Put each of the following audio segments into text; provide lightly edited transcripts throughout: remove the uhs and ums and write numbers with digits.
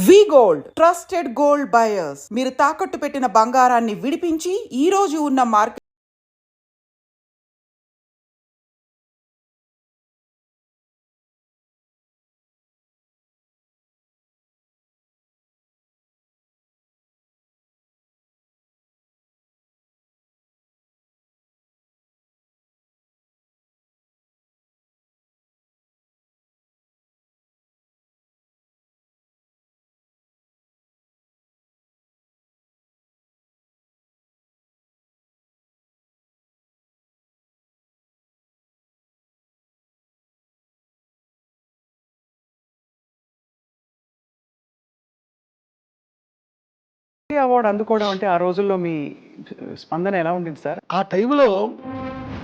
వి gold trusted gold buyers. మీరు తాకట్టు పెట్టిన బంగారాన్ని విడిపించి ఈ రోజు ఉన్న మార్కెట్ అవార్డు అందుకోవడం అంటే ఆ రోజుల్లో మీ స్పందన ఎలా ఉండింది సార్? ఆ టైంలో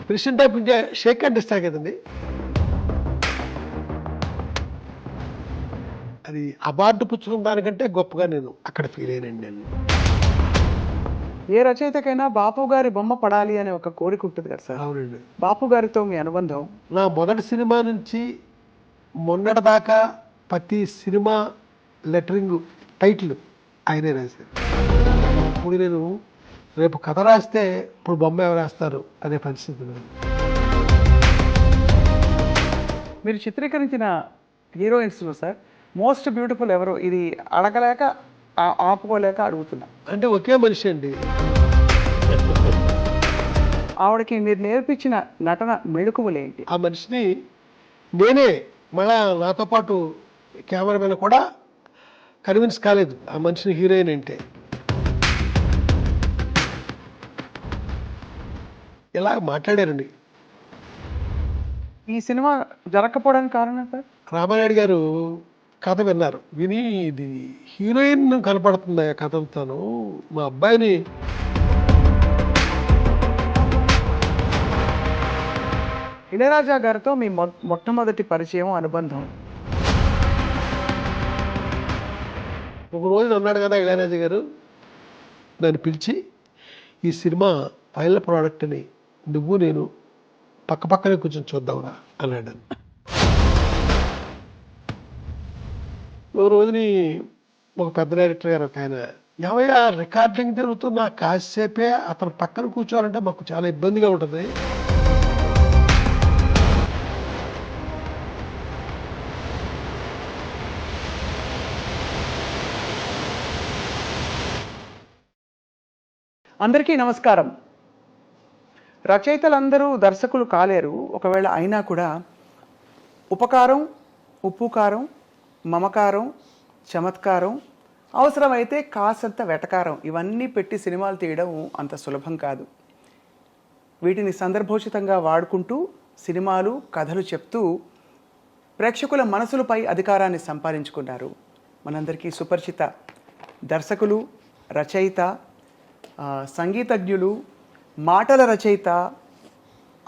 president of India shake hand ఇస్తారు కదండి, అది అవార్డు పుచ్చుకున్న దానికంటే గొప్పగా నేను అక్కడ ఫీల్ అయ్యానండి. నేను ఏ రచయితకైనా బాపు గారి బొమ్మ పడాలి అనే ఒక కోరిక ఉంటుంది కదా సార్. అవునండి. బాపు గారితో మీ అనుబంధం? నా మొదటి సినిమా నుంచి మొన్నటి దాకా ప్రతి సినిమా లెటరింగ్ టైటిల్ ఆయనే రాశారు. ఇప్పుడు నేను రేపు కథ రాస్తే ఇప్పుడు బొమ్మ ఎవరు రాస్తారు అనే పరిస్థితి ఉంది. మీరు చిత్రీకరించిన హీరోయిన్స్లో సార్ మోస్ట్ బ్యూటిఫుల్ ఎవరు? ఇది అడగలేక ఆపుకోలేక అడుగుతున్నా. అంటే ఒకే మనిషి అండి. ఆవిడకి మీరు నేర్పించిన నటన మెళుకువలేంటి? ఆ మనిషిని నేనే మళ్ళా నాతో పాటు కెమెరామెన్ కూడా కన్విన్స్ కాలేదు ఆ మనిషిని హీరోయిన్ అంటే. ఇలా మాట్లాడారండి. ఈ సినిమా జరగకపోవడానికి కారణం సార్? రామానాయుడు గారు కథ విన్నారు, విని ఇది హీరోయిన్ కనపడుతుంది ఆ కథంతాను, మా అబ్బాయిని ఇళయరాజా గారితో మీ మొట్టమొదటి పరిచయం, అనుబంధం? ఒక రోజు అన్నాడు కదా ఇళయరాజా గారు, నన్ను పిలిచి ఈ సినిమా ఫైనల్ ప్రోడక్ట్ అని నువ్వు నేను పక్క పక్కనే కూర్చొని చూద్దాంరా అన్నాడు. ఒక రోజుని ఒక పెద్ద డైరెక్టర్ గారు ఒక ఆయన, ఏమయ్యా రికార్డింగ్ జరుగుతున్న కాసేపే అతను పక్కన కూర్చోవాలంటే మాకు చాలా ఇబ్బందిగా ఉంటుంది. అందరికీ నమస్కారం. రచయితలందరూ దర్శకులు కాలేరు. ఒకవేళ అయినా కూడా ఉపకారం, ఉప్పు కారం, మమకారం, చమత్కారం, అవసరమైతే కాసంత వెటకారం, ఇవన్నీ పెట్టి సినిమాలు తీయడం అంత సులభం కాదు. వీటిని సందర్భోచితంగా వాడుకుంటూ సినిమాలు, కథలు చెప్తూ ప్రేక్షకుల మనసులపై అధికారాన్ని సంపాదించుకున్నారు మనందరికీ సుపరిచిత దర్శకులు, రచయిత, సంగీతజ్ఞులు, మాటల రచయిత,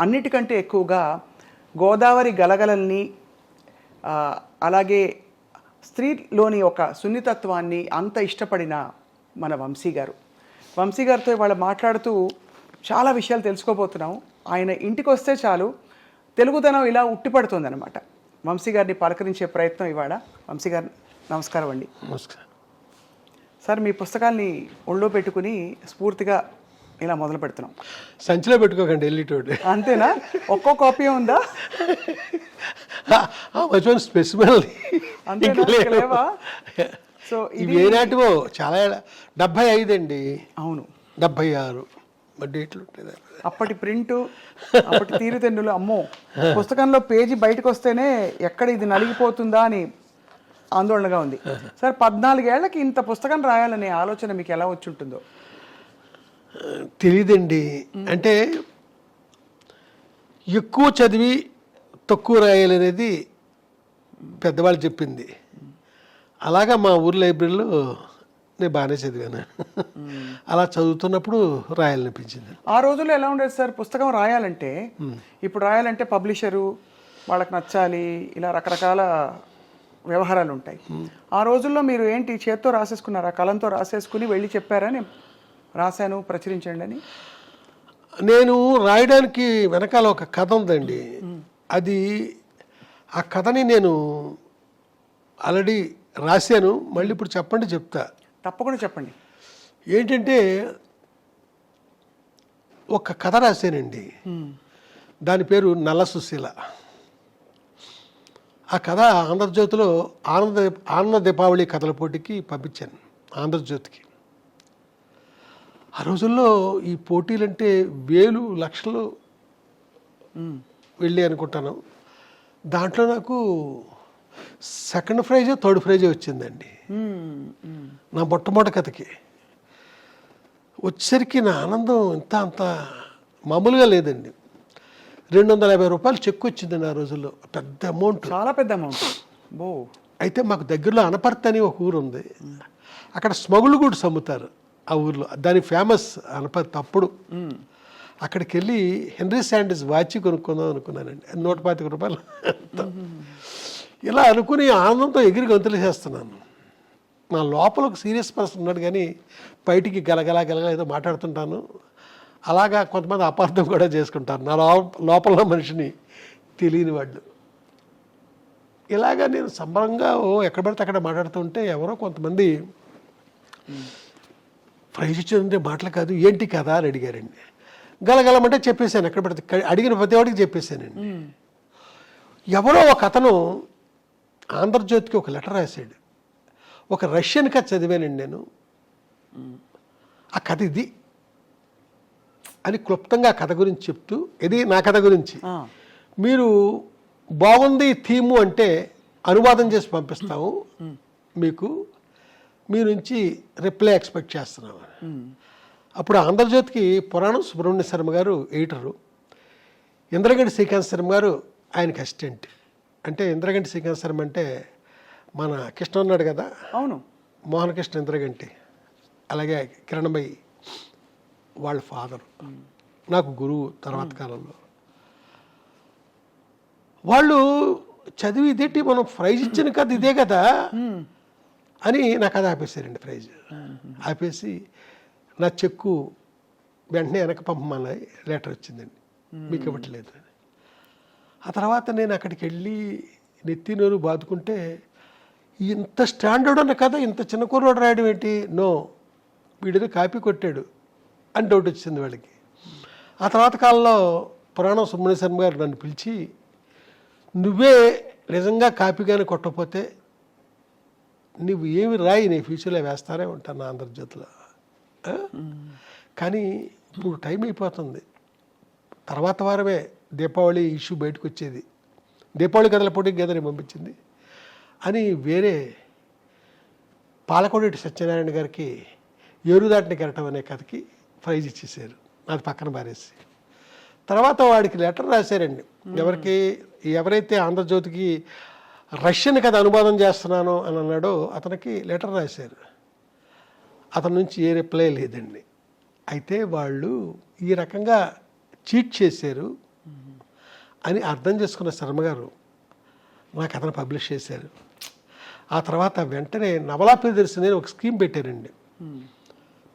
అన్నిటికంటే ఎక్కువగా గోదావరి గలగలల్ని, అలాగే స్త్రీలోని ఒక సున్నితత్వాన్ని అంత ఇష్టపడిన మన వంశీ గారు. వంశీ గారితో ఇవాళ మాట్లాడుతూ చాలా విషయాలు తెలుసుకోబోతున్నాం. ఆయన ఇంటికి వస్తే చాలు తెలుగుదనం ఇలా ఉట్టిపడుతుంది అనమాట. వంశీ గారిని పలకరించే ప్రయత్నం ఇవాళ. వంశీ గారు నమస్కారం అండి. నమస్కారం సార్, మీ పుస్తకాల్ని ఒళ్ళో పెట్టుకుని స్ఫూర్తిగా ఇలా మొదలు పెడుతున్నాం. సంచిలో పెట్టుకోకండి వెళ్ళేటోటి. అంతేనా? ఒక్కో కాపీ ఉందా? స్పెసిమల్ లేవా? సో ఇవి ఏనాటివో చాలా 75 అండి. అవును, 76 డేట్లు ఉంటుంది. అప్పటి ప్రింటు, అప్పటి తీరుతెన్నులు. అమ్మో, పుస్తకంలో పేజీ బయటకు వస్తేనే ఎక్కడ ఇది నలిగిపోతుందా అని ఆందోళనగా ఉంది. సార్, 14 ఏళ్లకి ఇంత పుస్తకం రాయాలనే ఆలోచన మీకు ఎలా వచ్చి ఉంటుందో? తెలియదండి. అంటే ఎక్కువ చదివి తక్కువ రాయాలనేది పెద్దవాళ్ళు చెప్పింది. అలాగా మా ఊరి లైబ్రరీలో నేను బాగానే చదివాను. అలా చదువుతున్నప్పుడు రాయాలనిపించింది. ఆ రోజుల్లో ఎలా ఉండేది సార్ పుస్తకం రాయాలంటే? ఇప్పుడు రాయాలంటే పబ్లిషరు వాళ్ళకి నచ్చాలి, ఇలా రకరకాల వ్యవహారాలు ఉంటాయి. ఆ రోజుల్లో మీరు ఏంటి, చేత్తో రాసేసుకున్నారా? కలంతో రాసేసుకుని వెళ్ళి చెప్పారా నేను రాశాను ప్రచురించండి అని? నేను రాయడానికి వెనకాల ఒక కథ ఉందండి. అది ఆ కథని నేను ఆల్రెడీ రాశాను, మళ్ళీ ఇప్పుడు చెప్తా. తప్పకుండా చెప్పండి. ఏంటంటే ఒక కథ రాశానండి, దాని పేరు నల్ల సుశీల. ఆ కథ ఆంధ్రజ్యోతిలో ఆనంద దీపావళి కథల పోటీకి పంపించాను, ఆంధ్రజ్యోతికి. ఆ రోజుల్లో ఈ పోటీలంటే వేలు లక్షలు వెళ్ళి అనుకుంటాను. దాంట్లో నాకు సెకండ్ ప్రైజ్ థర్డ్ ప్రైజ్ వచ్చిందండి నా మొట్టమొదటి కథకి. వచ్చేసరికి నా ఆనందం అంత మామూలుగా లేదండి. 250 రూపాయలు చెక్ వచ్చిందండి ఆ రోజుల్లో, పెద్ద అమౌంట్, చాలా పెద్ద అమౌంట్. బో. అయితే మాకు దగ్గరలో అనపర్తి అని ఒక ఊరు ఉంది, అక్కడ స్మగుళ్ళు కూడా అమ్ముతారు ఆ ఊర్లో, దాని ఫేమస్ అనపర్తి. అప్పుడు అక్కడికి వెళ్ళి హెన్రీ శాండిస్ వాచ్ కొనుక్కుందాం అనుకున్నానండి, 125 రూపాయలు. ఇలా అనుకుని ఆనందంతో ఎగిరి గంతులు చేస్తున్నాను. నా లోపల ఒక సీరియస్ పర్సన్ ఉన్నాడు, కానీ బయటికి గలగలా ఏదో మాట్లాడుతుంటాను. అలాగా కొంతమంది అపార్థం కూడా చేసుకుంటారు నా లోపల మనిషిని తెలియని వాళ్ళు. ఇలాగా నేను సంబరంగా ఎక్కడ పడితే అక్కడ మాట్లాడుతుంటే ఎవరో కొంతమంది ప్రైజ్ ఇచ్చిందంటే మాటలు కాదు, ఏంటి కదా అని అడిగారండి. గలగలమంటే చెప్పేశాను, ఎక్కడ పడితే అడిగిన ప్రతి వాడికి చెప్పేశానండి. ఎవరో ఒక అతను ఆంధ్రజ్యోతికి ఒక లెటర్ రాశాడు. ఒక రష్యన్ కథ చదివానండి నేను, ఆ కథ ఇది అని క్లుప్తంగా కథ గురించి చెప్తూ, ఇది నా కథ గురించి, మీరు బాగుంది థీము అంటే అనువాదం చేసి పంపిస్తాము, మీకు మీ నుంచి రిప్లై ఎక్స్పెక్ట్ చేస్తున్నాము. అప్పుడు ఆంధ్రజ్యోతికి పురాణం సుబ్రహ్మణ్య శర్మ గారు ఎడిటరు, ఇంద్రగంటి శ్రీకాంత్ శర్మ గారు ఆయనకి అసిస్టెంట్. అంటే ఇంద్రగంటి శ్రీకాంత్ శర్మ అంటే మన కృష్ణ ఉన్నాడు కదా, అవును, మోహన కృష్ణ ఇంద్రగంటి, అలాగే కిరణమయ్యి వాళ్ళ ఫాదరు, నాకు గురువు తర్వాత కాలంలో. వాళ్ళు చదివి ఇదేంటి మనం ప్రైజ్ ఇచ్చిన కథ ఇదే కదా అని నా కథ ఆపేశారండి. ప్రైజ్ ఆపేసి నా చెక్కు వెంటనే వెనక పంపమని లెటర్ వచ్చిందండి, మీకు ఇవ్వట్లేదు అని. ఆ తర్వాత నేను అక్కడికి వెళ్ళి నెత్తి నోరు బాదుకుంటే, ఇంత స్టాండర్డ్ ఉన్న కథ ఇంత చిన్న కుర్రోడు రాయడం ఏంటి, నో వీడిని కాపీ కొట్టాడు అని డౌట్ వచ్చింది వాళ్ళకి. ఆ తర్వాత కాలంలో పురాణం సుబ్రహ్మణ్య శర్మ గారు నన్ను పిలిచి, నువ్వే నిజంగా కాపీగానే కొట్టకపోతే నువ్వు ఏమి రాయి, నీ ఫ్యూచర్లో వేస్తానే ఉంటాను నా ఆంధ్రజ్యోతిలో. కానీ ఇప్పుడు టైం అయిపోతుంది, తర్వాత వారమే దీపావళి ఇష్యూ బయటకు వచ్చేది, దీపావళి కథల పోటీకి గదని పంపించింది అని వేరే పాలకొండేటి సత్యనారాయణ గారికి ఏరుదాటిని కెరటం అనే కథకి ప్రైజ్ ఇచ్చేసారు, అది పక్కన పారేసి. తర్వాత వాడికి లెటర్ రాశారండి, ఎవరైతే ఆంధ్రజ్యోతికి రష్యన్ కథ అనువాదం చేస్తున్నానో అని అన్నాడో అతనికి లెటర్ రాశారు. అతని నుంచి ఏ రిప్లై లేదండి. అయితే వాళ్ళు ఈ రకంగా చీట్ చేశారు అని అర్థం చేసుకున్న శర్మ గారు నా కథను పబ్లిష్ చేశారు. ఆ తర్వాత వెంటనే నవలా ప్రియదర్శిని ఒక స్కీమ్ పెట్టారండి.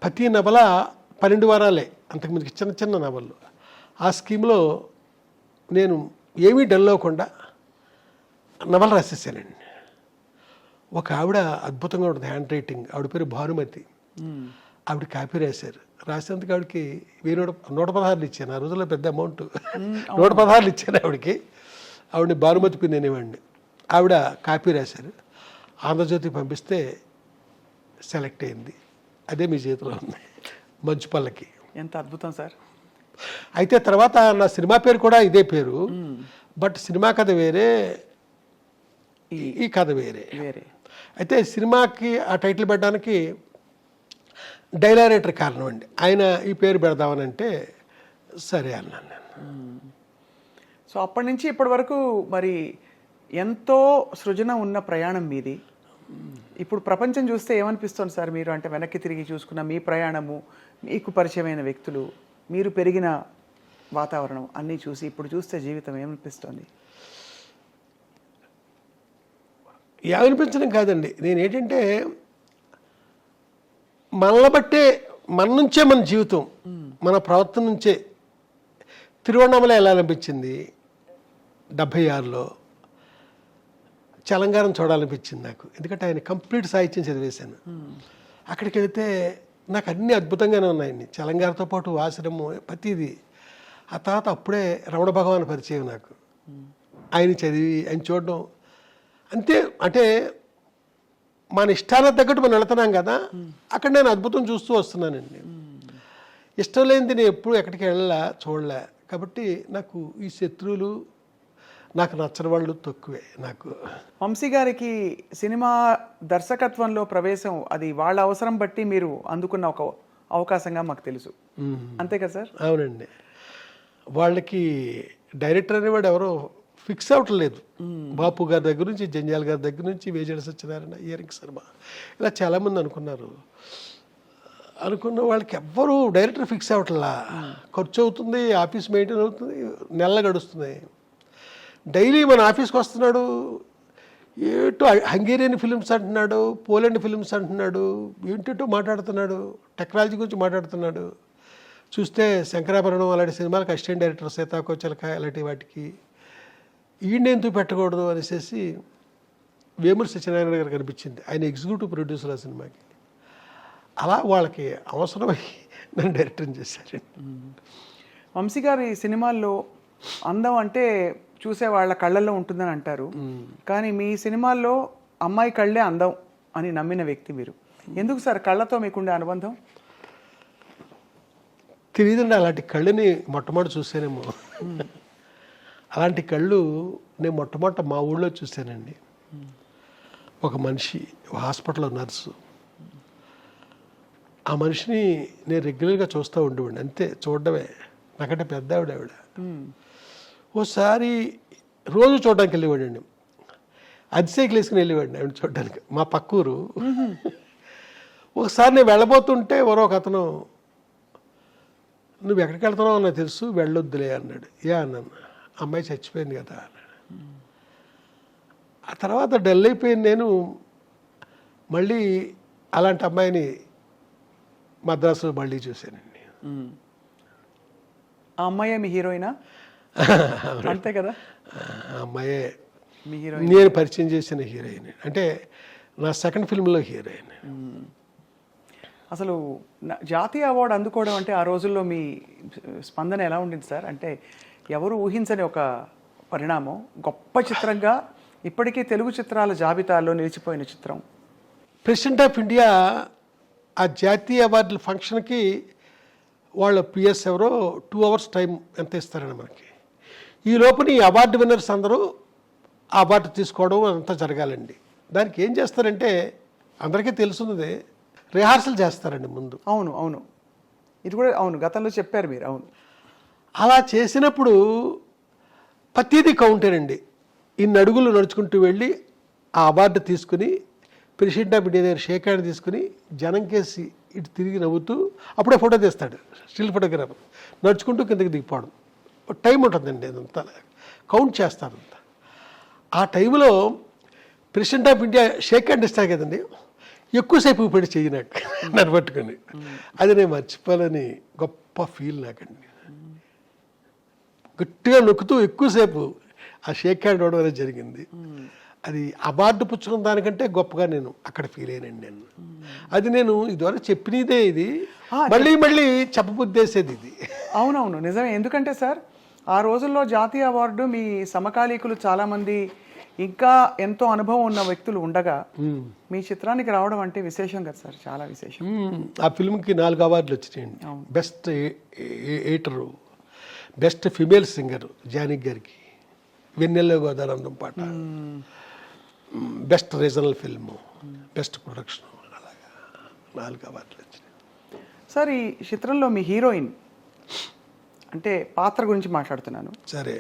ప్రతి నవల 12 వారాలే, అంతకుముందుకి చిన్న చిన్న నవళ్ళు. ఆ స్కీమ్లో నేను ఏమీ డల్ అవ్వకుండా నవల రాసేసానండి. ఒక ఆవిడ అద్భుతంగా ఉంటుంది హ్యాండ్ రైటింగ్, ఆవిడ పేరు భానుమతి, ఆవిడ కాపీ రాశారు. రాసేందుకు ఆవిడకి 116 ఇచ్చాను. ఆ రోజుల్లో పెద్ద అమౌంట్, 116 ఇచ్చాను ఆవిడకి. ఆవిడని భానుమతి పిన్ అనేవాడిని. ఆవిడ కాపీ రాశారు, ఆంధ్రజ్యోతికి పంపిస్తే సెలెక్ట్ అయింది. అదే మీ చేతిలో ఉంది, మంచు పల్లకి. ఎంత అద్భుతం సార్. అయితే తర్వాత నా సినిమా పేరు కూడా ఇదే పేరు, బట్ సినిమా కథ వేరే, ఈ కథ వేరే. అయితే సినిమాకి ఆ టైటిల్ పెట్టడానికి డైలారేటర్ కారణం అండి, ఆయన ఈ పేరు పెడదామని అంటే సరే అన్నాను నేను. సో అప్పటి నుంచి ఇప్పటి వరకు మరి ఎంతో సృజన ఉన్న ప్రయాణం మీది. ఇప్పుడు ప్రపంచం చూస్తే ఏమనిపిస్తుంది సార్ మీరు? అంటే వెనక్కి తిరిగి చూసుకున్న మీ ప్రయాణము, మీకు పరిచయమైన వ్యక్తులు, మీరు పెరిగిన వాతావరణం అన్నీ చూసి ఇప్పుడు చూస్తే జీవితం ఏమనిపిస్తుంది? ఏమనిపించడం కాదండి, నేను ఏంటంటే మనల్ని బట్టే, మన నుంచే మన జీవితం, మన ప్రవర్తన నుంచే. తిరువణామల ఎలా అనిపించింది 76లో, చలంగారం చూడాలనిపించింది నాకు, ఎందుకంటే ఆయన కంప్లీట్ సాహిత్యం చదివేశాను. అక్కడికి వెళితే నాకు అన్నీ అద్భుతంగానే ఉన్నాయండి, చలంగారితో పాటు ఆశ్రమం ప్రతిదీ. ఆ తర్వాత అప్పుడే రమణ భగవాన్ పరిచయం నాకు, ఆయన చదివి ఆయన చూడడం అంతే. అంటే మన ఇష్టాలకు తగ్గట్టు మనం వెళుతున్నాం కదా, అక్కడ నేను అద్భుతం చూస్తూ వస్తున్నానండి. ఇష్టం లేనిది నేను ఎప్పుడు ఎక్కడికి చూడలే. కాబట్టి నాకు ఈ శత్రువులు, నాకు నచ్చని వాళ్ళు తక్కువే. నాకు వంశీ గారికి సినిమా దర్శకత్వంలో ప్రవేశం అది వాళ్ళ అవసరం బట్టి మీరు అందుకున్న ఒక అవకాశంగా మాకు తెలుసు, అంతే కదా సార్? అవునండి, వాళ్ళకి డైరెక్టర్ అనేవాడు ఎవరో ఫిక్స్ అవ్వట్లేదు. బాపు గారి దగ్గర నుంచి, జంజాల్ గారి దగ్గర నుంచి, వేజేడ సత్యనారాయణ, ఇయరింగ్ శర్మ, ఇలా చాలామంది అనుకున్న వాళ్ళకి ఎవ్వరూ డైరెక్టర్ ఫిక్స్ అవ్వట్లా. ఖర్చు అవుతుంది, ఆఫీస్ మెయింటైన్ అవుతుంది, నెల గడుస్తుంది. డైలీ మన ఆఫీస్కి వస్తున్నాడు, ఏటో హంగేరియన్ ఫిల్మ్స్ అంటున్నాడు, పోలాండ్ ఫిల్మ్స్ అంటున్నాడు, ఏంటో మాట్లాడుతున్నాడు, టెక్నాలజీ గురించి మాట్లాడుతున్నాడు. చూస్తే శంకరాభరణం అలాంటి సినిమాలకు అసిస్టెంట్ డైరెక్టర్, సీతాకోచలక అలాంటి వాటికి ఈయన ఎందుకు పెట్టకూడదు అనేసి వేమూరి సత్యనారాయణ గారు కనిపించింది. ఆయన ఎగ్జిక్యూటివ్ ప్రొడ్యూసర్ ఆ సినిమాకి. అలా వాళ్ళకి అవసరమై నన్ను డైరెక్టర్ చేశారు. వంశీ గారి సినిమాల్లో అందం అంటే చూసే వాళ్ళ కళ్ళల్లో ఉంటుందని అంటారు, కానీ మీ సినిమాల్లో అమ్మాయి కళ్ళే అందం అని నమ్మిన వ్యక్తి మీరు. ఎందుకు సార్ కళ్ళతో మీకుండే అనుబంధం? తెలియదండి, అలాంటి కళ్ళని మొట్టమొదటి చూసానేమో. అలాంటి కళ్ళు నేను మొట్టమొదట మా ఊళ్ళో చూశానండి. ఒక మనిషి హాస్పిటల్లో నర్సు, ఆ మనిషిని నేను రెగ్యులర్గా చూస్తూ ఉండేవాడిని, అంతే, చూడడమే. నాకంటే పెద్ద ఆవిడ. ఓసారి రోజు చూడడానికి వెళ్ళేవాడండి, అతిశైకిల్ వేసుకుని వెళ్ళేవాడిని ఆవిడ చూడడానికి, మా పక్కూరు. ఒకసారి నేను వెళ్ళబోతుంటే ఎవరో ఒక అతను, నువ్వు ఎక్కడికి వెళ్తున్నావు నాకు తెలుసు, వెళ్ళొద్దులే అన్నాడు. అన్నాను, అమ్మాయి చచ్చిపోయింది కదా అన్నాడు. ఆ తర్వాత డల్ అయిపోయింది. నేను మళ్ళీ అలాంటి అమ్మాయిని మద్రాసులో మళ్ళీ చూశానండి. ఆ అమ్మాయే మీ హీరోయినా? అంతే కదా, ఆ అమ్మాయే మీ హీరోయిన్. నేను పరిచయం చేసిన హీరోయిన్, అంటే నా సెకండ్ ఫిల్మ్లో హీరోయిన్. అసలు జాతీయ అవార్డు అందుకోవడం అంటే ఆ రోజుల్లో మీ స్పందన ఎలా ఉండింది సార్? అంటే ఎవరు ఊహించని ఒక పరిణామం, గొప్ప చిత్రంగా ఇప్పటికీ తెలుగు చిత్రాల జాబితాలో నిలిచిపోయిన చిత్రం. ప్రెసిడెంట్ ఆఫ్ ఇండియా ఆ జాతీయ అవార్డుల ఫంక్షన్కి వాళ్ళ పిఎస్ ఎవరో 2 hours టైం ఎంత ఇస్తారండి మనకి. ఈ లోపల ఈ అవార్డు విన్నర్స్ అందరూ ఆ అవార్డు తీసుకోవడం అంతా జరగాలండి. దానికి ఏం చేస్తారంటే అందరికీ తెలుసున్నది, రిహార్సల్ చేస్తారండి ముందు. అవును, ఇది కూడా అవును, గతంలో చెప్పారు మీరు. అవును, అలా చేసినప్పుడు ప్రతిదీ కౌంటేనండి. ఇన్ని అడుగులు నడుచుకుంటూ వెళ్ళి ఆ అవార్డు తీసుకుని ప్రెసిడెంట్ ఆఫ్ ఇండియా దగ్గర షేక్ హ్యాండ్ తీసుకుని జనం కేసి ఇటు తిరిగి నవ్వుతూ అప్పుడే ఫోటో తీస్తాడు, స్టిల్ ఫోటోగ్రాఫర్, నడుచుకుంటూ కిందకి దిగిపోవడం. టైం ఉంటుందండి, అదంతా కౌంట్ చేస్తారంతా. ఆ టైంలో president of India shake hand ఇస్తారు కదండి, ఎక్కువసేపు పెట్టి చేయనాక నన్ను పట్టుకొని, అది నేను మర్చిపోవాలని గొప్ప ఫీల్ నాకండి. గట్టిగా నొక్కుతూ ఎక్కువసేపు ఆ షేక్ హ్యాండ్ అవడం అనేది జరిగింది. అది అవార్డు పుచ్చుకున్న దానికంటే గొప్పగా నేను అక్కడ ఫీల్ అయ్యానండి. నేను అది నేను ఇదివరకు చెప్పినదే, ఇది మళ్ళీ చెప్పబుద్దేసేది ఇది. అవునవును, నిజమే. ఎందుకంటే సార్ ఆ రోజుల్లో జాతీయ అవార్డు మీ సమకాలీకులు చాలామంది ఇంకా ఎంతో అనుభవం ఉన్న వ్యక్తులు ఉండగా మీ చిత్రానికి రావడం అంటే విశేషం కదా సార్, చాలా విశేషం. ఆ ఫిల్మ్కి 4 అవార్డులు వచ్చినాయండి. Best editor, best female singer Janaki గారికి, వెన్నెల్లో గోదానందం పాట, best regional film, best production, అలాగా 4 అవార్డులు వచ్చినాయి. సార్ ఈ చిత్రంలో మీ హీరోయిన్ అంటే పాత్ర గురించి మాట్లాడుతున్నాను. సరే,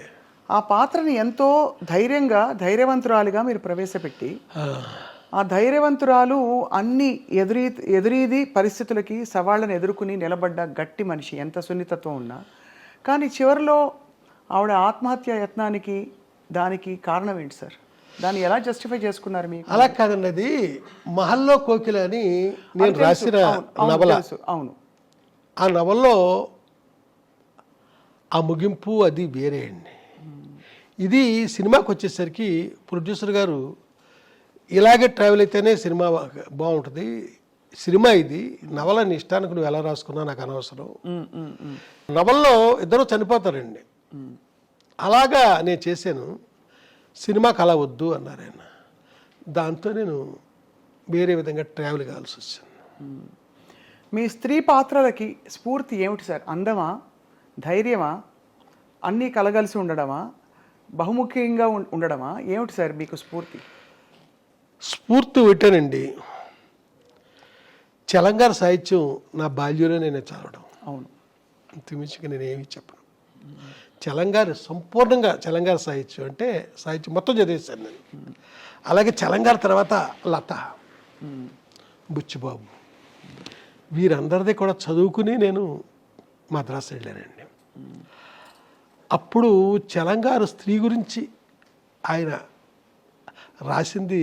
ఆ పాత్రని ఎంతో ధైర్యవంతురాలిగా మీరు ప్రవేశపెట్టి, ఆ ధైర్యవంతురాలు అన్ని ఎదురీది పరిస్థితులకి సవాళ్ళను ఎదుర్కొని నిలబడ్డ గట్టి మనిషి, ఎంత సున్నితత్వం ఉన్నా. కానీ చివరిలో ఆవిడ ఆత్మహత్య యత్నానికి దానికి కారణం ఏంటి సార్? దాన్ని ఎలా జస్టిఫై చేసుకున్నారు మీకు? అలా కాదండి, అది మహల్లో కోకిల అని నేను రాసిన నవల. అవును, ఆ నవల్లో ఆ ముగింపు అది వేరే అండి. ఇది సినిమాకి వచ్చేసరికి ప్రొడ్యూసర్ గారు ఇలాగే ట్రావెల్ అయితేనే సినిమా బాగుంటుంది. సినిమా ఇది, నవల నీ ఇష్టానికి నువ్వు ఎలా రాసుకున్నా నాకు అనవసరం. నవల్లో ఇద్దరు చనిపోతారండి, అలాగా నేను చేశాను, సినిమాకి అలా వద్దు అన్నారు ఆయన. దాంతో నేను వేరే విధంగా ట్రావెల్ కావాల్సి వచ్చింది. మీ స్త్రీ పాత్రలకి స్ఫూర్తి ఏమిటి సార్? అందమా, ధైర్యమా, అన్నీ కలగలిసి ఉండడమా, బహుముఖ్యంగా ఉండడమా, ఏమిటి సార్ మీకు స్ఫూర్తి? స్ఫూర్తి పెట్టానండి, చలంగారు సాహిత్యం నా బాల్యంలో నేను చదవడం. అవును, అంతమించిగా నేనేమి చెప్పను. చలంగారు సంపూర్ణంగా, చలంగారు సాహిత్యం అంటే సాహిత్యం మొత్తం చదివేశాను నేను. అలాగే చలంగారు తర్వాత లత, బుచ్చిబాబు, వీరందరిది కూడా చదువుకుని నేను మద్రాసు వెళ్ళానండి. అప్పుడు చలంగారు స్త్రీ గురించి ఆయన రాసింది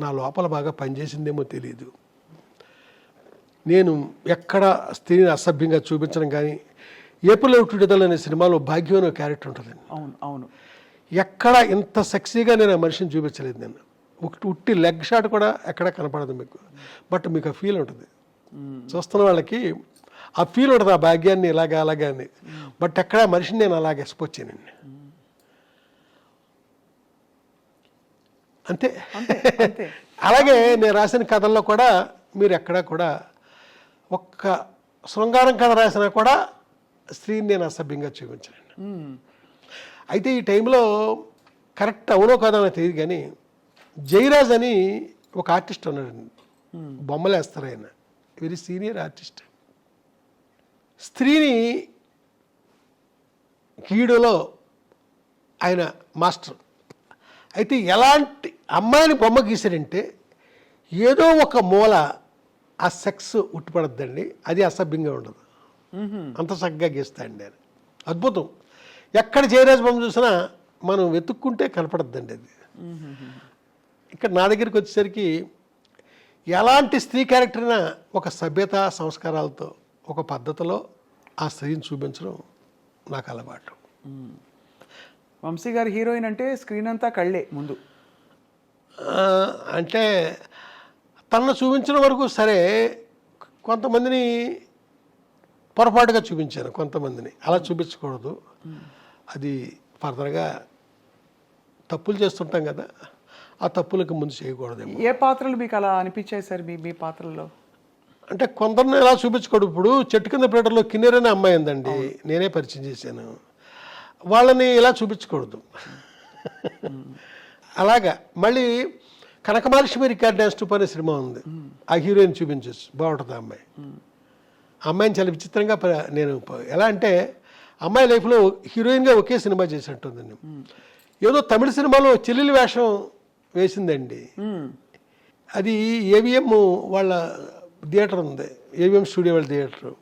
నా లోపల బాగా పనిచేసిందేమో తెలియదు. నేను ఎక్కడ స్త్రీని అసభ్యంగా చూపించడం కానీ, ఏప్రిల్ విడుదల అనే సినిమాలో భాగ్యం అనే క్యారెక్టర్ ఉంటుందండి. అవును అవును, ఎక్కడ ఇంత సెక్సీగా నేను ఆ మనిషిని చూపించలేదు. నేను ఉట్టి లెగ్ షాట్ కూడా ఎక్కడ కనపడదు మీకు, బట్ మీకు ఆ ఫీల్ ఉంటుంది. చూస్తున్న వాళ్ళకి ఆ ఫీల్ ఉంటుంది, ఆ భాగ్యాన్ని ఇలాగా అలాగే అని. బట్ ఎక్కడ మనిషిని నేను అలాగే ఎక్స్పోజ్ చేయనండి. అంతే. అలాగే నేను రాసిన కథల్లో కూడా మీరు ఎక్కడా కూడా ఒక్క శృంగారం కథ రాసినా కూడా స్త్రీని నేను అసభ్యంగా చూపించానండి. అయితే ఈ టైంలో కరెక్ట్ అవునో కాదో నాకు తెలియదు కానీ, జయరాజ్ అని ఒక ఆర్టిస్ట్ ఉన్నాడండి, బొమ్మలు వేస్తారు ఆయన, వెరీ సీనియర్ ఆర్టిస్ట్. స్త్రీని గీయడంలో ఆయన మాస్టర్. అయితే ఎలాంటి అమ్మాయిని బొమ్మ గీశాడంటే ఏదో ఒక మూల ఆ సెక్స్ ఉట్టిపడద్దండి, అది అసభ్యంగా ఉండదు, అంత చక్కగా గీస్తాడండి ఆయన. అద్భుతం. ఎక్కడ జయరాజ్ బొమ్మ చూసినా మనం వెతుక్కుంటే కనపడద్దండి అది. ఇక్కడ నా దగ్గరికి వచ్చేసరికి ఎలాంటి స్త్రీ క్యారెక్టర్ అయినా ఒక సభ్యత సంస్కారాలతో ఒక పద్ధతిలో ఆ స్త్రీని చూపించడం నాకు అలవాటు. వంశీ గారి హీరోయిన్ అంటే స్క్రీన్ అంతా కళ్ళే ముందు. అంటే తనను చూపించిన వరకు సరే, కొంతమందిని పొరపాటుగా చూపించాను, కొంతమందిని అలా చూపించకూడదు, అది ఫర్దర్గా తప్పులు చేస్తుంటాం కదా, ఆ తప్పులకు ముందు చేయకూడదేమో. ఏ పాత్రలు మీకు అలా అనిపించాయి సార్ మీ పాత్రల్లో? అంటే కొందరిని ఎలా చూపించకూడదు. ఇప్పుడు చెట్టు కింద ప్లేటర్లో కిన్నెర అనే అమ్మాయి ఉందండి, నేనే పరిచయం చేశాను, వాళ్ళని ఇలా చూపించకూడదు. అలాగా మళ్ళీ కనకమహాలక్ష్మి రికార్డ్ డ్యాన్స్ టూప్ అనే సినిమా ఉంది, ఆ హీరోయిన్ చూపించచ్చు, బాగుంటుంది ఆ అమ్మాయి. అమ్మాయిని చాలా విచిత్రంగా నేను ఎలా అంటే, అమ్మాయి లైఫ్లో హీరోయిన్గా ఒకే సినిమా చేసినట్టుందండి. ఏదో తమిళ సినిమాలో చెల్లెలి వేషం వేసిందండి. అది ఏవిఎం వాళ్ళ థియేటర్ ఉంది, ఏవిఎం స్టూడియో వాళ్ళ థియేటర్,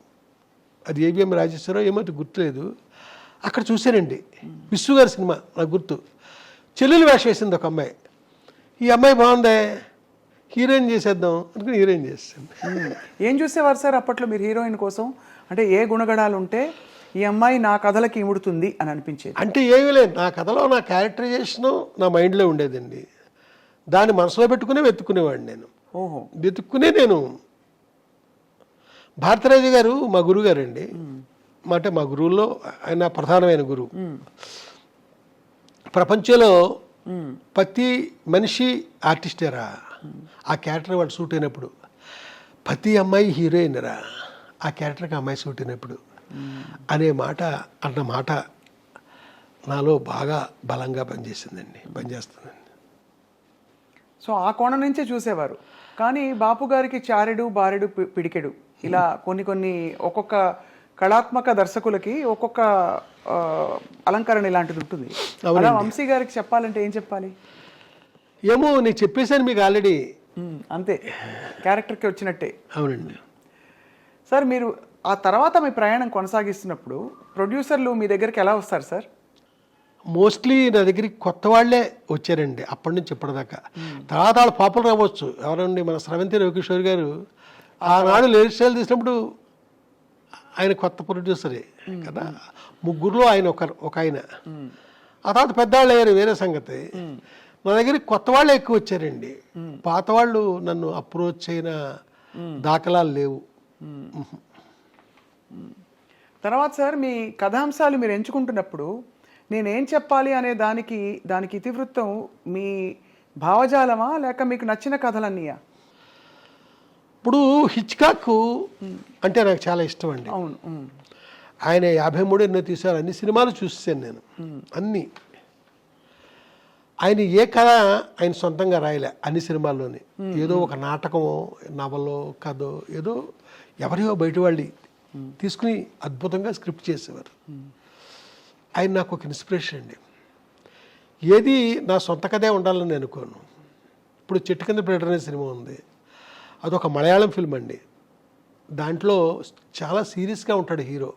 అది ఏవిఎం రాజేశ్వరరావు ఏమో గుర్తులేదు. అక్కడ చూశానండి, విశ్వ గారి సినిమా నాకు గుర్తు. చెల్లెలు వేషం వేసింది ఒక అమ్మాయి. ఈ అమ్మాయి బాగుందే, హీరోయిన్ చేసేద్దాం అనుకుని హీరోయిన్ చేస్తాను. ఏం చూసేవారు సార్ అప్పట్లో మీరు హీరోయిన్ కోసం? అంటే ఏ గుణగణాలు ఉంటే ఈ అమ్మాయి నా కథలకి ఇముడుతుంది అని అనిపించేది? అంటే ఏమీ లేదు, నా కథలో నా క్యారెక్టరైజేషన్ నా మైండ్లో ఉండేదండి, దాన్ని మనసులో పెట్టుకునే వెతుక్కునేవాడిని నేను. ఓహో, వెతుక్కునే నేను. భారతరాజు గారు మా గురువు గారండి, అంటే మా గురువుల్లో ఆయన ప్రధానమైన గురువు. ప్రపంచంలో ప్రతి మనిషి ఆర్టిస్టేరా, ఆ క్యారెక్టర్ వాడు సూట్ అయినప్పుడు. ప్రతి అమ్మాయి హీరోయిన్ రా, ఆ క్యారెక్టర్కి అమ్మాయి సూట్ అయినప్పుడు అనే మాట, అన్న మాట నాలో బాగా బలంగా పనిచేసిందండి, పనిచేస్తుందండి. సో ఆ కోణం నుంచే చూసేవారు. కానీ బాపు గారికి చారెడు బారెడు పిడికెడు ఇలా కొన్ని ఒక్కొక్క కళాత్మక దర్శకులకి ఒక్కొక్క అలంకరణ ఇలాంటిది ఉంటుంది. అలా వంశీ గారికి చెప్పాలంటే ఏం చెప్పాలి? ఏమో నేను చెప్పేశాను మీకు ఆల్రెడీ. అంతే, క్యారెక్టర్కి వచ్చినట్టే. అవునండి సార్, మీరు ఆ తర్వాత మీ ప్రయాణం కొనసాగిస్తున్నప్పుడు ప్రొడ్యూసర్లు మీ దగ్గరికి ఎలా వస్తారు సార్? మోస్ట్లీ నా దగ్గరికి కొత్త వాళ్ళే వచ్చారండి అప్పటి నుంచి ఇప్పటిదాకా. తర్వాత వాళ్ళు పాపులర్ అవ్వచ్చు. ఎవరండి, మన స్రవంతి రవికిషోర్ గారు ఆనాడు లేడీ స్టైల్ తీసినప్పుడు ఆయన కొత్త ప్రొడ్యూసరే కదా, ముగ్గురులో ఆయన ఒక ఆయన. ఆ తర్వాత పెద్దవాళ్ళు అయ్యారు, వేరే సంగతి. నా దగ్గరికి కొత్త వాళ్ళే ఎక్కువ వచ్చారండి. పాత వాళ్ళు నన్ను అప్రోచ్ అయిన దాఖలాలు లేవు. తర్వాత సార్ మీ కథాంశాలు మీరు ఎంచుకుంటున్నప్పుడు నేనేం చెప్పాలి అనే దానికి ఇతివృత్తం మీ భావజాలమా లేక మీకు నచ్చిన కథలన్నీయా? ఇప్పుడు హిచ్కాక్ అంటే నాకు చాలా ఇష్టం అండి. అవును. ఆయన 53 ఎన్నో తీశారు. అన్ని సినిమాలు చూసాను నేను, అన్నీ. ఆయన ఏ కథ ఆయన సొంతంగా రాయలే అన్ని సినిమాల్లోని. ఏదో ఒక నాటకమో నవలో కథో ఏదో ఎవరియో బయట వాళ్ళు తీసుకుని అద్భుతంగా స్క్రిప్ట్ చేసేవారు. ఆయన నాకు ఒక ఇన్స్పిరేషన్ అండి. ఏది నా సొంత కథే ఉండాలని అనుకోను. ఇప్పుడు చెట్టు కింద ప్రేటర్ అనే సినిమా ఉంది, అదొక మలయాళం ఫిల్మ్ అండి. దాంట్లో చాలా సీరియస్గా ఉంటాడు హీరో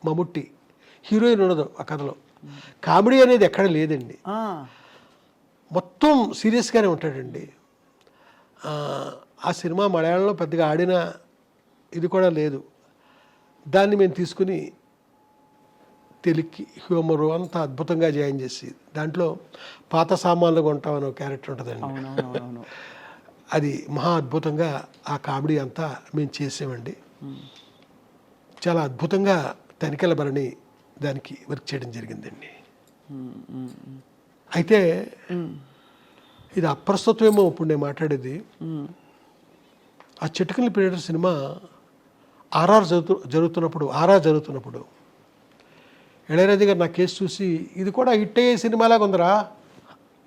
మమ్ముట్టి, హీరోయిన్ ఉండదు ఆ కథలో. కామెడీ అనేది ఎక్కడ లేదండి, మొత్తం సీరియస్గానే ఉంటాడండి. ఆ సినిమా మలయాళంలో పెద్దగా ఆడిన ఇది కూడా లేదు. దాన్ని మేము తీసుకుని తెలుగుకి హ్యూమరు అంతా అద్భుతంగా జాయిన్ చేసి దాంట్లో పాత సామాన్లు కొంటామని ఒక క్యారెక్టర్ ఉంటుందండి. అది మహా అద్భుతంగా ఆ కామెడీ అంతా మేము చేసామండి. చాలా అద్భుతంగా తనికెళ్ళ భరణి దానికి వర్క్ చేయడం జరిగిందండి. అయితే ఇది అప్రస్తుతమేమో ఇప్పుడు నేను మాట్లాడేది. ఆ చిటికల ప్రేటర్ సినిమా ఆర్ఆర్ జరుగుతున్నప్పుడు ఇళయరాజా గారు నా కేసు చూసి ఇది కూడా హిట్ అయ్యే సినిమాలాగా ఉందరా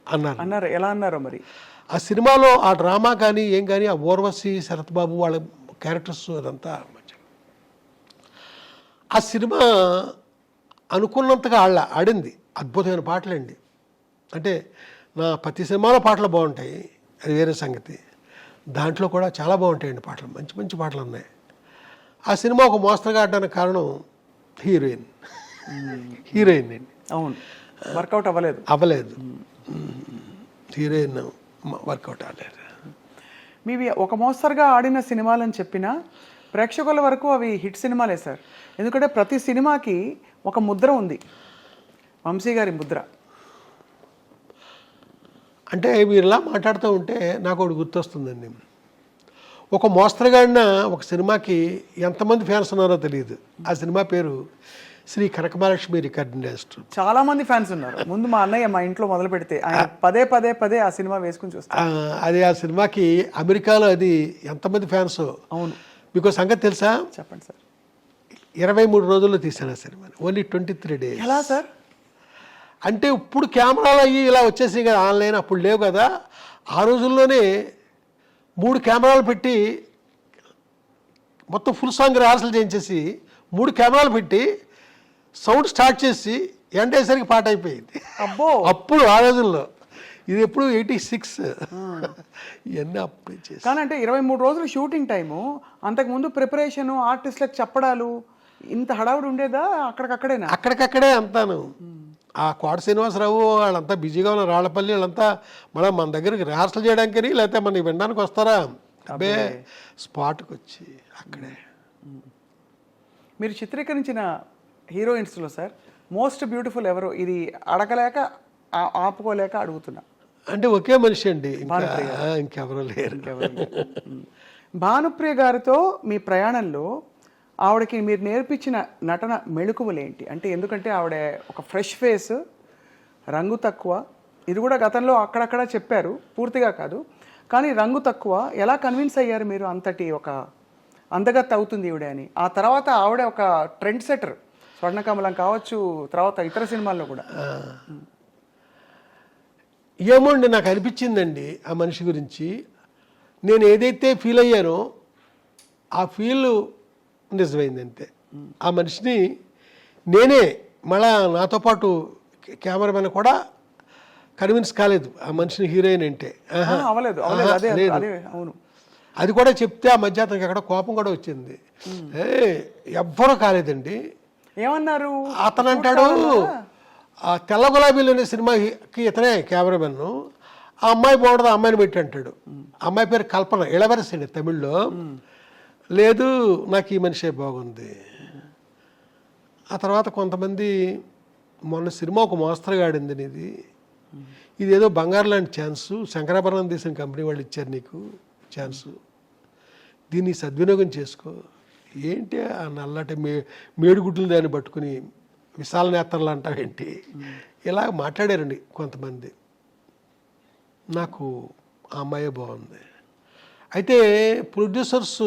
అన్నారు. ఎలా అన్నారో మరి. ఆ సినిమాలో ఆ డ్రామా కానీ ఏం కానీ ఆ ఊర్వశి శరత్ బాబు వాళ్ళ క్యారెక్టర్స్ అదంతా ఆ సినిమా అనుకున్నంతగా ఆడింది. అద్భుతమైన పాటలండి. అంటే నా ప్రతి సినిమాలో పాటలు బాగుంటాయి, అది వేరే సంగతి. దాంట్లో కూడా చాలా బాగుంటాయండి పాటలు, మంచి మంచి పాటలు ఉన్నాయి. ఆ సినిమా ఒక మోస్తరుగా ఆడడానికి కారణం హీరోయిన్ అండి. అవును, వర్కౌట్ అవ్వలేదు. హీరోయిన్ వర్కౌట్ అవ్వలేదు. మీవి ఒక మోస్తరుగా ఆడిన సినిమాలని చెప్పినా ప్రేక్షకుల వరకు అవి హిట్ సినిమాలే సార్. ఎందుకంటే ప్రతి సినిమాకి ఒక ముద్ర ఉంది, వంశీ గారి ముద్ర. అంటే మీరు ఇలా మాట్లాడుతూ ఉంటే నాకు ఒకటి గుర్తొస్తుందండి. ఒక మోస్తరుగా ఆడిన ఒక సినిమాకి ఎంతమంది ఫ్యాన్స్ ఉన్నారో తెలియదు. ఆ సినిమా పేరు శ్రీ కనకమహాలక్ష్మి రికార్డ్ ఇండస్ట్రీ. చాలా మంది ఫ్యాన్స్ ఉన్నారు. ముందు మా అన్నయ్య మా ఇంట్లో మొదలు పెడితే ఆయన పదే ఆ సినిమా వేసుకుని చూస్తారు. అది ఆ సినిమాకి అమెరికాలో అది ఎంతమంది ఫ్యాన్స్. అవును, మీకు సంగతి తెలుసా? చెప్పండి సార్. 23 రోజుల్లో తీశాను ఆ సినిమాని, ఓన్లీ 23 days. ఎలా సార్? అంటే ఇప్పుడు కెమెరాలు అయ్యి ఇలా వచ్చేసాయి కదా, ఆన్లైన్. అప్పుడు లేవు కదా. ఆ రోజుల్లోనే 3 కెమెరాలు పెట్టి మొత్తం ఫుల్ సాంగ్ రిహార్సల్ చేయించేసి 3 కెమెరాలు పెట్టి సౌండ్ స్టార్ట్ చేసి ఎండేసరికి పాట అయిపోయింది. అబ్బో, అప్పుడు ఆ రోజుల్లో. ఇది ఎప్పుడు 86 ఇవన్నీ అప్పుడు చేసి. కానీ అంటే 23 రోజులు షూటింగ్ టైము, అంతకుముందు ప్రిపరేషను, ఆర్టిస్టులకు చెప్పడాలు, ఇంత హడావుడి ఉండేదా? అక్కడికక్కడేనా? అక్కడికక్కడే అంతాను. ఆ కోట శ్రీనివాసరావు వాళ్ళంతా బిజీగా ఉన్న రాళ్లపల్లి వాళ్ళంతా మళ్ళీ మన దగ్గరికి రిహార్సల్ చేయడానికి లేకపోతే మన వినడానికి వస్తారా? అబ్బే, స్పాట్కి వచ్చి అక్కడే. మీరు చిత్రీకరించిన హీరోయిన్స్లో సార్ మోస్ట్ బ్యూటిఫుల్ ఎవరు? ఇది అడగలేక ఆపుకోలేక అడుగుతున్నా. అంటే ఒకే మనిషి అండి, ఇంకెవరూ లేరు. భానుప్రియ గారితో మీ ప్రయాణంలో ఆవిడకి మీరు నేర్పించిన నటన మెళుకువలు ఏంటి? అంటే ఎందుకంటే ఆవిడ ఒక ఫ్రెష్ ఫేస్, రంగు తక్కువ. ఇది కూడా గతంలో అక్కడక్కడ చెప్పారు, పూర్తిగా కాదు. కానీ రంగు తక్కువ. ఎలా కన్విన్స్ అయ్యారు మీరు అంతటి ఒక అందగత్తె అవుతుంది ఈవిడ అని? ఆ తర్వాత ఆవిడ ఒక ట్రెండ్ సెటర్, స్వర్ణకమలం కావచ్చు, తర్వాత ఇతర సినిమాల్లో కూడా. ఏమోండి, నాకు అనిపించిందండి ఆ మనిషి గురించి. నేను ఏదైతే ఫీల్ అయ్యానో ఆ ఫీల్ నిజమైంది అంతే. ఆ మనిషిని నేనే మళ్ళా నాతో పాటు కెమెరామెన్ కూడా కన్విన్స్ కాలేదు ఆ మనిషిని హీరోయిన్ అంటే. అవును, అది కూడా చెప్తే ఆ మధ్య అతనికి అక్కడ కోపం కూడా వచ్చింది. ఎవ్వరూ కాలేదండి. ఏమన్నారు? అతను అంటాడు, ఆ తెల్ల గులాబీలు అనే సినిమాకి ఇతనే కెమెరామెన్. ఆ అమ్మాయి బాగుంటుంది, ఆ అమ్మాయిని పెట్టి అంటాడు. అమ్మాయి పేరు కల్పన, ఇళవరసి అండి తమిళ్లో. లేదు, నాకు ఈ మనిషే బాగుంది. ఆ తర్వాత కొంతమంది మొన్న సినిమా ఒక మోస్తరుగా ఆడింది, ఇది ఇదేదో బంగారు లాంటి ఛాన్సు, శంకరాభరణం తీసిన కంపెనీ వాళ్ళు ఇచ్చారు నీకు ఛాన్సు, దీన్ని సద్వినియోగం చేసుకో. ఏంటి ఆ నల్లటి మేడుగుడ్లు దాన్ని పట్టుకుని విశాల నేత్రలు అంటావేంటి, ఇలా మాట్లాడారండి కొంతమంది. నాకు ఆ అమ్మాయే బాగుంది. అయితే ప్రొడ్యూసర్స్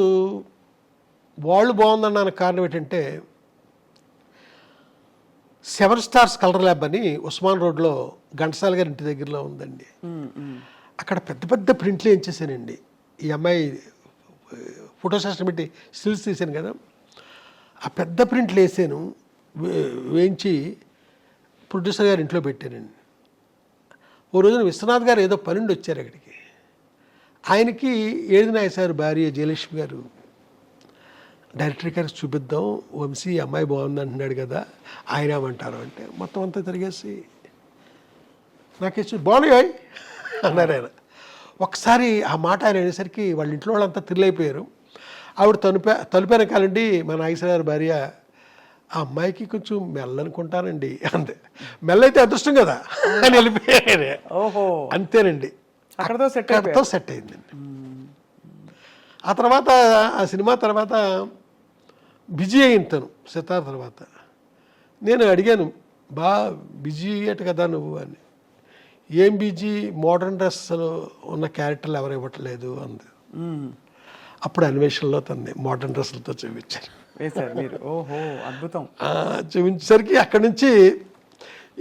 వాళ్ళు బాగుందన్నానికి కారణం ఏంటంటే 7 స్టార్స్ కలర్ ల్యాబ్ అని ఉస్మాన్ రోడ్లో ఘంటసాల గారి ఇంటి దగ్గరలో ఉందండి. అక్కడ పెద్ద పెద్ద ప్రింట్లు ఏం చేశానండి. ఈ అమ్మాయి ఫోటో సెషన్ పెట్టి స్టిల్స్ తీశాను కదా, ఆ పెద్ద ప్రింట్లు వేసాను, వేయించి ప్రొడ్యూసర్ గారి ఇంట్లో పెట్టానండి. ఓ రోజున విశ్వనాథ్ గారు ఏదో పనుండి వచ్చారు అక్కడికి. ఆయనకి ఏది నాయసారు భార్య జయలక్ష్మి గారు, డైరెక్టర్ గారికి చూపిద్దాం, వంశీ అమ్మాయి బాగుంది అంటున్నాడు కదా, ఆయన ఏమంటారు అంటే మొత్తం అంతా తిరిగేసి నాకేసి బాగున్నాయి అన్నారు ఆయన. ఒకసారి ఆ మాట ఆయన అనేసరికి వాళ్ళ ఇంట్లో వాళ్ళంతా థ్రిల్ ఆవిడ తలుపైన కాలండి మా నాగేశ్వర గారి భార్య, ఆ అమ్మాయికి కొంచెం మెల్ల అనుకుంటానండి అంతే. మెల్ల అయితే అదృష్టం కదా అని వెళ్ళిపోయారు. ఓహో, అంతేనండి, అక్కడతో సెట్ అయిందండి. ఆ తర్వాత ఆ సినిమా తర్వాత బిజీ అయింది తను. సితార్ తర్వాత నేను అడిగాను, బిజీ అయ్యట కదా నువ్వు అని. ఏం బిజీ, మోడర్న్ డ్రెస్లో ఉన్న క్యారెక్టర్లు ఎవరు ఇవ్వట్లేదు అంది. అప్పుడు అన్వేషణలో తన్ని మోడర్న్ డ్రెస్సులతో చూపించారు. మీరు. ఓహో, అద్భుతం. చూపించేసరికి అక్కడి నుంచి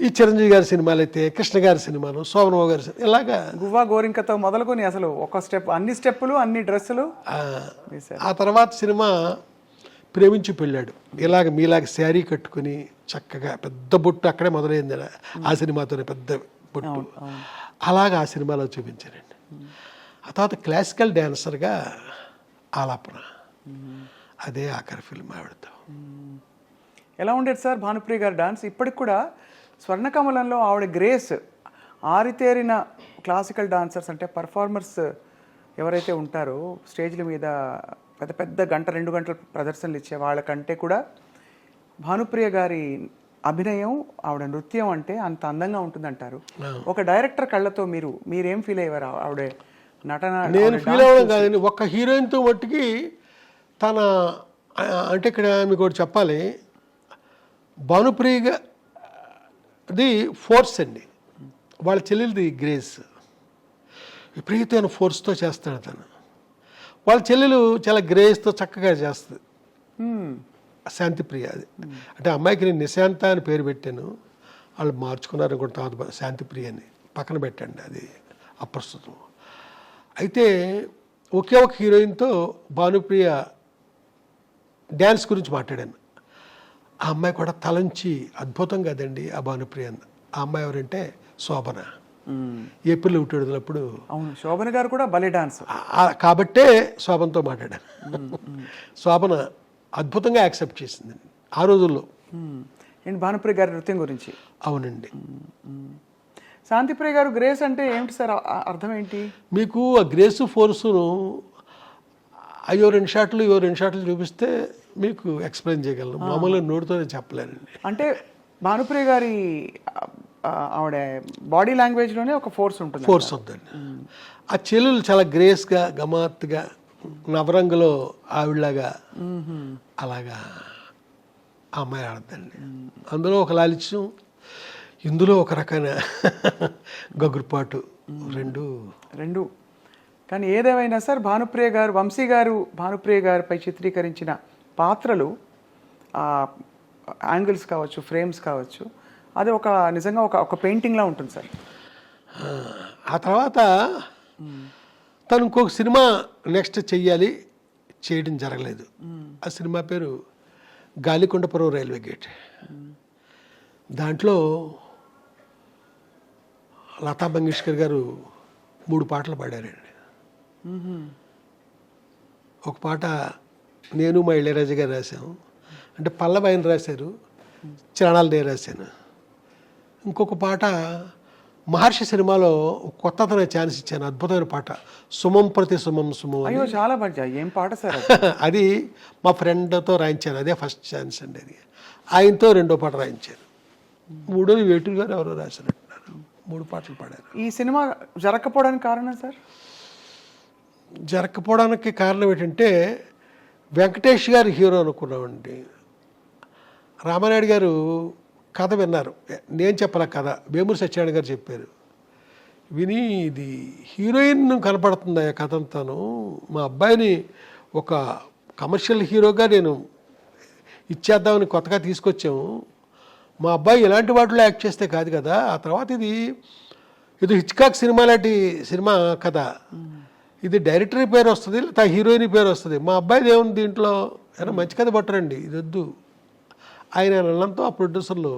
ఈ చిరంజీవి గారి సినిమాలు అయితే, కృష్ణ గారి సినిమాలు, శోభనబాబు గారి సినిమా, ఇలాగా గువ్వా గోరింకతో మొదలుకొని అసలు ఒక స్టెప్, అన్ని స్టెప్పులు, అన్ని డ్రెస్సులు. ఆ తర్వాత సినిమా ప్రేమించి పెళ్ళాడు. ఇలాగ మీలాగ శారీ కట్టుకుని చక్కగా పెద్ద బొట్టు అక్కడే మొదలైంది ఆ సినిమాతోనే, పెద్ద బొట్టు. అలాగా ఆ సినిమాలో చూపించారండి. ఆ తర్వాత క్లాసికల్ డ్యాన్సర్గా ఆలాపన, అదే ఆఖరి ఫిల్మ్ ఆవిడతో. ఎలా ఉండేది సార్ భానుప్రియ గారి డాన్స్? ఇప్పటికి కూడా స్వర్ణకమలంలో ఆవిడ గ్రేస్, ఆరితేరిన క్లాసికల్ డాన్సర్స్ అంటే పర్ఫార్మర్స్ ఎవరైతే ఉంటారో స్టేజ్ల మీద పెద్ద పెద్ద 1-2 గంటల ప్రదర్శనలు ఇచ్చే వాళ్ళకంటే కూడా భానుప్రియ గారి అభినయం, ఆవిడ నృత్యం అంటే అంత అందంగా ఉంటుందంటారు. ఒక డైరెక్టర్ కళ్ళతో మీరేం ఫీల్ అయ్యారు ఆవిడ నటన? నేను ఫీల్ అవ్వడం కాదండి, ఒక్క హీరోయిన్తో మట్టుకి తన అంటే ఇక్కడ మీకు ఒకటి చెప్పాలి, భానుప్రియది ఫోర్స్ అండి, వాళ్ళ చెల్లెలది గ్రేస్. విపరీతమైన ఫోర్స్తో చేస్తాడు తను. వాళ్ళ చెల్లెలు చాలా గ్రేస్తో చక్కగా చేస్తుంది, శాంతిప్రియ. అది అంటే అమ్మాయికి నేను నిశాంత అని పేరు పెట్టాను, వాళ్ళు మార్చుకున్నారు అనుకుంటా, తర్వాత శాంతిప్రియ అని పక్కన పెట్టండి, అది అప్రస్తుతం. అయితే ఒకే ఒక హీరోయిన్తో భానుప్రియ డ్యాన్స్ గురించి మాట్లాడాను. ఆ అమ్మాయి కూడా తలంచి అద్భుతం కదండి ఆ భానుప్రియ. ఆ అమ్మాయి ఎవరంటే శోభన. ఏప్రిల్ విడుదలప్పుడు శోభన గారు కూడా భలే డాన్స్ కాబట్టే శోభనతో మాట్లాడాను. శోభన అద్భుతంగా యాక్సెప్ట్ చేసిందండి ఆ రోజుల్లో. ఏంటి భానుప్రియ గారి నృత్యం గురించి? అవునండి. శాంతిప్రియ గారు గ్రేస్ అంటే ఏమిటి సార్, అర్థం ఏంటి మీకు? ఆ గ్రేస్ ఫోర్సును అయ్యో 2 షాట్లు చూపిస్తే మీకు ఎక్స్ప్లెయిన్ చేయగలను, మామూలుగా నోటితోనే చెప్పలేనండి. అంటే భానుప్రియ గారి ఆవిడ బాడీ లాంగ్వేజ్లోనే ఒక ఫోర్స్ ఉందండి. ఆ చెల్లెలు చాలా గ్రేస్గా, గమాత్తుగా, నవరంగులో ఆవిడలాగా అలాగా ఆ అమ్మాయి ఆడద్దండి. అందులో ఒక లాలిత్యం, ఇందులో ఒక రకమైన గగురుపాటు, రెండు. కానీ ఏదేమైనా సార్ భానుప్రియ గారు, వంశీ గారు భానుప్రియ గారిపై చిత్రీకరించిన పాత్రలు, యాంగిల్స్ కావచ్చు, ఫ్రేమ్స్ కావచ్చు, అది ఒక నిజంగా ఒక పెయింటింగ్లా ఉంటుంది సార్. ఆ తర్వాత తను ఇంకొక సినిమా నెక్స్ట్ చేయడం జరగలేదు. ఆ సినిమా పేరు గాలికొండపురం రైల్వే గేట్. దాంట్లో లతా మంగేష్కర్ గారు 3 పాటలు పాడారండి. ఒక పాట నేను మా ఇళయరాజా గారు రాశాం, అంటే పల్లవి ఆయన రాశారు, చరణాలు నేను రాశాను. ఇంకొక పాట మహర్షి సినిమాలో కొత్తతనే ఛాన్స్ ఇచ్చాను, అద్భుతమైన పాట, సుమం ప్రతి సుమం సుమం. అయ్యో చాలా బాగా, ఏం పాట సార్ అది మా ఫ్రెండ్తో రాయించాను, అదే ఫస్ట్ ఛాన్స్ అండి. అది ఆయనతో 2వ పాట రాయించాను, 3వది వేటూరు గారు ఎవరో రాసినట్టున్నారు. 3 పాటలు పాడారు. ఈ సినిమా జరగకపోవడానికి కారణం సార్? జరగకపోవడానికి కారణం ఏంటంటే వెంకటేష్ గారు హీరో అనుకున్నామండి. రామానాయుడు గారు కథ విన్నారు, నేను చెప్పలే కథ, వేమూరి సత్యనారాయణ గారు చెప్పారు. విని ఇది హీరోయిన్ కనపడుతుంది ఆ కథ అంతాను, మా అబ్బాయిని ఒక కమర్షియల్ హీరోగా నేను ఇచ్చేద్దామని కొత్తగా తీసుకొచ్చాము, మా అబ్బాయి ఇలాంటి వాటిలో యాక్ట్ చేస్తే కాదు కదా. ఆ తర్వాత ఇది హిచ్కాక్ సినిమా లాంటి సినిమా కథ, ఇది డైరెక్టర్ పేరు వస్తుంది, లేదా హీరోయిన్ పేరు వస్తుంది, మా అబ్బాయిది ఏముంది దీంట్లో, ఏమైనా మంచి కథ పట్టరండి, ఇది వద్దు ఆయన అన్నంతో ఆ ప్రొడ్యూసర్లు.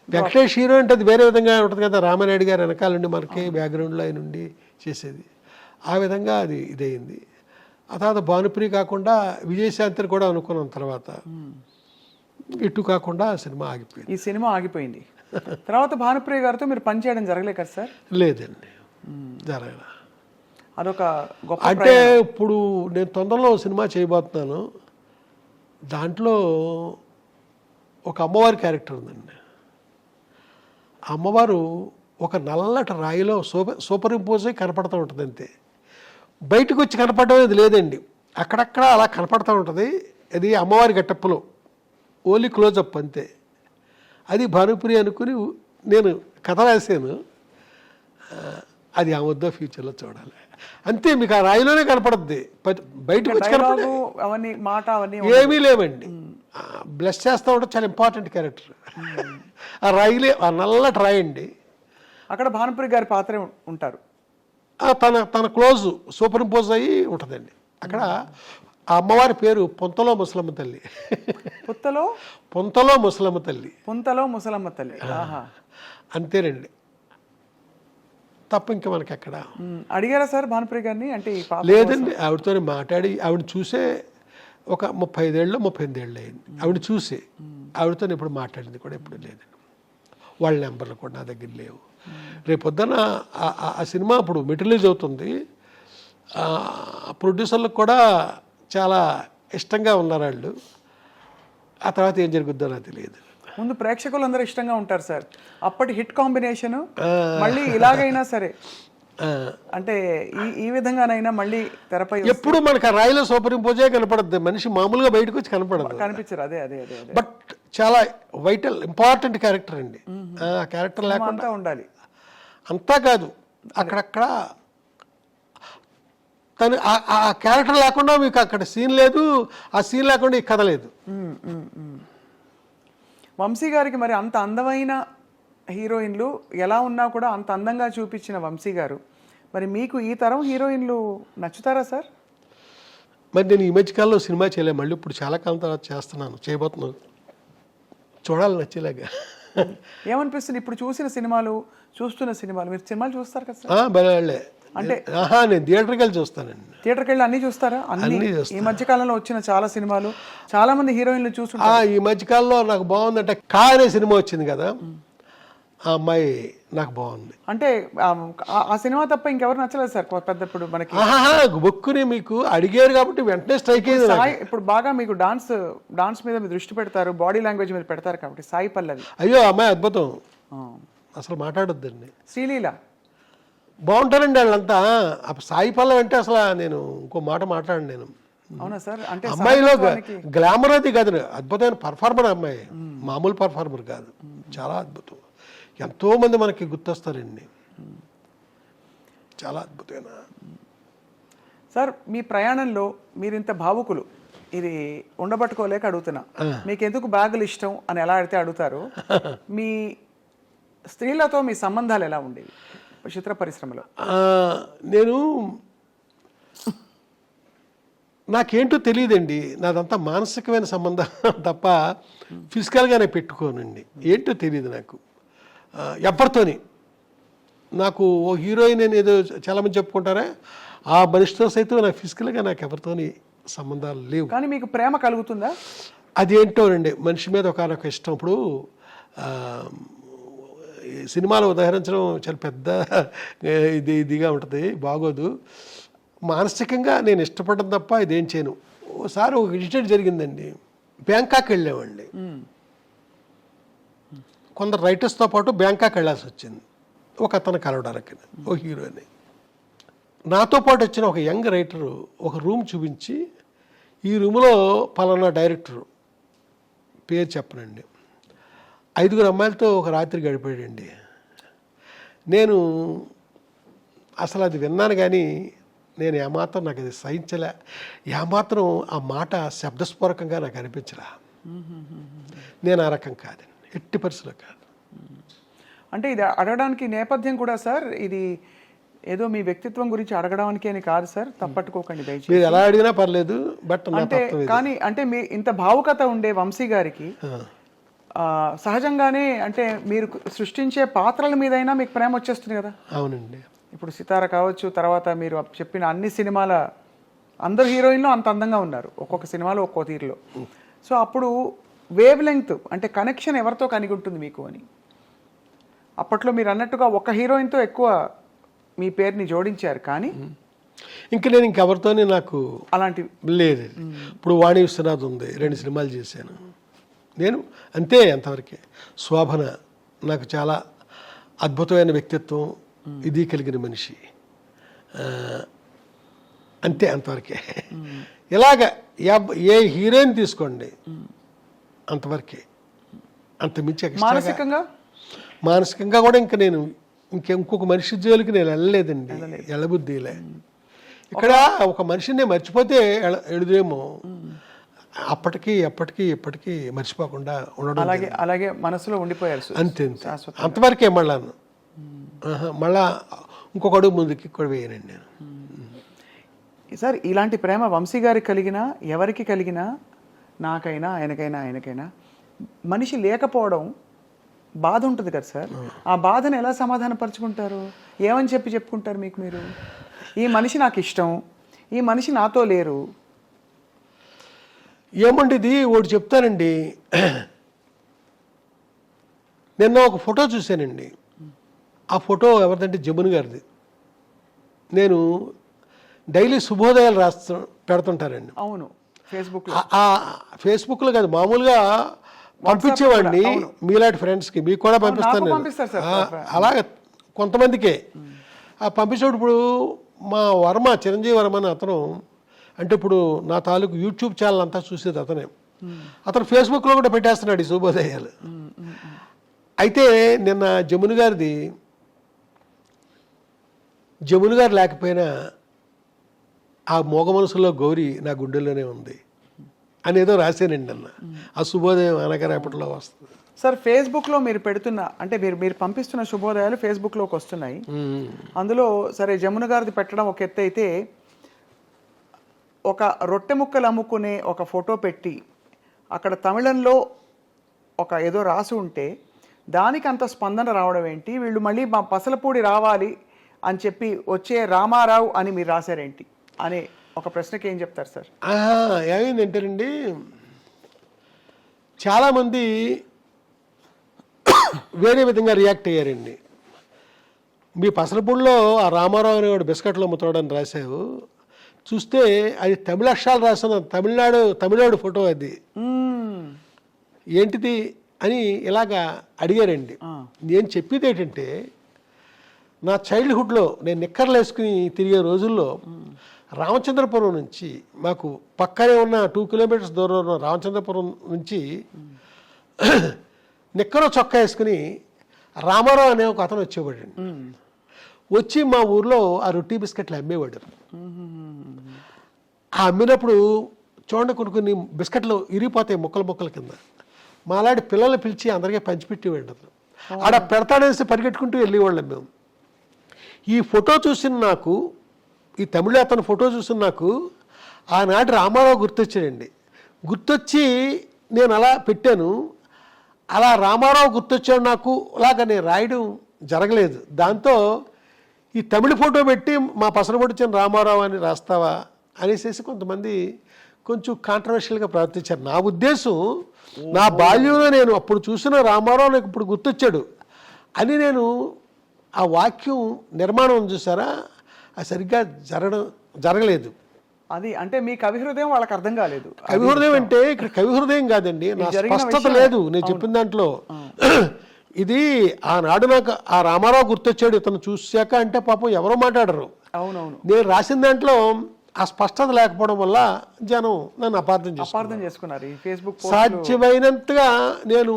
వెంకటేష్ హీరో అంటే అది వేరే విధంగా ఉంటుంది కదా, రామానాయుడు గారు వెనకాల నుండి మనకి బ్యాక్గ్రౌండ్లో ఆయన ఉండి చేసేది, ఆ విధంగా అది ఇదయింది. ఆ తర్వాత భానుప్రియ కాకుండా విజయశాంతిని కూడా అనుకున్నాం, తర్వాత ఇటు కాకుండా సినిమా ఆగిపోయింది. ఈ సినిమా ఆగిపోయింది. తర్వాత భానుప్రియ గారితో మీరు పనిచేయడం జరగలే కదా సార్? లేదండి, జరగల. అదొక గొప్ప అంటే ఇప్పుడు నేను తొందరలో సినిమా చేయబోతున్నాను, దాంట్లో ఒక అమ్మవారి క్యారెక్టర్ ఉందండి. ఆ అమ్మవారు ఒక నల్లటి రాయిలో సూపర్ ఇంపోజ్ అయి కనపడుతూ ఉంటుంది అంతే, బయటకు వచ్చి కనపడడం అనేది లేదండి, అక్కడక్కడ అలా కనపడుతూ ఉంటుంది. అది అమ్మవారి గెటప్పులో ఓన్లీ క్లోజప్ అంతే. అది భానుప్రియ అనుకుని నేను కథ రాశాను, అది ఆ వద్ద ఫ్యూచర్లో చూడాలి అంతే. మీకు ఆ రాయిలోనే కనపడుద్ది, బయటకు వచ్చి కనపడే అవన్నీ మాట అవన్నీ ఏమీ లేవండి. బ్లెస్ చేస్తూ ఉంటే చాలా ఇంపార్టెంట్ క్యారెక్టర్. ఆ రాయిలే, ఆ నల్లటి రాయి అండి, అక్కడ భానుప్రియ గారి పాత్రే ఉంటారు. తన క్లోజ్ సూపర్ ఇంపోజ్ అయ్యి ఉంటుందండి. అక్కడ ఆ అమ్మవారి పేరు పొంతలో ముసలమ్మ తల్లి. పొంతలో ముసలమ్మ తల్లి. పుంతలో ముసలమ్మ తల్లి. అంతేనండి, తప్ప ఇంకా మనకి ఎక్కడ. అడిగారా సార్ భానుప్రియ గారిని? అంటే లేదండి, ఆవిడతో మాట్లాడి ఆవిడ చూసే ఒక 35 ఏళ్ళు 38 ఏళ్ళు అయింది ఆవిడ చూసి, ఆవిడతో ఎప్పుడు మాట్లాడింది కూడా ఎప్పుడు లేదండి. వాళ్ళ నెంబర్లు కూడా నా దగ్గర లేవు. రేపొద్దున ఆ సినిమా ఇప్పుడు మెటీరియలైజ్ అవుతుంది, ప్రొడ్యూసర్లకు కూడా చాలా ఇష్టంగా ఉన్నారు వాళ్ళు. ఆ తర్వాత ఏం జరుగుద్దో నాకు తెలియదు. ముందు ప్రేక్షకులు అందరూ ఇష్టంగా ఉంటారు సార్, అప్పటి హిట్ కాంబినేషన్ మళ్ళీ ఇలాగైనా సరే, అంటే ఈ విధంగానైనా మళ్ళీ తెరపై ఎప్పుడు మనకు ఆ రాయిలో సూపర్ ఇంపోజే కనపడద్దు, మనిషి మామూలుగా బయటకు వచ్చి కనిపించారు. అదే అదే అదే బట్ చాలా వైటల్ ఇంపార్టెంట్ క్యారెక్టర్ అండి. ఆ క్యారెక్టర్ లేకుండా ఉండాలి. అంతా కాదు, అక్కడక్కడ తను ఆ క్యారెక్టర్ లేకుండా మీకు అక్కడ సీన్ లేదు, ఆ సీన్ లేకుండా ఈ కథ లేదు. వంశీ గారికి మరి అంత అందమైన హీరోయిన్లు ఎలా ఉన్నా కూడా అంత అందంగా చూపించిన వంశీ గారు, మరి మీకు ఈ తరం హీరోయిన్లు నచ్చుతారా సార్? మరి నేను ఈ మధ్యకాలంలో సినిమా చేయలే, మళ్ళీ ఇప్పుడు చాలా కాలం తర్వాత చేస్తున్నాను, చేయబోతున్నాను, చూడాలి నచ్చేలాగా. ఏమనిపిస్తుంది ఇప్పుడు చూస్తున్న సినిమాలు? మీరు సినిమాలు చూస్తారు కదా సార్? బలే అంటే నేను థియేటర్కి వెళ్ళి చూస్తానండి. థియేటర్కి వెళ్ళి అన్నీ చూస్తారా? అన్ని ఈ మధ్య కాలంలో వచ్చిన చాలా సినిమాలు, చాలా మంది హీరోయిన్లు చూస్తుంటారు. ఈ మధ్యకాలంలో నాకు బాగుందంటే కా అనే సినిమా వచ్చింది కదా, ఆ అమ్మాయి నాకు బాగుంది. అంటే ఆ సినిమా తప్ప ఇంకెవరు నచ్చలేదు సార్ పెద్ద? ఇప్పుడు మనకి బొక్కుని మీకు అడిగారు కాబట్టి వెంటనే స్ట్రైక్ అయింది. ఇప్పుడు బాగా మీకు డాన్స్ మీద మీరు దృష్టి పెడతారు, బాడీ లాంగ్వేజ్ మీద పెడతారు కాబట్టి సాయి పల్లవి. అయ్యో అమ్మాయి అద్భుతం, అసలు మాట్లాడొద్దండి. శ్రీలీల బాగుంటారండి వాళ్ళంతా. సాయి పల్లవి అంటే అసలు నేను ఇంకో మాట మాట్లాడండి నేను. అవునా సార్? అంటే అమ్మాయిలో గ్లామర్ అది కాదు, అద్భుతమైన పర్ఫార్మర్ అమ్మాయి, మామూలు పర్ఫార్మర్ కాదు, చాలా అద్భుతం. ఎంతో మంది మనకి గుర్తొస్తారండి, చాలా అద్భుతమైన. సార్ మీ ప్రయాణంలో మీరు ఇంత భావుకులు, ఇది ఉండబట్టుకోలేక అడుగుతున్నా, మీకు ఎందుకు బ్యాగులు ఇష్టం అని ఎలా అడిగితే అడుగుతారు. మీ స్త్రీలతో మీ సంబంధాలు ఎలా ఉండేవి చిత్ర పరిశ్రమలో? నేను నాకేంటో తెలియదండి, నాదంతా మానసికమైన సంబంధం తప్ప ఫిజికల్గానే పెట్టుకోనండి, ఏంటో తెలియదు నాకు ఎవరితోని. నాకు ఓ హీరోయిన్ అని ఏదో చాలామంది చెప్పుకుంటారా, ఆ మనిషితో సైతం నాకు ఫిజికల్గా నాకు ఎవరితోని సంబంధాలు లేవు. కానీ మీకు ప్రేమ కలుగుతుందా? అదేంటోనండి, మనిషి మీద ఒకనొక ఇష్టం. ఇప్పుడు సినిమాలు ఉదాహరించడం చాలా పెద్ద ఇదిగా ఉంటుంది, బాగోదు. మానసికంగా నేను ఇష్టపడడం తప్ప ఇదేం చేయను. ఓసారి ఒక ఇన్సిడెంట్ జరిగిందండి, బ్యాంకాక్ వెళ్ళామండి, కొందరు రైటర్స్తో పాటు బ్యాంకాక్ వెళ్ళాల్సి వచ్చింది. ఒక అతను కలవడానికి ఒక హీరోని. నాతో పాటు వచ్చిన ఒక యంగ్ రైటరు ఒక రూమ్ చూపించి, ఈ రూమ్లో పలానా డైరెక్టరు పేరు చెప్పనండి 5 అమ్మాయిలతో ఒక రాత్రి గడిపాడండి. నేను అసలు అది విన్నాను కానీ నేను ఏమాత్రం నాకు అది సహించలే, ఏమాత్రం ఆ మాట శబ్దస్ఫోరకంగా నాకు అనిపించలే. నేను ఆ రకం కాదండి, ఎట్టి పరిస్థితుల్లో కాదు. అంటే ఇది అడగడానికి నేపథ్యం కూడా సార్, ఇది ఏదో మీ వ్యక్తిత్వం గురించి అడగడానికి అని కాదు సార్, తప్పట్టుకోకండి దయచేసి. మీరు ఎలా అడిగినా పర్లేదు, బట్ అంటే కానీ అంటే మీ ఇంత భావుకత ఉండే వంశీ గారికి సహజంగానే అంటే మీరు సృష్టించే పాత్రల మీదైనా మీకు ప్రేమ వచ్చేస్తుంది కదా. అవునండి. ఇప్పుడు సితార కావచ్చు, తర్వాత మీరు చెప్పిన అన్ని సినిమాల అందరు హీరోయిన్లు అంత అందంగా ఉన్నారు, ఒక్కొక్క సినిమాలో ఒక్కో తీరులో. సో అప్పుడు వేవ్ లెంగ్త్ అంటే కనెక్షన్ ఎవరితో కలిగి ఉంటుంది మీకు అని. అప్పట్లో మీరు అన్నట్టుగా ఒక హీరోయిన్తో ఎక్కువ మీ పేరుని జోడించారు, కానీ నేను ఇంకెవరితోనే నాకు అలాంటి లేదు. ఇప్పుడు వాణి విశ్వనాథ్ ఉంది, 2 సినిమాలు చేశాను నేను, అంతే అంతవరకే. శోభన నాకు చాలా అద్భుతమైన వ్యక్తిత్వం, ఇది కలిగిన మనిషి, అంతే అంతవరకే. ఇలాగ ఏ హీరోయిన్ తీసుకోండి అంతవరకే, అంత మించి మానసికంగా కూడా ఇంకా నేను ఇంకొక మనిషి జోలికి నేను వెళ్ళలేదండి, వెళ్ళబుద్ధిలే. ఇక్కడ ఒక మనిషిని మర్చిపోతే ఎడుదేమో, అప్పటికి ఎప్పటికీ మర్చిపోకుండా ఉండడం, అలాగే మనసులో ఉండిపోయారు అంతే అంతవరకే. మళ్ళా ఇంకొక అడుగు ముందుకి కూడా వేయనండి నేను. సార్ ఇలాంటి ప్రేమ వంశీ గారికి కలిగినా ఎవరికి కలిగినా, నాకైనా ఆయనకైనా మనిషి లేకపోవడం బాధ ఉంటుంది కదా సార్. ఆ బాధను ఎలా సమాధానపరుచుకుంటారు, ఏమని చెప్పుకుంటారు మీకు మీరు? ఈ మనిషి నాకు ఇష్టం, ఈ మనిషి నాతో లేరు. ఏమండి ఇది ఒకటి చెప్తానండి, నిన్న ఒక ఫోటో చూశానండి. ఆ ఫోటో ఎవరిదంటే జమున గారిది. నేను డైలీ శుభోదయాలు పెడుతుంటారండి. అవును, ఫేస్బుక్లో కాదు, మామూలుగా పంపించేవాడిని మీలాంటి ఫ్రెండ్స్కి, మీకు కూడా పంపిస్తాను. అలాగే కొంతమందికే పంపించేటప్పుడు మా వర్మ, చిరంజీవి వర్మ అని అతను, అంటే ఇప్పుడు నా తాలూకు యూట్యూబ్ ఛానల్ అంతా చూసేది అతనే. అతను ఫేస్బుక్లో కూడా పెట్టేస్తున్నాడు ఈ శుభోదయాలు. అయితే నిన్న జమున గారు లేకపోయినా ఆ మోగ మనసులో గౌరీ నా గుండెల్లోనే ఉంది అనేదో రాశానండి అన్న. ఆ శుభోదయం అనగారేపట్లో వస్తుంది. సార్ ఫేస్బుక్లో మీరు పెడుతున్న, అంటే మీరు పంపిస్తున్న శుభోదయాలు ఫేస్బుక్లోకి వస్తున్నాయి. అందులో సరే జమున గారిది పెట్టడం ఒక ఎత్తు అయితే, ఒక రొట్టె ముక్కలు అమ్ముకునే ఒక ఫోటో పెట్టి అక్కడ తమిళంలో ఒక ఏదో రాసి ఉంటే దానికి అంత స్పందన రావడం ఏంటి? వీళ్ళు మళ్ళీ మా పసలపూడి రావాలి అని చెప్పి వచ్చే రామారావు అని మీరు రాశారేంటి అనే ఒక ప్రశ్నకి ఏం చెప్తారు సార్? ఏమైందంటేనండి, చాలామంది వేరే విధంగా రియాక్ట్ అయ్యారండి. మీ పసలపూడిలో ఆ రామారావు అనేవాడు బిస్కెట్లు అమ్ముతాడని రాశావు, చూస్తే అది తమిళ అక్షరాలు రాసిన తమిళనాడు ఫోటో, అది ఏంటిది అని ఇలాగా అడిగారండి. నేను చెప్పేది ఏంటంటే, నా చైల్డ్హుడ్లో నేను నిక్కర్లు వేసుకుని తిరిగే రోజుల్లో రామచంద్రపురం నుంచి, మాకు పక్కనే ఉన్న 2 కిలోమీటర్స్ దూరంలో ఉన్న రామచంద్రపురం నుంచి నిక్కరో చొక్కా వేసుకుని రామారావు అనే ఒక అతను వచ్చేవాడండి. వచ్చి మా ఊర్లో ఆ రొట్టి బిస్కెట్లు అమ్మేవాడు. ఆ అమ్మినప్పుడు చూడండి కొన్ని బిస్కెట్లు ఇరిగిపోతాయి ముక్కల కింద. మాలాంటి పిల్లల్ని పిలిచి అందరికీ పంచిపెట్టేవాడు అతను. ఆడ పెడతాడేసి పరిగెట్టుకుంటూ వెళ్ళేవాళ్ళం మేము. ఈ ఫోటో చూసిన నాకు, ఈ తమిళ అతను ఫోటో చూసిన నాకు ఆనాటి రామారావు గుర్తొచ్చాడండి. గుర్తొచ్చి నేను అలా పెట్టాను. అలా రామారావు గుర్తొచ్చాడు నాకు, అలాగా నేను రాయడం జరగలేదు. దాంతో ఈ తమిళ ఫోటో పెట్టి మా పసరపొడిచిన రామారావు అని రాస్తావా అనేసి కొంతమంది కొంచెం కాంట్రవర్షియల్గా ప్రవర్తించారు. నా ఉద్దేశం, నా బాల్యంలో నేను అప్పుడు చూసిన రామారావు నాకు ఇప్పుడు గుర్తొచ్చాడు అని నేను ఆ వాక్యం నిర్మాణం చూసారా, అది సరిగ్గా జరగలేదు. అది అంటే మీ కవి హృదయం వాళ్ళకి అర్థం కాలేదు. కవి హృదయం అంటే ఇక్కడ కవి హృదయం కాదండి, నా స్పష్టత లేదు నేను చెప్పిన దాంట్లో. ఇది ఆనాడు నాకు ఆ రామారావు గుర్తొచ్చాడు ఇతను చూశాక అంటే పాపం ఎవరో మాట్లాడరు. అవునవును, నేను రాసిన దాంట్లో ఆ స్పష్టత లేకపోవడం వల్ల జనం నన్ను అపార్థం చేసుకున్నారు. ఈ ఫేస్బుక్ సాధ్యమైనంతగా నేను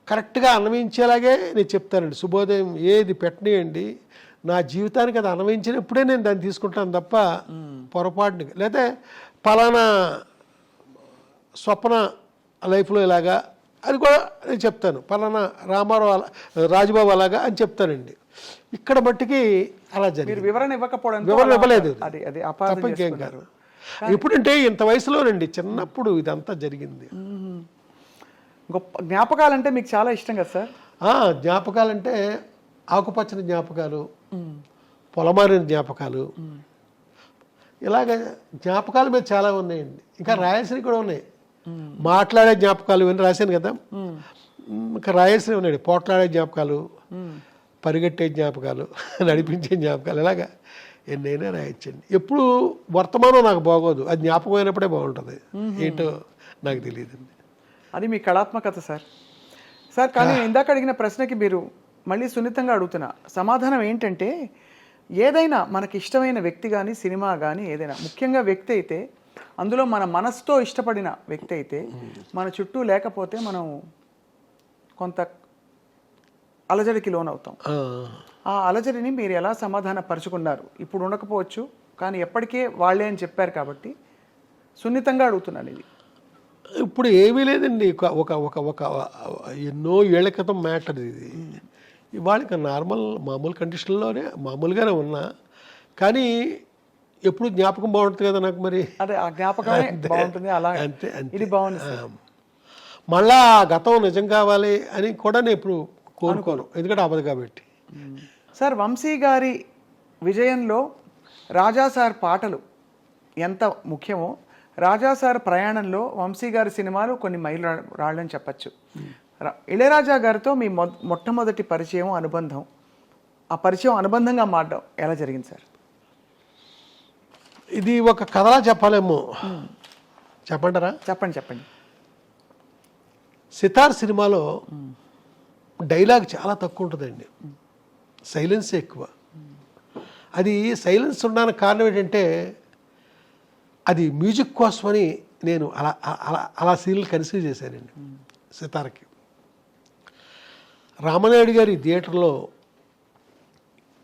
కరెక్ట్గా అన్వయించేలాగే నేను చెప్తానండి. శుభోదయం ఏది పెట్టనియండి, నా జీవితానికి అది అన్వయించినప్పుడే నేను దాన్ని తీసుకుంటాను తప్ప పొరపాటుని లేదా పలానా స్వప్న లైఫ్లో ఇలాగా అది కూడా నేను చెప్తాను, పలానా రామారావు రాజుబాబు అలాగా అని చెప్తానండి. ఇక్కడ మట్టికి అలా జరిగింది. వివరణ ఇవ్వకపోవడం, వివరణ ఇవ్వలేదు, తప్ప ఇంకేం కాదు. ఎప్పుడంటే ఇంత వయసులోనండి, చిన్నప్పుడు ఇదంతా జరిగింది. గొప్ప జ్ఞాపకాలంటే మీకు చాలా ఇష్టం కదా సార్? జ్ఞాపకాలంటే ఆకుపచ్చని జ్ఞాపకాలు, పొలమారిన జ్ఞాపకాలు, ఇలాగ జ్ఞాపకాలు మీద చాలా ఉన్నాయండి. ఇంకా రాయాల్సినవి కూడా ఉన్నాయి. మాట్లాడే జ్ఞాపకాలు ఇవన్నీ రాశాను కదా, ఇంకా రాయాల్సినవి ఉన్నాయండి. పోట్లాడే జ్ఞాపకాలు, పరిగెట్టే జ్ఞాపకాలు, నడిపించే జ్ఞాపకాలు, ఇలాగా ఎన్నైనా రాయొచ్చండి. ఎప్పుడు వర్తమానం నాకు బాగోదు, అది జ్ఞాపకం అయినప్పుడే బాగుంటుంది. ఏంటో నాకు తెలియదండి. అది మీ కళాత్మకత సార్. సార్ కానీ ఇందాక అడిగిన ప్రశ్నకి మీరు మళ్ళీ సున్నితంగా అడుగుతున్నా సమాధానం ఏంటంటే, ఏదైనా మనకి ఇష్టమైన వ్యక్తి కానీ సినిమా కానీ ఏదైనా, ముఖ్యంగా వ్యక్తి అయితే అందులో మన మనసుతో ఇష్టపడిన వ్యక్తి అయితే మన చుట్టూ లేకపోతే మనం కొంత అలజడికి లోనవుతాం. ఆ అలజడిని మీరు ఎలా సమాధాన పరుచుకున్నారు? ఇప్పుడు ఉండకపోవచ్చు కానీ ఎప్పటికే వాళ్ళే అని చెప్పారు కాబట్టి సున్నితంగా అడుగుతున్నాను. ఇది ఇప్పుడు ఏమీ లేదండి, ఒక ఒక ఒక ఎన్నో ఏళ్ల క్రితం మ్యాటర్ ఇది. ఇవాళ ఇంకా మామూలు కండిషన్లోనే మామూలుగానే ఉన్నా, కానీ ఎప్పుడు జ్ఞాపకం బాగుంటుంది కదా నాకు. మరి అదే ఆ జ్ఞాపకమే బాగుంటుంది. అలా అంతే అంతే. ఇది బాగుంది. మళ్ళా గతం నిజం కావాలి అని కూడా నేను ఇప్పుడు కోరుకోను, ఎందుకంటే అవ్వదు కాబట్టి. సార్ వంశీ గారి విజయంలో రాజా సార్ పాటలు ఎంత ముఖ్యమో, రాజా సార్ ప్రయాణంలో వంశీ గారి సినిమాలు కొన్ని మైలు రాళ్ళని చెప్పచ్చు. ఇళయరాజా గారితో మీ మొట్టమొదటి పరిచయం, అనుబంధం, ఆ పరిచయం అనుబంధంగా మారడం ఎలా జరిగింది సార్? ఇది ఒక కథలా చెప్పాలేమో, చెప్పంటారా? చెప్పండి. సితార్ సినిమాలో డైలాగ్ చాలా తక్కువ ఉంటుందండి, సైలెన్స్ ఎక్కువ. అది సైలెన్స్ ఉండడానికి కారణం ఏంటంటే, అది మ్యూజిక్ కోసమని నేను అలా అలా అలా సీన్లు కన్సీవ్ చేశానండి సితార్కి. రామనాయుడు గారి థియేటర్లో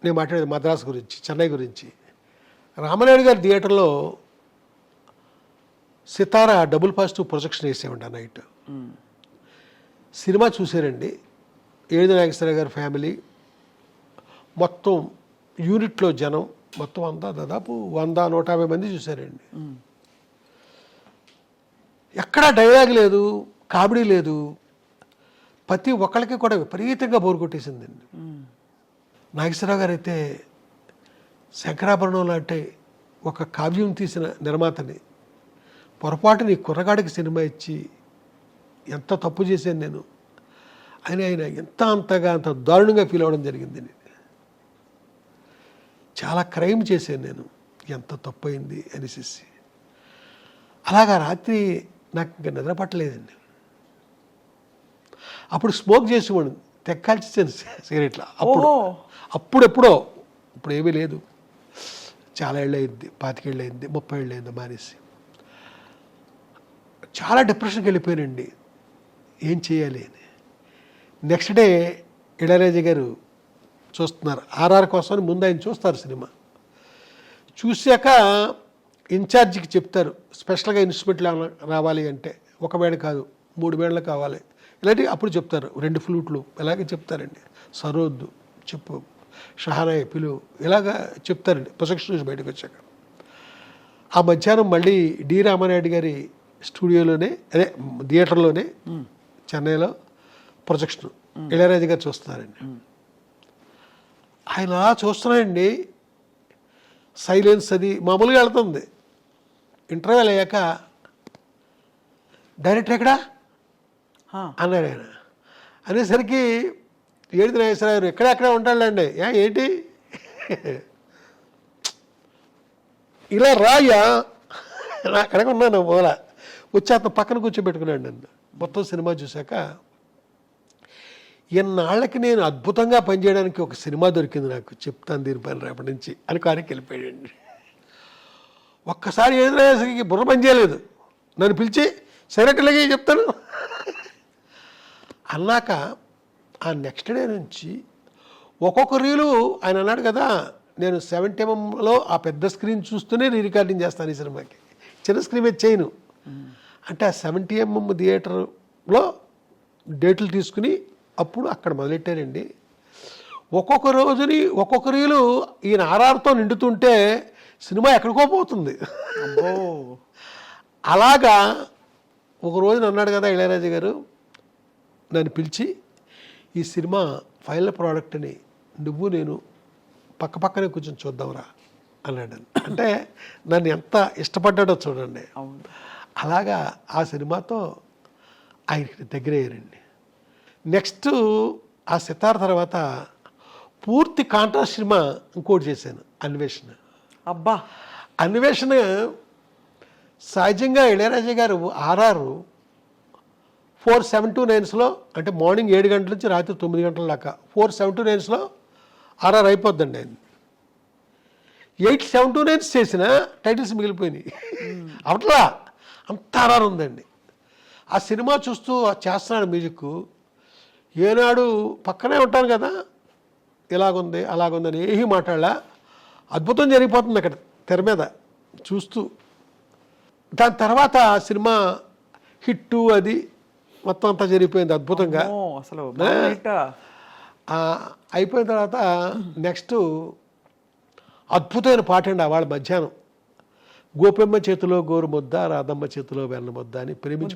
నేను మాట్లాడేది మద్రాసు గురించి, చెన్నై గురించి. రామనాయుడు గారి థియేటర్లో సితార డబుల్ పాజిటివ్ ప్రొజెక్షన్ వేసేవండి ఆ నైట్. సినిమా చూసారండి, ఏడు నాగేశ్వర గారి ఫ్యామిలీ మొత్తం, యూనిట్లో జనం మొత్తం అంతా దాదాపు 100-150 మంది చూశారండి. ఎక్కడా డైలాగ్ లేదు, కామెడీ లేదు, ప్రతి ఒక్కరికి కూడా విపరీతంగా బోరు కొట్టేసిందండి. నాగేశ్వరరావు గారు అయితే శంకరాభరణం లాంటి ఒక కావ్యం తీసిన నిర్మాతని పొరపాటుని కుర్రగాడికి సినిమా ఇచ్చి ఎంత తప్పు చేశాను నేను అని ఆయన అంత దారుణంగా ఫీల్ అవ్వడం జరిగింది. చాలా క్రైమ్ చేశాను నేను, ఎంత తప్పు అయింది అనేసి. అలాగా రాత్రి నాకు ఇంకా నిద్ర పట్టలేదండి. అప్పుడు స్మోక్ చేసేవాడు, తెక్కాల్చేసాను సిగరెట్లు. అప్పుడెప్పుడో, ఇప్పుడు ఏమీ లేదు, చాలా ఏళ్ళు అయింది, 25 ఏళ్ళు అయింది, 30 ఏళ్ళు అయింది మానేసి. చాలా డిప్రెషన్కి వెళ్ళిపోయానండి, ఏం చేయాలి అని. నెక్స్ట్ డే ఇళయరాజా గారు చూస్తున్నారు, ఆర్ఆర్ కోసం ముందు ఆయన చూస్తారు సినిమా. చూశాక ఇన్ఛార్జికి చెప్తారు, స్పెషల్గా ఇన్స్ట్రుమెంట్లు రావాలి అంటే 1 వేళ కాదు 3 వేళలు కావాలి ఇలాంటివి. అప్పుడు చెప్తారు 2 ఫ్లూట్లు ఇలాగే చెప్తారండి, సరోద్దు చెప్పు, షహానాయ్ పిలువు, ఇలాగా చెప్తారండి ప్రొజెక్షన్ నుంచి బయటకు వచ్చాక. ఆ మధ్యాహ్నం మళ్ళీ డి రామానాయుడు గారి స్టూడియోలోనే, అదే థియేటర్లోనే చెన్నైలో ప్రొజెక్షన్ ఇళయరాజా గారు చూస్తున్నారండి. ఆయన చూస్తున్నాయండి, సైలెన్స్ అది మామూలుగా వెళ్తుంది. ఇంటర్వ్యూలు అయ్యాక డైరెక్టర్ ఎక్కడా అన్నాడు ఆయన. అనేసరికి ఏడు నాగేశ్వరరావు గారు ఎక్కడెక్కడ ఉంటాడులేండి, ఏంటి ఇలా రాయ్యా, నా అక్కడికి ఉన్నాను మూల వచ్చి అతను పక్కన కూర్చోబెట్టుకున్నాడు నన్ను. మొత్తం సినిమా చూశాక ఎన్నాళ్ళకి నేను అద్భుతంగా పనిచేయడానికి ఒక సినిమా దొరికింది నాకు, చెప్తాను దీనిపైన రేపటి నుంచి అని కానికి వెళ్ళిపోయాడండి. ఒక్కసారి ఏదైనా బుర్ర పని చేయలేదు, నన్ను పిలిచి సరేట్లాగే చెప్తాను అన్నాక ఆ నెక్స్ట్ డే నుంచి ఒక్కొక్క రీలు ఆయన అన్నాడు కదా, నేను 70mm ఆ పెద్ద స్క్రీన్ చూస్తూనే రికార్డింగ్ చేస్తాను ఈ సినిమాకి, చిన్న స్క్రీన్ మీద చేయను అంటే ఆ 70mm థియేటర్లో డేట్లు తీసుకుని అప్పుడు అక్కడ మొదలెట్టారండి. ఒక్కొక్క రోజుని ఒక్కొక్క రీలు ఈయన ఆర్ఆర్తో నిండుతుంటే సినిమా ఎక్కడికో పోతుంది. అలాగా ఒక రోజున అన్నాడు కదా ఇళయరాజా గారు, నన్ను పిలిచి ఈ సినిమా ఫైనల్ ప్రోడక్ట్ని నువ్వు నేను పక్కనే కూర్చొని చూద్దాంరా అన్నాడు. అంటే నన్ను ఎంత ఇష్టపడ్డాడో చూడండి. అలాగా ఆ సినిమాతో ఆయనకి దగ్గర అయ్యారండి. నెక్స్ట్ ఆ సితార్ తర్వాత పూర్తి కాంట్రాస్ట్ సినిమా ఇంకోటి చేశాను, అన్వేషణ. అబ్బా, అన్వేషణ సహజంగా ఇళయరాజా గారు ఆర్ఆర్ 4:7-9 అంటే మార్నింగ్ 7 గంటల నుంచి రాత్రి 9 గంటల దాకా 4:7-9 ఆర్ఆర్ అయిపోద్దండి. ఆయన 8:7-9 చేసిన టైటిల్స్ మిగిలిపోయినాయి. అవట్లా అంత ఆర్ఆర్ ఉందండి. ఆ సినిమా చూస్తూ చేస్తున్నాడు మ్యూజిక్. ఏనాడు పక్కనే ఉంటాను కదా, ఇలాగుంది అలాగుందని ఏమీ మాట్లాడలా, అద్భుతం జరిగిపోతుంది అక్కడ తెర మీద చూస్తూ. దాని తర్వాత ఆ సినిమా హిట్టు అది మొత్తం అంతా జరిగిపోయింది అద్భుతంగా. అసలు అయిపోయిన తర్వాత నెక్స్ట్ అద్భుతమైన పాట అండి. వాళ్ళ మధ్యాహ్నం గోపెమ్మ చేతిలో గోరు ముద్ద, రాధమ్మ చేతిలో వెన్న ముద్ద అని ప్రేమించి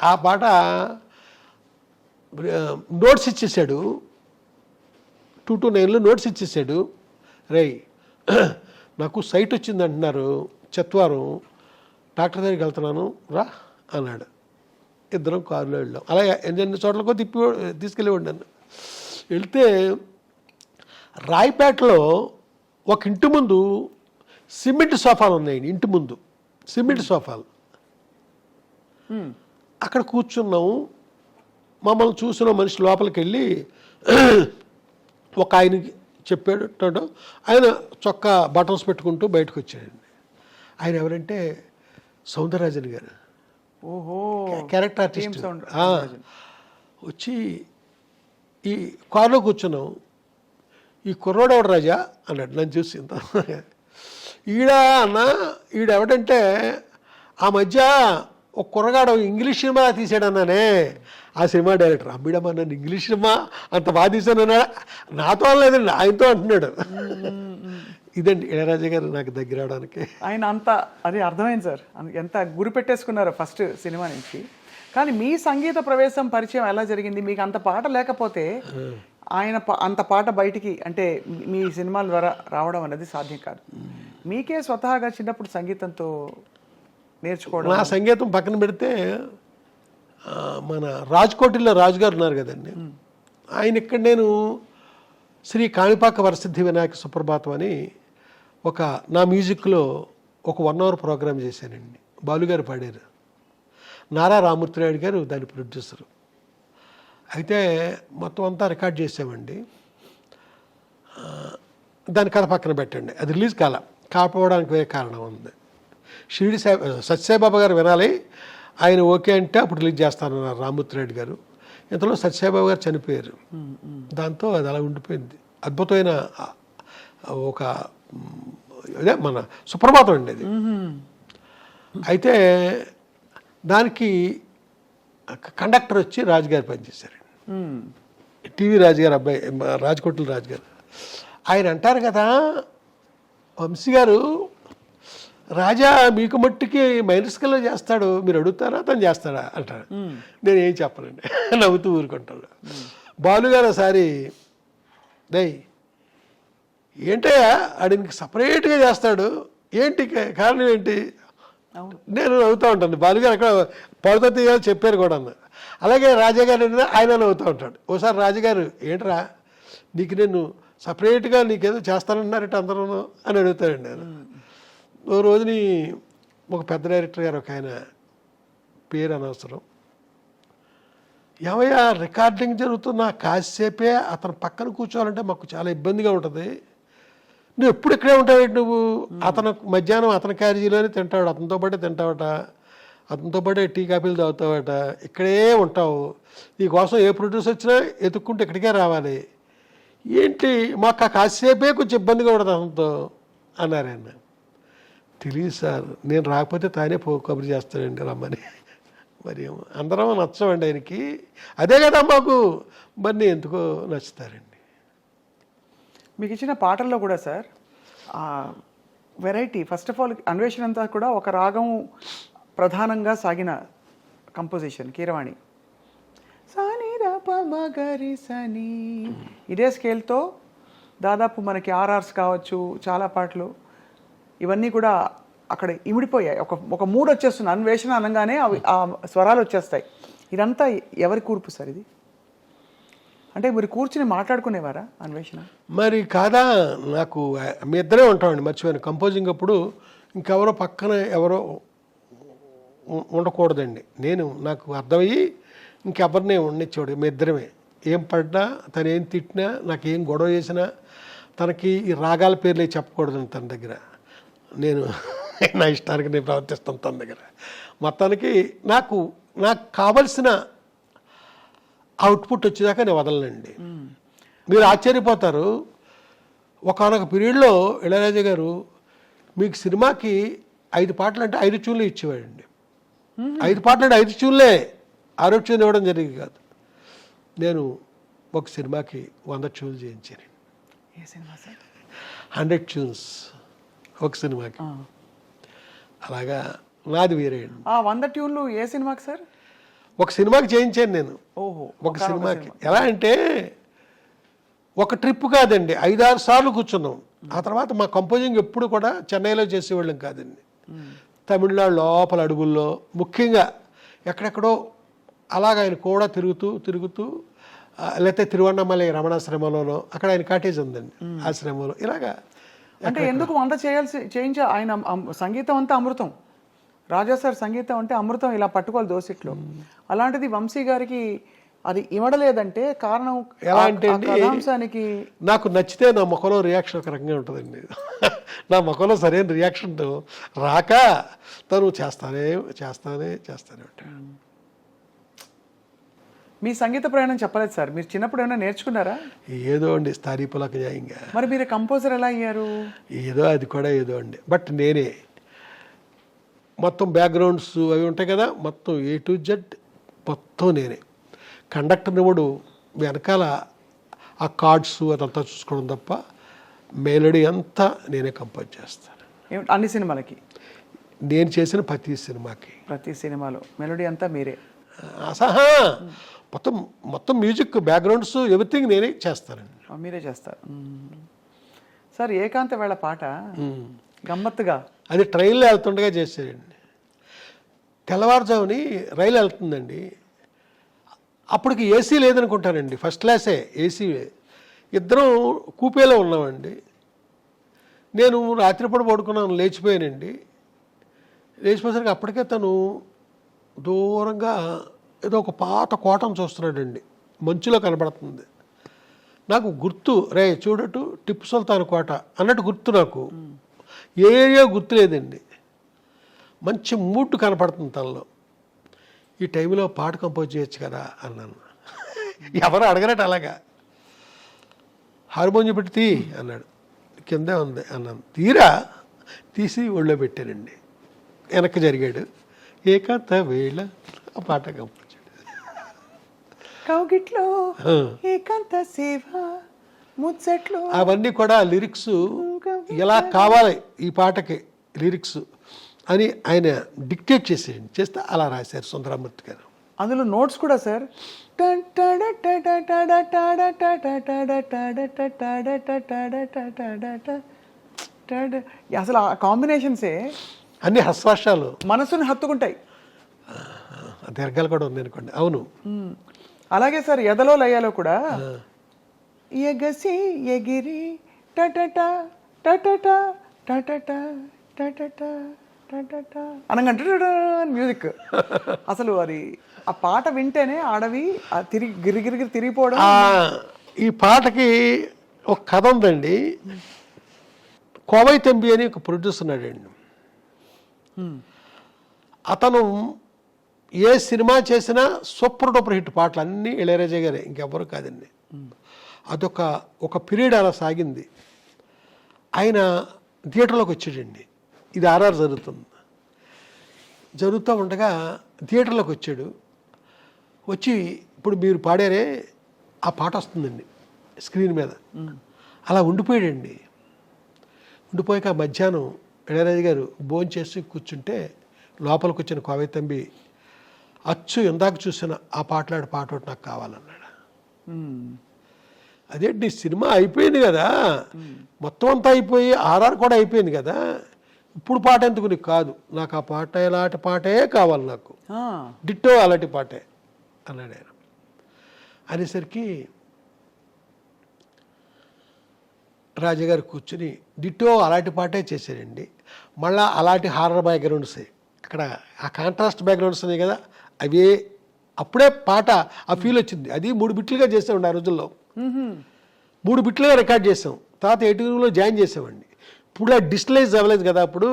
ఆ పాట నోట్స్ ఇచ్చేసాడు, 2-9 నోట్స్ ఇచ్చేసాడు. రేయ్ నాకు సైట్ వచ్చింది అంటున్నారు, చెత్వారం డాక్టర్ దగ్గరికి వెళ్తున్నాను రా అన్నాడు. ఇద్దరం కారులో వెళ్ళాం. అలాగే ఎన్ని చోట్లకో తీసుకెళ్ళేవాడు నన్ను. వెళ్తే రాయపేటలో ఒక ఇంటి ముందు సిమెంట్ సోఫాలు ఉన్నాయండి. ఇంటి ముందు సిమెంట్ సోఫాలు, అక్కడ కూర్చున్నాము. మమ్మల్ని చూసిన మనిషి లోపలికి వెళ్ళి ఒక ఆయనకి చెప్పాడు. ఆయన చొక్కా బటన్స్ పెట్టుకుంటూ బయటకు వచ్చాడండి. ఆయన ఎవరంటే సౌందరరాజన్ గారు, ఓహో క్యారెక్టర్ ఆర్టిస్ట్. వచ్చి ఈ కారులో కూర్చున్నాం. ఈ కుర్రోడెవడు రాజా అన్నాడు నన్ను చూసి. ఈడెవడంటే ఆ మధ్య ఒక కుర్రగాడు ఇంగ్లీష్ సినిమా తీసాడన్నానే, ఆ సినిమా డైరెక్టర్. అమ్మిడమ్మా నన్ను ఇంగ్లీష్ సినిమా అంత బాగా తీసానన్నాడు. నాతో లేదండి, ఆయనతో అంటున్నాడు. ఇదండి ఇళయరాజా గారు నాకు దగ్గర అవడానికి. ఆయన అంత అది అర్థమైంది సార్, ఎంత గురి పెట్టేసుకున్నారో ఫస్ట్ సినిమా నుంచి. కానీ మీ సంగీత ప్రవేశం పరిచయం ఎలా జరిగింది? మీకు అంత పాట లేకపోతే ఆయన అంత పాట బయటికి అంటే మీ సినిమాల ద్వారా రావడం అనేది సాధ్యం కాదు. మీకే స్వతహాగా చిన్నప్పుడు సంగీతంతో నేర్చుకోవడం. నా సంగీతం పక్కన పెడితే మన రాజ్కోటిలో రాజుగారు ఉన్నారు కదండి, ఆయన ఇక్కడ నేను శ్రీ కాణిపాక వరసిద్ధి వినాయక సుప్రభాతం అని ఒక నా మ్యూజిక్లో ఒక 1 hour ప్రోగ్రామ్ చేశానండి. బాలుగారు పాడారు, నారా రామూర్తి నాయుడు గారు దాని ప్రొడ్యూసరు. అయితే మొత్తం అంతా రికార్డ్ చేసామండి. దాని కథ పక్కన పెట్టండి, అది రిలీజ్ కాకపోవడానికి వేరే కారణం ఉంది. షిరిడి సత్యసాయిబాబా గారు వినాలి, ఆయన ఓకే అంటే అప్పుడు రిలీజ్ చేస్తానన్నారు రామూర్తి నాయుడు గారు. ఇంతలో సత్యసాయిబాబా గారు చనిపోయారు. దాంతో అది అలా ఉండిపోయింది. అద్భుతమైన ఒక అదే మన సుప్రభాతం అండి అది. అయితే దానికి కండక్టర్ వచ్చి రాజుగారు పనిచేశారండి, టీవీ రాజుగారు అబ్బాయి, రాజకోట్ల రాజుగారు. ఆయన అంటారు కదా, వంశీ గారు రాజా మీకు మట్టుకి మైనస్కల్లో చేస్తాడు, మీరు అడుగుతారా తను చేస్తాడా అంటాడు. నేను ఏం చెప్పనండి, నవ్వుతూ ఊరుకుంటాడు. బాలుగారు ఒకసారి దయ్ ఏంటయ్యా ఆడికి సపరేట్గా చేస్తాడు, ఏంటి కారణం ఏంటి? నేను నవ్వుతూ ఉంటాను. బాలుగారు అక్కడ పడుతుంది చెప్పారు కూడా. అలాగే రాజాగారు ఆయన నవ్వుతూ ఉంటాడు. ఓసారి రాజుగారు ఏంట్రా నీకు నేను సపరేట్గా నీకేదో చేస్తానన్నారట అందరూ అని అడుగుతాడండి. నేను ఓ రోజుని ఒక పెద్ద డైరెక్టర్ గారు ఒక ఆయన, పేరు అనవసరం, ఏమయ్యా రికార్డింగ్ జరుగుతున్న కాసేపే అతను పక్కన కూర్చోవాలంటే మాకు చాలా ఇబ్బందిగా ఉంటుంది. నువ్వు ఎప్పుడు ఇక్కడే ఉంటావు నువ్వు. అతను మధ్యాహ్నం అతని క్యారేజీలోనే తింటాడు, అతనితో పాటే తింటావట, అతనితో పాటే టీ కాఫీలు తాగుతావట, ఇక్కడే ఉంటావు. నీకోసం ఏ ప్రొడ్యూసర్ వచ్చినా ఎత్తుక్కుంటే ఇక్కడికే రావాలి. ఏంటి మాకు ఆ కాసేపే కొంచెం ఇబ్బందిగా ఉండదు అతనితో అన్నారు ఆయన. తెలియదు సార్, నేను రాకపోతే తానే కబురు చేస్తాడండి రమ్మని. మరి అందరం నచ్చమండి ఆయనకి, అదే కదా మాకు. మరి ఎందుకో నచ్చుతారండి. మీకు ఇచ్చిన పాటల్లో కూడా sir variety. First of all అన్వేషణ అంతా కూడా ఒక రాగం ప్రధానంగా సాగిన కంపోజిషన్ కీరవాణి. సని రప మగరి సని ఇదే స్కేల్తో దాదాపు మనకి ఆర్ఆర్స్ కావచ్చు, చాలా పాటలు ఇవన్నీ కూడా అక్కడ ఇమిడిపోయాయి. ఒక మూడ్ వచ్చేస్తుంది. అన్వేషణ అనగానే అవి ఆ స్వరాలు వచ్చేస్తాయి. ఇదంతా ఎవరి కూర్పు సార్ ఇది? అంటే మీరు కూర్చుని మాట్లాడుకునేవారా అన్వేషణ? మరి కాదా, నాకు మీ ఇద్దరే ఉంటామండి. మర్చిపోయాను, కంపోజింగ్ అప్పుడు ఇంకెవరో పక్కన ఎవరో ఉండకూడదండి. నాకు అర్థమయ్యి ఇంకెవరినే ఉండనిచ్చాడు. మీ ఇద్దరమే. ఏం పడ్డా, తను ఏం తిట్టినా, నాకు ఏం గొడవ చేసినా తనకి ఈ రాగాల పేర్లే చెప్పకూడదండి తన దగ్గర. నేను నా ఇష్టానికి నేను ప్రవర్తిస్తాను తన దగ్గర. మొత్తానికి నాకు కావలసిన అవుట్పుట్ వచ్చేదాకా నేను వదలనండి. మీరు ఆశ్చర్యపోతారు, ఒకనొక పీరియడ్లో ఇళయరాజా గారు మీకు సినిమాకి 5 పాటలు అంటే 5 ట్యూన్లు ఇచ్చేవాడండి. 5 పాటలు అంటే 5 ట్యూన్లే, 6 ట్యూన్లు ఇవ్వడం జరిగింది కాదు. నేను ఒక సినిమాకి 100 ట్యూన్లు చేయించాను. ఏ సినిమా సార్? 100 ట్యూన్స్ ఒక సినిమాకి. అలాగా నాది వేరే అండి. 100 ట్యూన్లు ఏ సినిమాకి సార్? ఒక సినిమాకి చేయించాను నేను. ఓహో, ఒక సినిమాకి. ఎలా అంటే ఒక ట్రిప్ కాదండి, 5-6 సార్లు కూర్చున్నాం. ఆ తర్వాత మా కంపోజింగ్ ఎప్పుడు కూడా చెన్నైలో చేసేవాళ్ళం కాదండి. తమిళనాడు లోపల అడుగుల్లో ముఖ్యంగా ఎక్కడెక్కడో అలాగ ఆయన కూడా తిరుగుతూ లేకపోతే తిరువన్నమలై రమణాశ్రమంలోనో అక్కడ ఆయన కాటేజ్ ఉందండి, ఆశ్రమంలో. ఇలాగా అంటే ఎందుకు 100 చేయించా? ఆయన సంగీతం అంతా అమృతం. రాజా సార్ సంగీతం అంటే అమృతం, ఇలా పట్టుకోవాలి దోసిట్లో. అలాంటిది వంశీ గారికి అది ఇవ్వడలేదంటే కారణం ఎలా అంటే కథాంశానికి నాకు నచ్చితే నా ముఖంలో రియాక్షన్ ఒక రకంగా ఉంటుందండి. నా ముఖంలో సరైన రియాక్షన్ రాక తను చేస్తానే ఉంటాడు. మీ సంగీత ప్రయాణం చెప్పలేదు సార్. మీరు చిన్నప్పుడు ఏమైనా నేర్చుకున్నారా? ఏదో అండి, స్థారీపులకు న్యాయంగా. మరి మీరు కంపోజర్ ఎలా అయ్యారు? ఏదో అది కూడా ఏదో అండి. బట్ నేనే మొత్తం బ్యాక్గ్రౌండ్స్ అవి ఉంటాయి కదా, మొత్తం A to Z మొత్తం నేనే. కండక్టర్ నివుడు వెనకాల ఆ కార్డ్స్ అదంతా చూసుకోవడం తప్ప మెలోడీ అంతా నేనే కంపోజ్ చేస్తాను. అన్ని సినిమాలకి? నేను చేసిన ప్రతి సినిమాలో మెలోడీ అంతా మీరే? అసహా మొత్తం మ్యూజిక్ బ్యాక్గ్రౌండ్స్ ఎవ్రీథింగ్ నేనే చేస్తానండి. మీరే చేస్తారు సార్. ఏకాంత వేళ పాట గమ్మత్తుగా అది ట్రైన్లో వెళ్తుండగా చేశాడండి. తెల్లవారుజాముని రైలు వెళ్తుందండి. అప్పటికి ఏసీ లేదనుకుంటానండి, ఫస్ట్ క్లాసే ఏసీ. ఇద్దరం కూపేలో ఉన్నామండి. నేను రాత్రిపూట పడుకున్నాను, లేచిపోయానండి. లేచిపోయేసరికి అప్పటికే తను దూరంగా ఏదో ఒక పాత కోటను చూస్తున్నాడండి, మంచులో కనబడుతుంది. నాకు గుర్తు, రే చూడటు టిప్పు సుల్తాన్ కోట అన్నట్టు గుర్తు. నాకు ఏరియా గుర్తు లేదండి. మంచి మూడ్ కనపడుతుంది తనలో. ఈ టైంలో పాట కంపోజ్ చేయొచ్చు కదా అన్నాను. ఎవరు అడగనట్టు అలాగా. హార్మోనియం పెట్టి తీ అన్నాడు. కిందే ఉంది అన్నాను. తీసి ఒళ్ళో పెట్టానండి. వెనక్కి జరిగాడు. ఏకాంత వేళ ఆ పాట కంపోజ్ కౌగిట్లో ఏకాంత సేవ ముచ్చట్లు అవన్నీ కూడా లిరిక్స్ ఎలా కావాలి ఈ పాటకి లిరిక్స్ అని ఆయన డిక్టేట్ చేస్తే అలా రాశారు సుందరమూర్తి గారు. అందులో నోట్స్ కూడా సార్ అసలు ఆ కాంబినేషన్సే అన్ని హస్వాషాలు మనసుని హత్తుకుంటాయి. దీర్ఘాలు కూడా ఉంది అనుకోండి. అవును. అలాగే సార్ ఎదలో లయాలో కూడా ఎగసి ఎగిరి టటట టటట టటట టటట అనగా మ్యూజిక్ అసలు అది ఆ పాట వింటేనే అడవి తిరిగి గిరిగిరిగిరి తిరిగిపోవడం. ఈ పాటకి ఒక కథ ఉందండి. కోవై తంబి అని ఒక ప్రొడ్యూసర్ ఉన్నాడండి. అతను ఏ సినిమా చేసినా సూపర్ డూపర్ హిట్ పాటలు అన్నీ ఇళయరాజా గారే, ఇంకెవ్వరు కాదండి. ఒక పీరియడ్ అలా సాగింది. ఆయన థియేటర్లోకి వచ్చాడండి. ఇది ఆర్ఆర్ జరుగుతూ ఉండగా థియేటర్లోకి వచ్చాడు. వచ్చి ఇప్పుడు మీరు పాడారే ఆ పాట వస్తుందండి స్క్రీన్ మీద. అలా ఉండిపోయాడండి. ఉండిపోయాక మధ్యాహ్నం ఇళయరాజా గారు భోజనం చేసి కూర్చుంటే లోపలికి వచ్చిన కోవై తంబి అచ్చు ఇందాక చూసిన ఆ పాటలాడే పాట ఒకటి నాకు కావాలన్నాడు. అదేంటి సినిమా అయిపోయింది కదా, మొత్తం అంతా అయిపోయి ఆర్ఆర్ కూడా అయిపోయింది కదా, ఇప్పుడు పాట ఎందుకు నీకు? కాదు, నాకు ఆ పాట ఇలాంటి పాటే కావాలి, నాకు డిట్టో అలాంటి పాటే అన్నాడు ఆయన. అనేసరికి రాజాగారు కూర్చుని డిట్టో అలాంటి పాటే చేశారండి. మళ్ళీ అలాంటి హారర్ బ్యాక్గ్రౌండ్స్ అక్కడ ఆ కాంట్రాస్ట్ బ్యాక్గ్రౌండ్స్ ఉన్నాయి కదా, అవే అప్పుడే పాట ఆ ఫీల్ వచ్చింది. అది 3 బిట్లుగా చేసామండి ఆ రోజుల్లో. 3 బిట్లుగా రికార్డ్ చేసాం. తర్వాత 8లో జాయిన్ చేసామండి. ఇప్పుడు ఆ డిజిటలైజ్ అవ్వలేదు కదా, అప్పుడు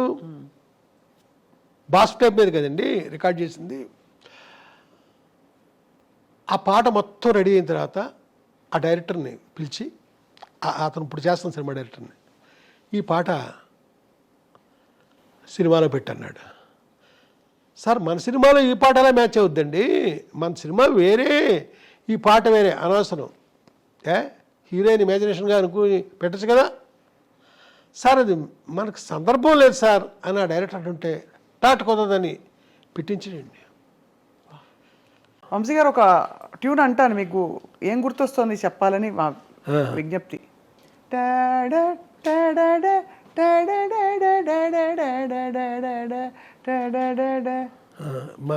బాస్ టైప్ మీద కదండి రికార్డ్ చేసింది. ఆ పాట మొత్తం రెడీ అయిన తర్వాత ఆ డైరెక్టర్ని పిలిచి, అతను ఇప్పుడు చేస్తున్న సినిమా డైరెక్టర్ని, ఈ పాట సినిమాలో పెట్టన్నాడు. సార్ మన సినిమాలో ఈ పాట ఎలా మ్యాచ్ అవుద్దండి, మన సినిమా వేరే, ఈ పాట వేరే, అనవసరం, హీరోయిన్ ఇమాజినేషన్గా అనుకుని పెట్టచ్చు కదా సార్, అది మనకు సందర్భం లేదు సార్ అని ఆ డైరెక్టర్ అంటుంటే టాట్ కుదరదని పెట్టించండి. వంశీ గారు ఒక ట్యూన్ అంటాను, మీకు ఏం గుర్తొస్తుంది చెప్పాలని మా విజ్ఞప్తి.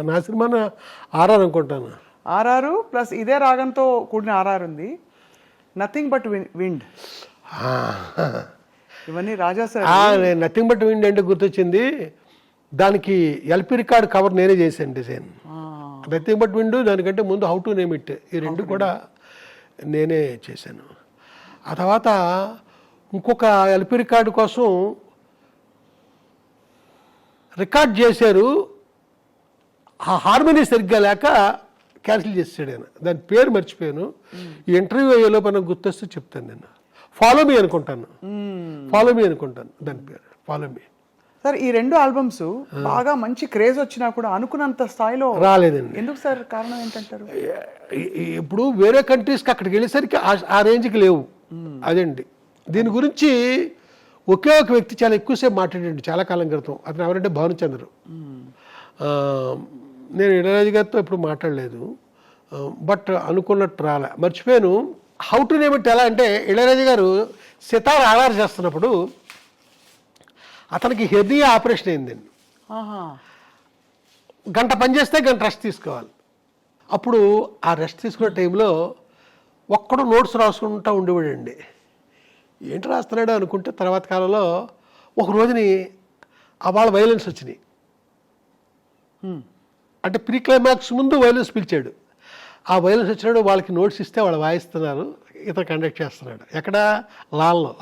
నా సినిమా ఆర్ఆర్ అనుకుంటాను. ఆర్ఆర్ ప్లస్ ఇదే రాగంతో కూడిన ఆర్ఆర్ ఉంది, నథింగ్ బట్ విండ్. ఇవన్నీ రాజా సార్. నథింగ్ బట్ విండ్ అంటే గుర్తొచ్చింది, దానికి ఎల్పి రికార్డ్ కవర్ నేనే చేశాను డిజైన్. నథింగ్ బట్ విండ్, దానికంటే ముందు హౌ టు నేమ్ ఇట్, ఈ రెండు కూడా నేనే చేశాను. ఆ తర్వాత ఇంకొక ఎల్పి రికార్డు కోసం రికార్డ్ చేశారు, ఆ హార్మోనీ సరిగ్గా లేక క్యాన్సిల్ చేసాడు ఆయన. దాని పేరు మర్చిపోయాను, ఈ ఇంటర్వ్యూ అయ్యేలో మనకు గుర్తొస్తే చెప్తాను. నేను ఫాలో మీ అనుకుంటాను దాని పేరు, ఫాలో మీ. సార్ ఈ 2 ఆల్బమ్స్ బాగా మంచి క్రేజ్ వచ్చినా కూడా అనుకున్నంత స్థాయిలో రాలేదండి. ఎందుకు సార్, కారణం ఏంటంటారు? ఇప్పుడు వేరే కంట్రీస్కి అక్కడికి వెళ్ళేసరికి ఆ రేంజ్కి లేవు. అదండి. దీని గురించి ఒకే ఒక వ్యక్తి చాలా ఎక్కువసేపు మాట్లాడండి చాలా కాలం క్రితం. అతను ఎవరంటే భానుచంద్ర. నేను ఇళయరాజా గారితో ఎప్పుడు మాట్లాడలేదు, బట్ అనుకున్నట్టు రాలే, మర్చిపోయాను. హౌ టు నేమ్ ఇట్ ఎలా అంటే, ఇళయరాజా గారు సితార్ ఆధార్ చేస్తున్నప్పుడు అతనికి హెర్నియా ఆపరేషన్ అయిందండి. గంట పని చేస్తే గంట రెస్ట్ తీసుకోవాలి. అప్పుడు ఆ రెస్ట్ తీసుకునే టైంలో ఒక్కడు నోట్స్ రాసుకుంటూ ఉండేవాడండి. ఏంటి రాస్తున్నాడు అనుకుంటే తర్వాత కాలంలో ఒక రోజుని వాళ్ళ వైలెన్స్ వచ్చినాయి. అంటే ప్రీ క్లైమాక్స్ ముందు వైలెన్స్ పిలిచాడు. ఆ వైలెన్స్ వచ్చినాడు, వాళ్ళకి నోట్స్ ఇస్తే వాళ్ళు వాయిస్తున్నారు, ఇతను కండక్ట్ చేస్తున్నాడు. ఎక్కడ లాల్లో.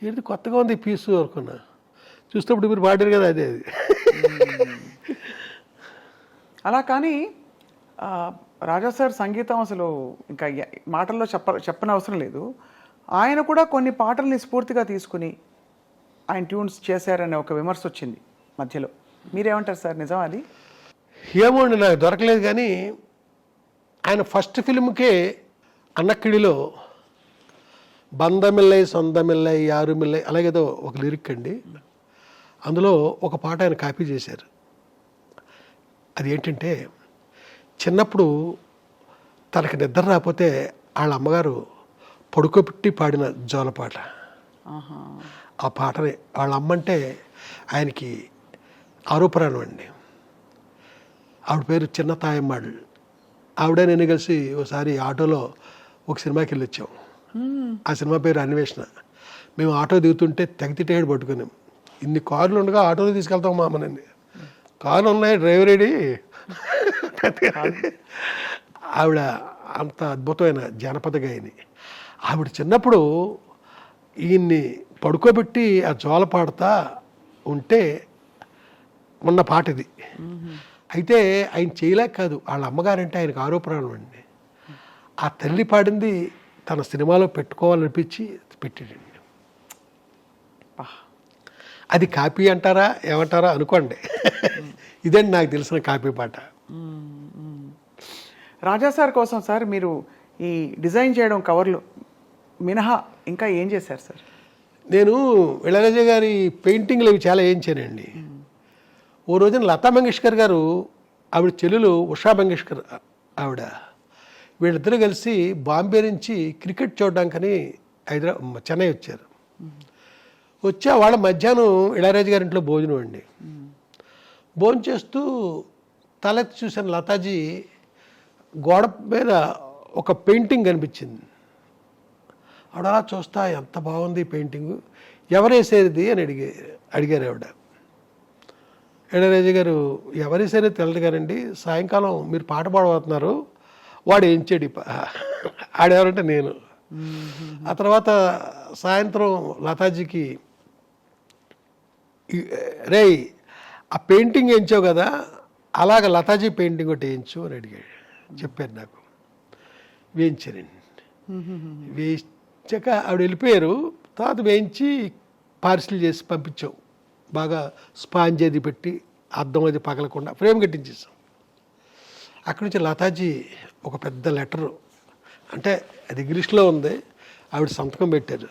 ఏంటి కొత్తగా ఉంది పీసు అనుకున్నా, చూసినప్పుడు మీరు పాడారు కదా అదే అది. అలా కానీ రాజా సార్ సంగీతం అసలు ఇంకా మాటల్లో చెప్పని అవసరం లేదు. ఆయన కూడా కొన్ని పాటల్ని స్ఫూర్తిగా తీసుకుని ఆయన ట్యూన్స్ చేశారనే ఒక విమర్శ వచ్చింది మధ్యలో. మీరేమంటారు సార్, నిజం అది? ఏమోండి, నాకు దొరకలేదు. కానీ ఆయన ఫస్ట్ ఫిల్మ్కే అన్నక్కిడిలో బందమిల్లై సొందమిల్లై యారుమిల్లై అలాగేదో ఒక లిరిక్ అండి, అందులో ఒక పాట ఆయన కాపీ చేశారు. అది ఏంటంటే, చిన్నప్పుడు తనకి నిద్ర రాకపోతే వాళ్ళ అమ్మగారు పడుకోబెట్టి పాడిన జోలపాట. ఆ పాటని వాళ్ళ అమ్మంటే ఆయనకి ఆరోపణం అండి. ఆవిడ పేరు చిన్న తాయమ్మాళ్ళు. ఆవిడ నేను కలిసి ఒకసారి ఆటోలో ఒక సినిమాకి వెళ్ళి వచ్చాం. ఆ సినిమా పేరు అన్వేషణ. మేము ఆటో దిగుతుంటే తెగతిట్టేడు పట్టుకున్నాం. ఇన్ని కార్లు ఉండగా ఆటోలో తీసుకెళ్తాం మా అమ్మనండి. కార్లు ఉన్నాయి, డ్రైవర్ ఏడి. ఆవిడ అంత అద్భుతమైన జానపద గాయని. ఆవిడ చిన్నప్పుడు ఈయన్ని పడుకోబెట్టి ఆ జోల పాడుతా ఉంటే ఉన్న పాట ఇది. అయితే ఆయన చేయలేక కాదు, వాళ్ళ అమ్మగారంటే ఆయనకు ఆరోపణలు అండి. ఆ తల్లి పాడింది తన సినిమాలో పెట్టుకోవాలనిపించి పెట్టాడండి. అది కాపీ అంటారా ఏమంటారా అనుకోండి. ఇదండి నాకు తెలిసిన కాపీ పాట. రాజా సార్ కోసం సార్ మీరు ఈ డిజైన్ చేయడం కవర్లు మినహా ఇంకా ఏం చేశారు సార్? నేను ఇళయరాజా గారి పెయింటింగ్లు అవి చాలా వేయించానండి. ఓ రోజున లతా మంగేష్కర్ గారు, ఆవిడ చెల్లెలు ఉషా మంగేష్కర్ ఆవిడ, వీళ్ళిద్దరూ కలిసి బాంబే నుంచి క్రికెట్ చూడడానికని చెన్నై వచ్చారు. వచ్చా వాళ్ళ మధ్యాహ్నం ఇళయరాజా గారి ఇంట్లో భోజనం అండి. భోజనం చేస్తూ తలెత్తి చూసిన లతాజీ గోడ మీద ఒక పెయింటింగ్ కనిపించింది. ఆవిడ అలా చూస్తా ఎంత బాగుంది పెయింటింగ్, ఎవరు వేసేది అని అడిగారు ఆవిడ. ఇళయరాజా గారు ఎవరు వేసేది తెలదు కానండి, సాయంకాలం మీరు పాట పాడబోతున్నారు, వాడు వేయించాడు ఆడెవరంటే నేను. ఆ తర్వాత సాయంత్రం లతాజీకి రేయ్ ఆ పెయింటింగ్ వేయించావు కదా, అలాగ లతాజీ పెయింటింగ్ ఒకటి వేయించు అని అడిగాడు. చెప్పారు నాకు. వేయించానండి. వేయించాక ఆవిడ వెళ్ళిపోయారు. తర్వాత వేయించి పార్సిల్ చేసి పంపించాం. బాగా స్పాంజ్ అది పెట్టి అద్దం అది పగలకుండా ఫ్రేమ్ కట్టించేసాం. అక్కడి నుంచి లతాజీ ఒక పెద్ద లెటరు, అంటే అది ఇంగ్లీష్లో ఉంది, ఆవిడ సంతకం పెట్టారు.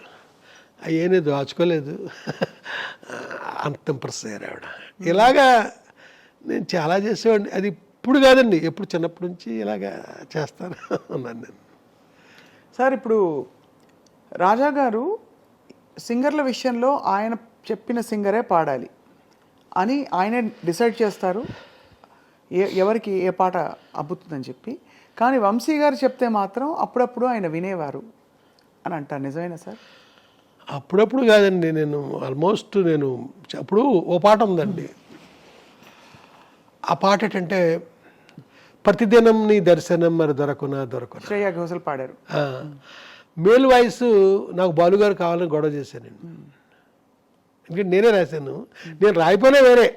అయ్యేనే దాచుకోలేదు. అంత ఇంప్రెస్ అయ్యారు ఆవిడ. ఇలాగా నేను చాలా చేసేవాడిని. అది ఇప్పుడు కాదండి, ఎప్పుడు చిన్నప్పటి నుంచి ఇలాగా చేస్తాను ఉన్నాను నేను. సార్ ఇప్పుడు రాజా గారు సింగర్ల విషయంలో ఆయన చెప్పిన సింగరే పాడాలి అని ఆయనే డిసైడ్ చేస్తారు ఎవరికి ఏ పాట అబ్బుతుందని చెప్పి. కానీ వంశీ గారు చెప్తే మాత్రం అప్పుడప్పుడు ఆయన వినేవారు అని అంటారు. నిజమేనా సార్? అప్పుడప్పుడు కాదండి, నేను ఆల్మోస్ట్ అప్పుడు ఓ పాట ఉందండి. ఆ పాట ఏంటంటే ప్రతిదినం నీ దర్శనం మరి దొరకునా. శ్రేయా ఘోషల్ పాడారు. మేల్ వాయిస్ నాకు బాలుగారు కావాలని గొడవ చేశానండి. ఎందుకంటే నేనే రాశాను, నేను రాయిపోయినా వేరే.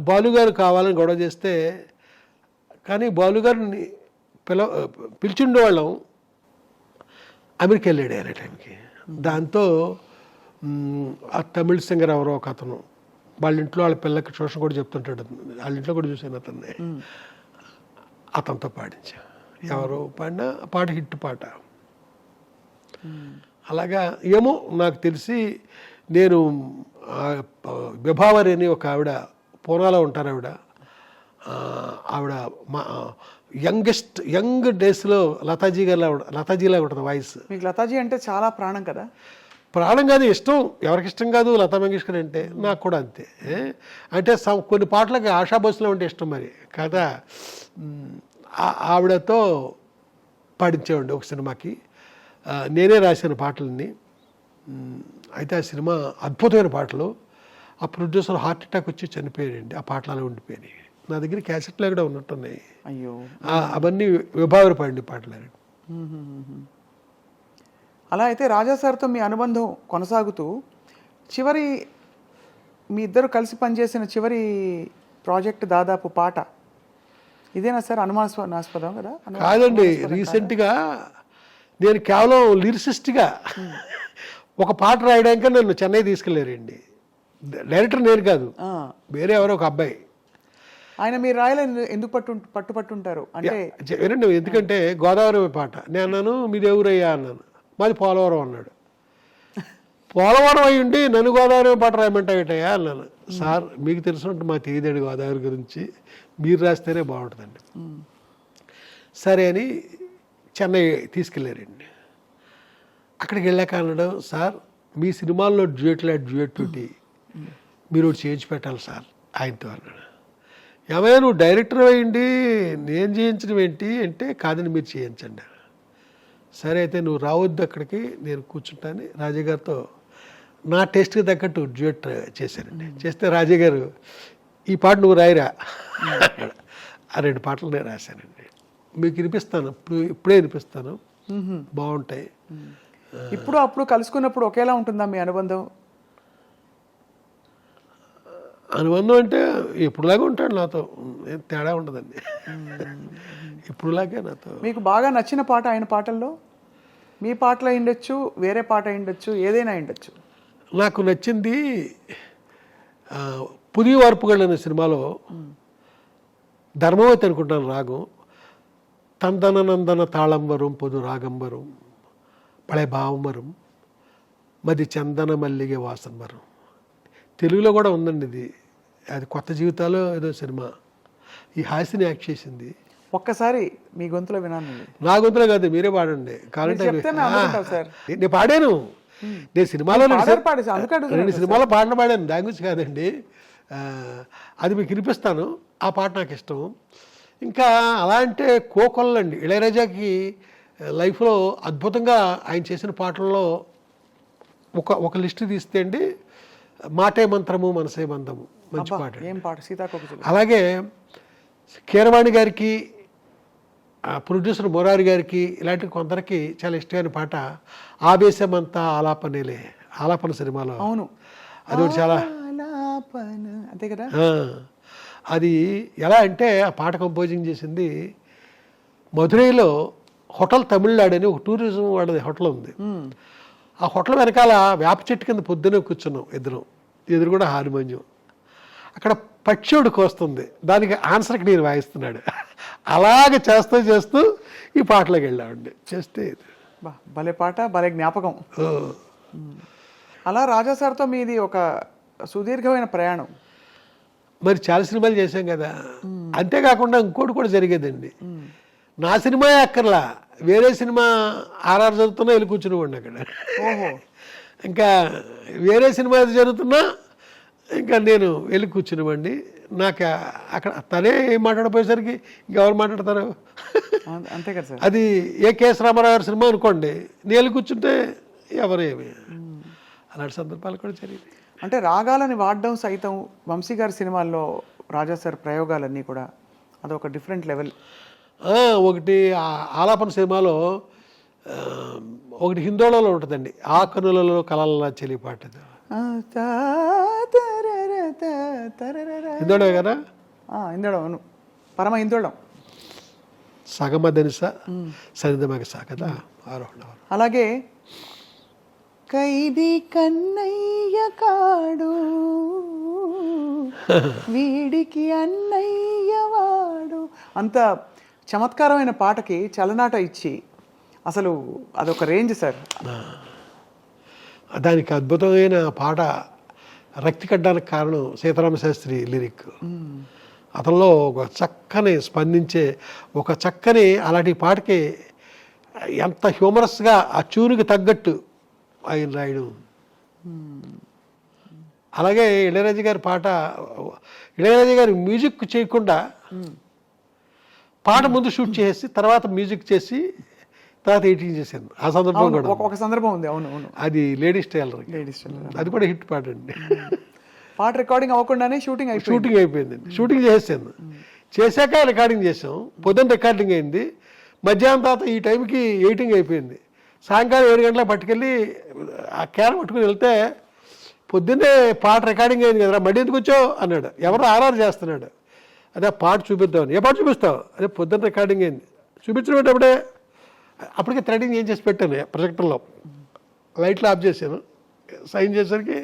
బాలుగారు కావాలని గొడవ చేస్తే, కానీ బాలుగారిని పిలిచిండేవాళ్ళం, అమెరికా వెళ్ళాడు ఆయన టైంకి. దాంతో ఆ తమిళ సింగర్ ఎవరో ఒక అతను వాళ్ళ ఇంట్లో వాళ్ళ పిల్లకి ట్యూషన్ కూడా చెప్తుంటాడు, వాళ్ళ ఇంట్లో కూడా చూసాను అతన్ని. అతనితో పాడించా. ఎవరో పాడినా పాట హిట్ పాట. అలాగా ఏమో నాకు తెలిసి నేను విభావరి అని ఒక ఆవిడ పూనాలో ఉంటారు. ఆవిడ మా యంగ్ డేస్లో లతాజీలా ఉంటుంది వాయిస్. మీకు లతాజీ అంటే చాలా ప్రాణం కదా? ప్రాణం కాదు, ఇష్టం. ఎవరికి ఇష్టం కాదు లతా మంగేష్కర్ అంటే? నాకు కూడా అంతే. అంటే కొన్ని పాటలకి ఆశా బస్సులో ఉంటే ఇష్టం మరి కదా. ఆవిడతో పాడించేవాడి ఒక సినిమాకి. నేనే రాసిన పాటలన్నీ. అయితే ఆ సినిమా అద్భుతమైన పాటలు. ఆ ప్రొడ్యూసర్ హార్ట్ అటాక్ వచ్చి చనిపోయాడండి. ఆ పాటలు అలా ఉండిపోయినాయి. నా దగ్గర క్యాసెట్లు కూడా ఉన్నట్టున్నాయి. అయ్యో, అవన్నీ విభావరి పాడిన పాటలు. అలా అయితే రాజా సార్తో మీ అనుబంధం కొనసాగుతూ చివరి మీ ఇద్దరు కలిసి పనిచేసిన చివరి ప్రాజెక్ట్ దాదాపు పాట ఇదేనా సార్? అనుమానాస్పదం కదా? కాదండి, రీసెంట్గా నేను కేవలం లిరిసిస్ట్గా ఒక పాట రాయడానికి నన్ను చెన్నై తీసుకెళ్ళారండి. డైరెక్టర్ నేను కాదు, వేరే ఎవరో ఒక అబ్బాయి. ఆయన మీరు రాయాలని ఎందుకు పట్టుపట్టుంటారు అంటే? వినండి, ఎందుకంటే గోదావరి పాట నేను అన్నాను, మీది ఎవరయ్యా అన్నాను. మాది పోలవరం అన్నాడు. పోలవరం అయ్యి ఉండి నన్ను గోదావరి పాట రాయమంటాయటయ్యా అన్నాను. సార్ మీకు తెలిసినట్టు మాకు తెలియదండి గోదావరి గురించి, మీరు రాస్తేనే బాగుంటుందండి. సరే అని చెన్నై తీసుకెళ్ళారండి. అక్కడికి వెళ్ళాక అన్నాడు, సార్ మీ సినిమాల్లో డ్యూయట్ మీరు చేయించి పెట్టాలి సార్ ఆయనతో అన్నాడు. ఏమైనా నువ్వు డైరెక్టర్ అయ్యిండి నేను చేయించడం ఏంటి అంటే, కాదని మీరు చేయించండి. సరే అయితే నువ్వు రావద్దు అక్కడికి, నేను కూర్చుంటాను రాజా గారితో నా టేస్ట్కి తగ్గట్టు డ్యూయట్ చేశానండి. చేస్తే రాజా గారు ఈ పాట నువ్వు రాయిరా అన్నాడు. ఆ 2 పాటలు నేను రాశానండి. మీకు వినిపిస్తాను, ఇప్పుడే వినిపిస్తాను, బాగుంటాయి. ఇప్పుడు అప్పుడు కలుసుకున్నప్పుడు ఒకేలా ఉంటుందా మీ అనుబంధం? అనుబంధం అంటే ఎప్పుడులాగా ఉంటాడు నాతో, ఏం తేడా ఉండదండి. ఇప్పుడులాగే నాతో. మీకు బాగా నచ్చిన పాట ఆయన పాటల్లో? మీ పాటలు అయి ఉండొచ్చు, వేరే పాట అయి ఉండొచ్చు, ఏదైనా అయి ఉండొచ్చు. నాకు నచ్చింది పుది వార్పుగళ్ళు అనే సినిమాలో ధర్మవతి అనుకుంటాను రాగం. తందన నందన తాళం వరం పొదు రాగం వరం పళే భావం వరం మది చందన మల్లిగే వాసన వరం. తెలుగులో కూడా ఉందండి ఇది. అది కొత్త జీవితాలు ఏదో సినిమా. ఈ హాసిని యాక్ట్ చేసింది. ఒక్కసారి మీ గొంతులో వినాను. నా గొంతులో కాదు, మీరే పాడండి కావాలంటే. చెప్తే మేము అనుకుంటాం సార్. నేను పాడాను, నేను సినిమాలో పాడేసి అందుకే 2 సినిమాలో పాటలు పాడాను, దాని గురించి కాదండి. అది మీకు వినిపిస్తాను. ఆ పాట నాకు ఇష్టం. ఇంకా అలా అంటే కోకొల్లండి. ఇళయరాజాకి లైఫ్లో అద్భుతంగా ఆయన చేసిన పాటల్లో ఒక లిస్ట్ తీస్తే అండి, మాటే మంత్రము మనసే బంధము మంచి పాట. ఏం పాట? సీతాకోక. అలాగే కీరవాణి గారికి, ప్రొడ్యూసర్ మురారి గారికి, ఇలాంటి కొందరికి చాలా ఇష్టమైన పాట ఆవేశమంతా ఆలాపనేలే. ఆలాపన సినిమాలో. అవును, అది ఒకటి చాలా అంతే కదా. అది ఎలా అంటే ఆ పాట కంపోజింగ్ చేసింది మధురైలో హోటల్ తమిళనాడు అని ఒక టూరిజం వాళ్ళది హోటల్ ఉంది. ఆ హోటల్ వెనకాల వేప చెట్టు కింద పొద్దునే కూర్చున్నాం ఇద్దరం, ఎదురు కూడా హార్మోనియం. అక్కడ పక్షుడికి వస్తుంది, దానికి ఆన్సర్కి నేను వాయిస్తున్నాడు. అలాగే చేస్తూ ఈ పాటలోకి వెళ్ళామండి. చేస్తే భలే పాట, భలే జ్ఞాపకం. అలా రాజా సార్తో మీది ఒక సుదీర్ఘమైన ప్రయాణం. మరి చాలా సినిమాలు చేశాం కదా. అంతేకాకుండా ఇంకోటి కూడా జరిగేదండి. నా సినిమా అక్కర్లా, వేరే సినిమా ఆర్ఆర్ జరుగుతున్నా వెళ్ళి కూర్చునివ్వండి అక్కడ. ఓహో. ఇంకా వేరే సినిమా జరుగుతున్నా ఇంకా నేను వెళ్ళి కూర్చునివ్వండి. నాకు అక్కడ తనే ఏం మాట్లాడిపోయేసరికి ఇంకెవరు మాట్లాడతారు. అంతే కదా సార్. అది ఏ కేఎస్ రామారావు గారి సినిమా అనుకోండి, నేను వెళ్ళి కూర్చుంటే ఎవరేమి. అలాంటి సందర్భాలు కూడా జరిగింది. అంటే రాగాలని వాడడం సైతం వంశీ గారి సినిమాల్లో రాజా సార్ ప్రయోగాలన్నీ కూడా అదొక డిఫరెంట్ లెవెల్. ఒకటి ఆలాపన సినిమాలో ఒకటి హిందోళలో ఉంటుందండి, ఆ కనులలో కలల చెలి పాట. హిందోళే కదా. హిందోళం, అవును, పరమ హిందోళం. సగమదనిస సరిదమగస కదా ఆరోహణ. అలాగే ఖైదీ కన్నయ్య కాడు వీడికి అన్నయ్య వాడు, అంత చమత్కారమైన పాటకి చలనాట ఇచ్చి అసలు అదొక రేంజ్ సార్. దానికి అద్భుతమైన పాట రక్తి కట్టడానికి కారణం సీతారామ శాస్త్రి లిరిక్. అతనిలో ఒక చక్కని స్పందించే ఒక చక్కని అలాంటి పాటకి ఎంత హ్యూమరస్గా ఆ ట్యూన్కి తగ్గట్టు ఆయన రాయడం. అలాగే ఇళయరాజా గారి పాట, ఇళయరాజా గారి మ్యూజిక్ చేయకుండా పాట ముందు షూట్ చేసి తర్వాత మ్యూజిక్ చేసి తర్వాత ఎడిటింగ్ చేశాను. ఆ సందర్భం కూడా ఒక సందర్భం ఉంది. అవును అవును, అది లేడీస్ టైలర్. అది కూడా హిట్ పాట అండి. పాట రికార్డింగ్ అవ్వకుండానే షూటింగ్ అయిపోయిందండి. షూటింగ్ చేసాను, చేశాక రికార్డింగ్ చేసాం. పొద్దున్న రికార్డింగ్ అయింది, మధ్యాహ్నం తర్వాత ఈ టైంకి ఎడిటింగ్ అయిపోయింది. సాయంకాలం 7 గంటలకు పట్టుకెళ్ళి ఆ క్యాన్ పట్టుకుని వెళ్తే పొద్దున్నే పాట రికార్డింగ్ అయింది కదరా, మళ్ళీ ఎందుకు వచ్చావు అన్నాడు. ఎవరో ఆర్ఆర్ చేస్తున్నాడు. అదే పాట చూపిద్దామని. ఏ పాట చూపిస్తావు? అదే పొద్దున్న రికార్డింగ్ అయింది. చూపించినప్పుడే అప్పటికే థ్రెడింగ్ ఏం చేసి పెట్టాను ప్రొజెక్టర్లో, లైట్లు ఆఫ్ చేశాను. సైన్ చేసరికి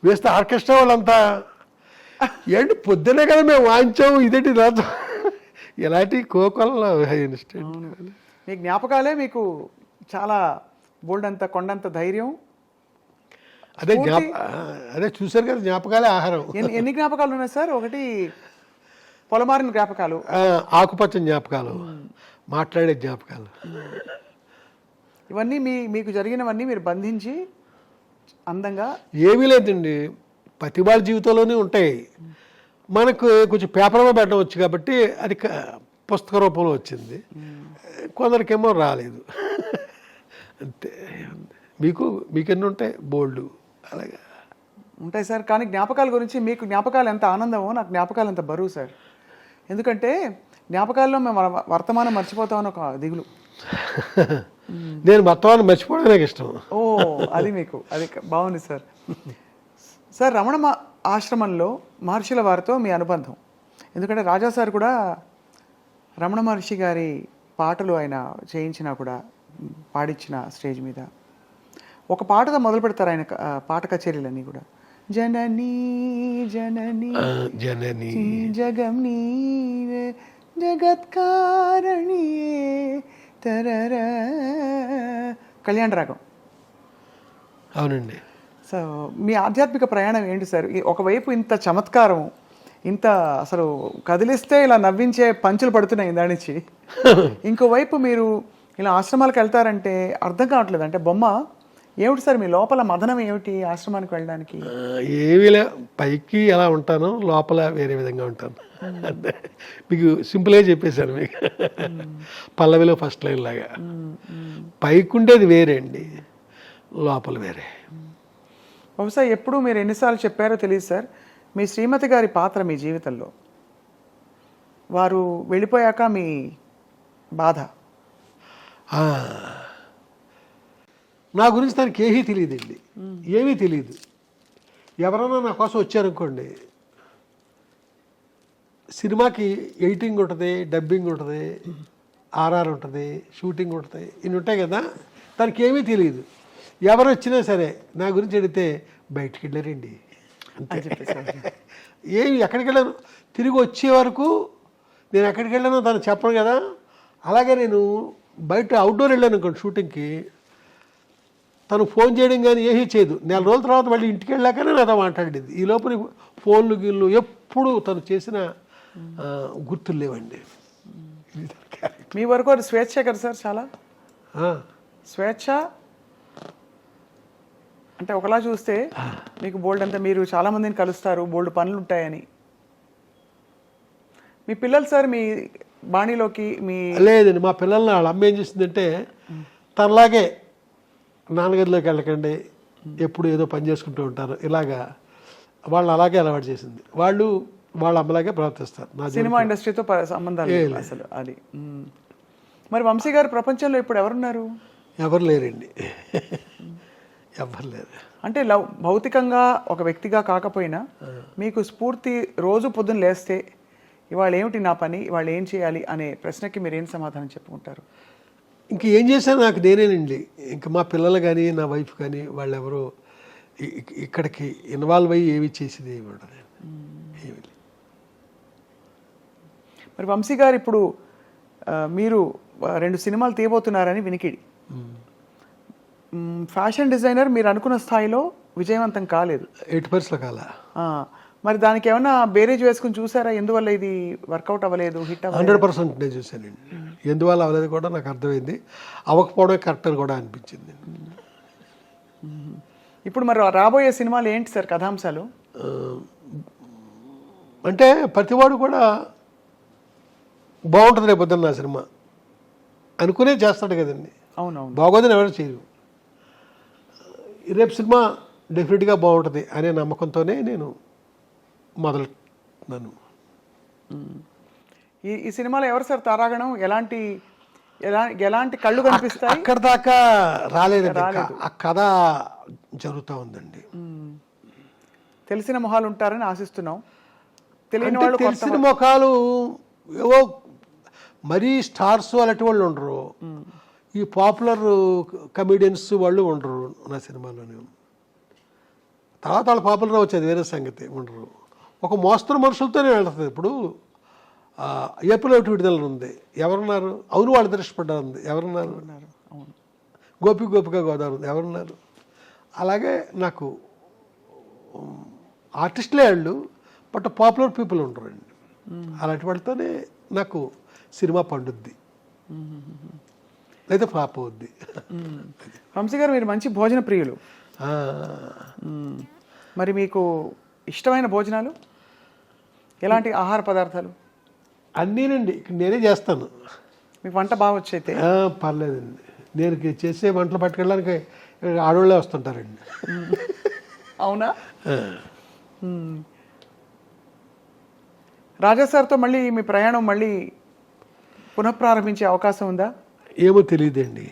వేస్తే ఆర్కెస్ట్రా వాళ్ళంతా ఏంటి పొద్దునే కదా మేము వాయించాము, ఇదేంటి రాజు ఇలాంటి కోకొల్ల ఇన్స్టెంట్. మీ జ్ఞాపకాలే మీకు చాలా బోల్డ్ అంత కొండంత ధైర్యం. అదే చూశారు కదా, జ్ఞాపకాలే ఆహారం. ఎన్ని జ్ఞాపకాలు ఉన్నాయి సార్? ఒకటి పొలమారిన జ్ఞాపకాలు, ఆకుపచ్చని జ్ఞాపకాలు, మాట్లాడే జ్ఞాపకాలు. ఇవన్నీ మీకు జరిగినవన్నీ మీరు బంధించి అందంగా. ఏమీ లేదండి, ప్రతి వాళ్ళ జీవితంలోనే ఉంటాయి. మనకు కొంచెం పేపర్లో పెట్టడం వచ్చు కాబట్టి అది పుస్తక రూపంలో వచ్చింది, కొందరికేమో రాలేదు. అంతే. మీకెన్ని ఉంటాయి? బోల్డ్. అలాగే ఉంటాయి సార్. కానీ జ్ఞాపకాల గురించి మీకు జ్ఞాపకాలు ఎంత ఆనందమో నాకు జ్ఞాపకాలు ఎంత బరువు సార్. ఎందుకంటే జ్ఞాపకాల్లో మేము వర్తమానం మర్చిపోతామని ఒక దిగులు. నేను మొత్తాన్ని మర్చిపోవడం నాకు ఇష్టం. ఓ అది మీకు అది బాగుంది సార్. సార్ రమణ ఆశ్రమంలో మహర్షుల వారితో మీ అనుబంధం, ఎందుకంటే రాజా సార్ కూడా రమణ మహర్షి గారి పాటలు ఆయన చేయించినా కూడా పాడించిన స్టేజ్ మీద ఒక పాటతో మొదలు పెడతారు ఆయన పాట కచేరీలన్నీ కూడా. జననీ జననీ జనని జగం నీవే జగత్కారణియే తరర కళ్యాణ రాగం. అవునండి. సో మీ ఆధ్యాత్మిక ప్రయాణం ఏంటి సార్? ఒకవైపు ఇంత చమత్కారం, ఇంత అసలు కదిలిస్తే ఇలా నవ్వించే పంచులు పడుతున్నాయి దాని నుంచి, ఇంకోవైపు మీరు ఇలా ఆశ్రమాలకు వెళ్తారంటే అర్థం కావట్లేదు. అంటే బొమ్మ ఏమిటి సార్ మీ లోపల మదనం ఏమిటి ఆశ్రమానికి వెళ్ళడానికి? ఏమిలే, పైకి ఎలా ఉంటానో లోపల వేరే విధంగా ఉంటాను. మీకు సింపుల్గా చెప్పేశాను మీకు, పల్లవిలో ఫస్ట్ లైన్ లాగా. పైకి ఉండేది వేరే అండి, లోపల వేరే. బహుశా ఎప్పుడు మీరు ఎన్నిసార్లు చెప్పారో తెలియదు సార్, మీ శ్రీమతి గారి పాత్ర మీ జీవితంలో, వారు వెళ్ళిపోయాక మీ బాధ. నా గురించి తనకి ఏమీ తెలియదండి, ఏమీ తెలియదు. ఎవరైనా నా కోసం వచ్చారనుకోండి, సినిమాకి ఎడిటింగ్ ఉంటుంది, డబ్బింగ్ ఉంటుంది, ఆర్ఆర్ ఉంటుంది, షూటింగ్ ఉంటుంది, ఇన్ని ఉంటాయి కదా. తనకి ఏమీ తెలియదు. ఎవరు వచ్చినా సరే నా గురించి అడిగితే బయటికి వెళ్ళారండి అంతే. ఏమి ఎక్కడికి వెళ్ళాను, తిరిగి వచ్చే వరకు నేను ఎక్కడికి వెళ్ళానో తను చెప్పను కదా. అలాగే నేను బయట అవుట్డోర్ వెళ్ళాను అనుకోండి షూటింగ్కి, తను ఫోన్ చేయడం కానీ ఏమీ చేయదు. 4 రోజుల తర్వాత మళ్ళీ ఇంటికి వెళ్ళాకనే నాతో మాట్లాడేది. ఈ లోపల ఫోన్లు గిళ్ళు ఎప్పుడు తను చేసిన గుర్తులు లేవండి. మీ వరకు అది స్వేచ్ఛ కదా సార్, చాలా స్వేచ్ఛ. అంటే ఒకలా చూస్తే మీకు బోల్డ్ అంతా, మీరు చాలా మందిని కలుస్తారు, బోల్డ్ పనులు ఉంటాయని. మీ పిల్లలు సార్ మీ బాణీలోకి మీ లేదండి. మా పిల్లల్ని వాళ్ళ అమ్మ ఏం చేసిందంటే, తనలాగే నాన్నగదిలోకి వెళ్ళకండి, ఎప్పుడు ఏదో పని చేసుకుంటూ ఉంటారు, ఇలాగా వాళ్ళు అలాగే అలవాటు చేసింది. వాళ్ళు వాళ్ళ అమ్మలాగే ప్రవర్తిస్తారు. నా సినిమా ఇండస్ట్రీతో సంబంధాలు లేవు అసలు అది. మరి వంశీ గారు ప్రపంచంలో ఇప్పుడు ఎవరున్నారు? ఎవరు లేరండి, ఎవరు లేరు. అంటే భౌతికంగా ఒక వ్యక్తిగా కాకపోయినా మీకు స్ఫూర్తి, రోజు పొద్దున్న లేస్తే ఇవాళ ఏమిటి నా పని, ఇవాళ ఏం చేయాలి అనే ప్రశ్నకి మీరు ఏం సమాధానం చెప్పుకుంటారు? ఇంక ఏం చేశాను నాకు నేనేనండి. ఇంకా మా పిల్లలు కానీ నా వైఫ్ కానీ వాళ్ళు ఎవరు ఇక్కడికి ఇన్వాల్వ్ అయ్యి ఏమి చేసేది ఏమి ఉండదు. ఏమి. మరి వంశీ గారు ఇప్పుడు మీరు 2 సినిమాలు తీయబోతున్నారని వినికిడి. ఫ్యాషన్ డిజైనర్ మీరు అనుకున్న స్థాయిలో విజయవంతం కాలేదు, 8% కాల. మరి దానికి ఏమైనా బేరేజ్ వేసుకుని చూసారా? ఎందువల్ల ఇది వర్కౌట్ అవ్వలేదు, హిట్ అవ్వలేదు? 100% నేను చూశానండి. ఎందువల్ల అవ్వలేదు కూడా నాకు అర్థమైంది, అవ్వకపోవడమే కరెక్ట్ అని కూడా అనిపించింది. ఇప్పుడు మరి రాబోయే సినిమాలు ఏంటి సార్ కథాంశాలు? అంటే ప్రతివాడు కూడా బాగుంటుంది రేపు పొద్దున్న నా సినిమా అనుకునే చేస్తాడు కదండి. అవునవును, బాగోదని ఎవరు చేయరు. రేపు సినిమా డెఫినెట్గా బాగుంటుంది అనే నమ్మకంతోనే నేను మొదలుతున్నాను. ఈ సినిమాలో ఎవరు సార్ తారాగణం? ఎలాంటి కళ్ళు కనిపిస్తాయి? అక్కడ దాకా రాలేదండి, ఆ కథ జరుగుతూ ఉందండి. తెలిసిన మొహాలు ఉంటారని ఆశిస్తున్నాం. తెలియని వాళ్ళు, తెలిసిన ముఖాలు ఏవో మరీ స్టార్స్ అలాంటి వాళ్ళు ఉండరు, ఈ పాపులర్ కమెడియన్స్ వాళ్ళు ఉండరు నా సినిమాలోనే. తర్వాత వాళ్ళు పాపులర్ వచ్చేది వేరే సంగతి, ఉండరు. ఒక మోస్తరు మనుషులతోనే వెళ్తుంది. ఇప్పుడు ఏపీలో విడుదల ఉంది, ఎవరున్నారు? అవును వాళ్ళు దృష్టిపడ్డారు ఉంది, ఎవరున్నారు? గోపిక గోదావరి ఉంది, ఎవరున్నారు? అలాగే నాకు ఆర్టిస్టులే వాళ్ళు, బట్ పాపులర్ పీపుల్ ఉండరండి. అలాంటి వాళ్ళతోనే నాకు సినిమా పండుద్ది, లేదా ఫ్లాప్ అవుద్ది. వంశీ గారు మీరు మంచి భోజన ప్రియులు, మరి మీకు ఇష్టమైన భోజనాలు ఎలాంటి ఆహార పదార్థాలు? అన్నీనండి, ఇక్కడ నేనే చేస్తాను. మీకు వంట బాగా వచ్చైతే? పర్లేదండి, నేను చేసే వంటలు పట్టుకెళ్ళడానికి ఆడవాళ్ళే వస్తుంటారండి. అవునా? రాజా సార్తో మళ్ళీ మీ ప్రయాణం మళ్ళీ పునఃప్రారంభించే అవకాశం ఉందా? ఏమో తెలియదండి,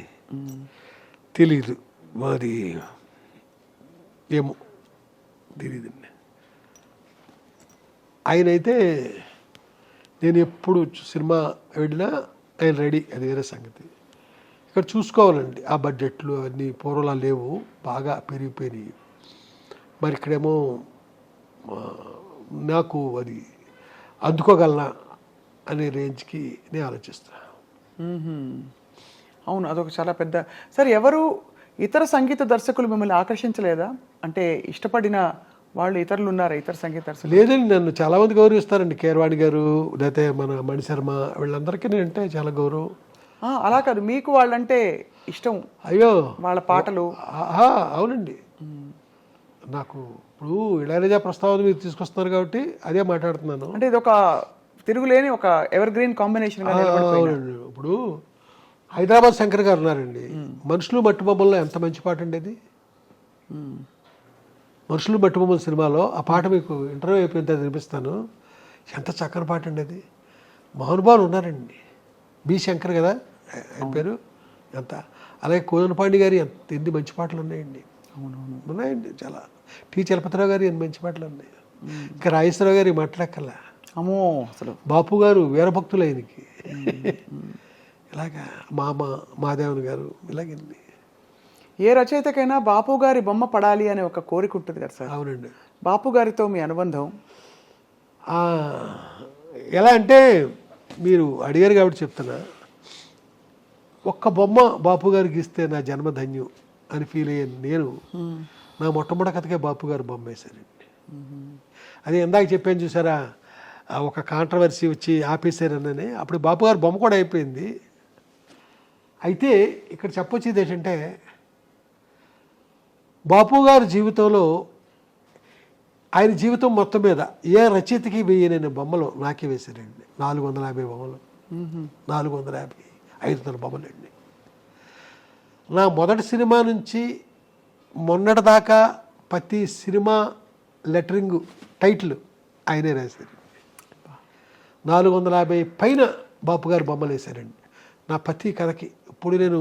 తెలీదు మరి, ఏమో తెలియదండి. ఆయన అయితే నేను ఎప్పుడు సినిమా వెళ్ళినా ఆయన రెడీ, అది వేరే సంగతి. ఇక్కడ చూసుకోవాలండి, ఆ బడ్జెట్లు అవన్నీ పూర్వలా లేవు, బాగా పెరిగిపోయినాయి. మరి ఇక్కడేమో నాకు అది అందుకోగలనా అనే రేంజ్కి నేను ఆలోచిస్తాను. అవును, అదొక చాలా పెద్ద. సరే, ఎవరు ఇతర సంగీత దర్శకులు మిమ్మల్ని ఆకర్షించలేదా? అంటే ఇష్టపడిన వాళ్ళు ఇతరులు ఉన్నారా, ఇతర సంగీత దర్శకులు? లేదండి, నన్ను చాలామంది గౌరవిస్తారండి. కీరవాణి గారు, లేకపోతే మన మణిశర్మ, వీళ్ళందరికీ నేనంటే చాలా గౌరవం. అలా కాదు, మీకు వాళ్ళంటే ఇష్టం? అయ్యో, వాళ్ళ పాటలు. అవునండి. నాకు ఇప్పుడు ఇళయరాజా ప్రస్తావన మీరు తీసుకొస్తున్నారు కాబట్టి అదే మాట్లాడుతున్నాను. అంటే ఇది ఒక తిరుగులేని ఒక ఎవర్ గ్రీన్ కాంబినేషన్. అవునండి. ఇప్పుడు హైదరాబాద్ శంకర్ గారు ఉన్నారండి, మనుషులు మట్టి బొమ్మల్లో ఎంత మంచి పాట అండి అది. మనుషులు మట్టి బొమ్మల సినిమాలో ఆ పాట మీకు ఇంటర్వ్యూ అయిపోయిన తర్వాత వినిపిస్తాను. ఎంత చక్కని పాట అండి అది. మహానుభావులు ఉన్నారండి. బి శంకర్ కదా ఆయన పేరు. ఎంత, అలాగే కోదనపాండి గారి ఎన్ని మంచి పాటలు ఉన్నాయండి. అవునవును, ఉన్నాయండి చాలా. టి చలపతిరావు గారి ఎన్ని మంచి పాటలు ఉన్నాయి. ఇంకా రాజేశ్వరరావు గారి మాట్లాడక్కల్లా. అమ్మో, అసలు బాపు గారు వీరభక్తులు ఆయనకి. ఇలాగా మాదేవన్ గారు, ఇలాగండి. ఏ రచయితకైనా బాపు గారి బొమ్మ పడాలి అనే ఒక కోరిక ఉంటుంది కదా సార్. అవునండి. బాపు గారితో మీ అనుబంధం ఎలా అంటే, మీరు అడిగారు కాబట్టి చెప్తున్నా. ఒక్క బొమ్మ బాపు గారికి ఇస్తే నా జన్మధన్యం అని ఫీల్ అయ్యాను నేను. నా మొట్టమొదటి కథకే బాపు గారు బొమ్మ వేశారండి. అదే ఇందాక చెప్పాను చూసారా, ఒక కాంట్రవర్సీ వచ్చి ఆపేశారనని. అప్పుడు బాపు గారు బొమ్మ కూడా అయిపోయింది. అయితే ఇక్కడ చెప్పొచ్చేది ఏంటంటే, బాపు గారి జీవితంలో, ఆయన జీవితం మొత్తం మీద ఏ రచయితకి వేయనని బొమ్మలు నాకే వేశారండి. 450 బొమ్మలు, 450, 500 బొమ్మలు అండి. నా మొదటి సినిమా నుంచి మొన్నటి దాకా ప్రతి సినిమా లెటరింగ్ టైటిల్ ఆయనే రాశారు. 450 పైన బాపు గారు బొమ్మలు వేశారండి నా ప్రతి కథకి. ఇప్పుడు నేను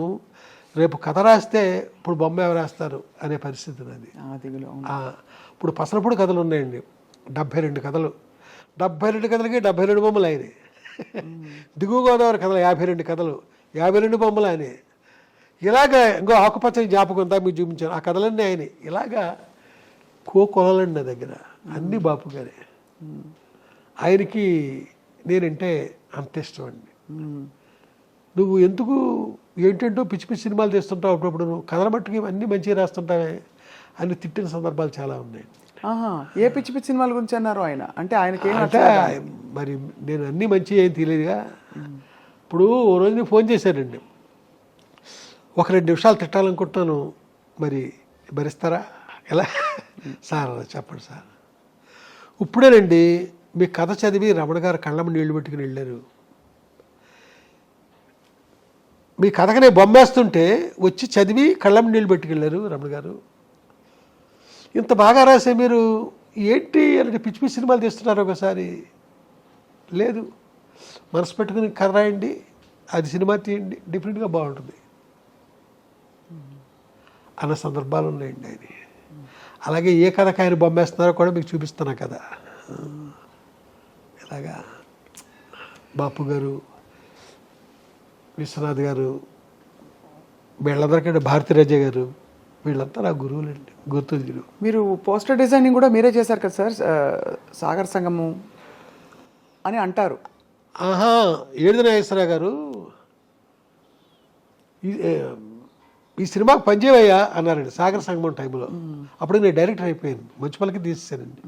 రేపు కథ రాస్తే ఇప్పుడు బొమ్మ ఎవరు రాస్తారు అనే పరిస్థితి నాది. ఇప్పుడు పసలపొడి కథలు ఉన్నాయండి, 72 కథలు. 72 కథలకి 72 బొమ్మలు ఆయనే. దిగువ గోదావరి కథలు 52 కథలు, 52 బొమ్మలు ఆయనే. ఇలాగా ఇంకో ఆకుపచ్చని జ్ఞాపకం అంతా మీకు చూపించాను, ఆ కథలన్నీ ఆయనే. ఇలాగా కొలలండి నా దగ్గర, అన్నీ బాపు గారే. ఆయనకి నేనంటే అంత ఇష్టం అండి. నువ్వు ఎందుకు ఏంటంటో పిచ్చి పిచ్చి సినిమాలు తీస్తుంటావు, అప్పుడప్పుడు నువ్వు కథల మట్టుకి అన్నీ మంచిగా రాస్తుంటావే అని తిట్టిన సందర్భాలు చాలా ఉన్నాయి. ఏ పిచ్చి పిచ్చి సినిమాల గురించి అన్నారు ఆయన? అంటే ఆయనకి మరి నేను అన్నీ మంచి ఏం తెలియదుగా. ఇప్పుడు ఓ రోజు నేను ఫోన్ చేశానండి, ఒక 2 నిమిషాలు తిట్టాలనుకుంటున్నాను, మరి భరిస్తారా? ఎలా సార్ చెప్పండి సార్. ఇప్పుడేనండి మీ కథ చదివి రమణ గారు కళ్ళమ్మ నీళ్లు పెట్టుకుని వెళ్ళారు. మీ కథకు నేను బొమ్మేస్తుంటే వచ్చి చదివి కళ్ళమ్మ నీళ్ళు పెట్టుకెళ్ళారు రమణ గారు. ఇంత బాగా రాసే మీరు ఏంటి అంటే పిచ్చి పిచ్చి సినిమాలు తీస్తున్నారు. ఒకసారి లేదు, మనసు పెట్టుకుని కథ రాయండి, అది సినిమా తీయండి, డిఫరెంట్గా బాగుంటుంది అన్న సందర్భాలు ఉన్నాయండి ఆయన. అలాగే ఏ కథకు ఆయన బొమ్మేస్తున్నారో కూడా మీకు చూపిస్తున్నా కదా. ఇలాగా బాపు గారు, విశ్వనాథ్ గారు, వీళ్ళందరికంటే భారతీరాజ గారు, వీళ్ళంతా నా గురువులండి, గుర్తులు. మీరు పోస్టర్ డిజైనింగ్ కూడా మీరే చేశారు కదా సార్, సాగర సంగము అని అంటారు. ఏడుది నాగేశ్వరరావు గారు ఈ సినిమాకి పనిచేవయ్యా అన్నారండి సాగర సంగమం టైంలో. అప్పుడు నేను డైరెక్టర్ అయిపోయాను, మంచుపల్లికి తీసేసానండి.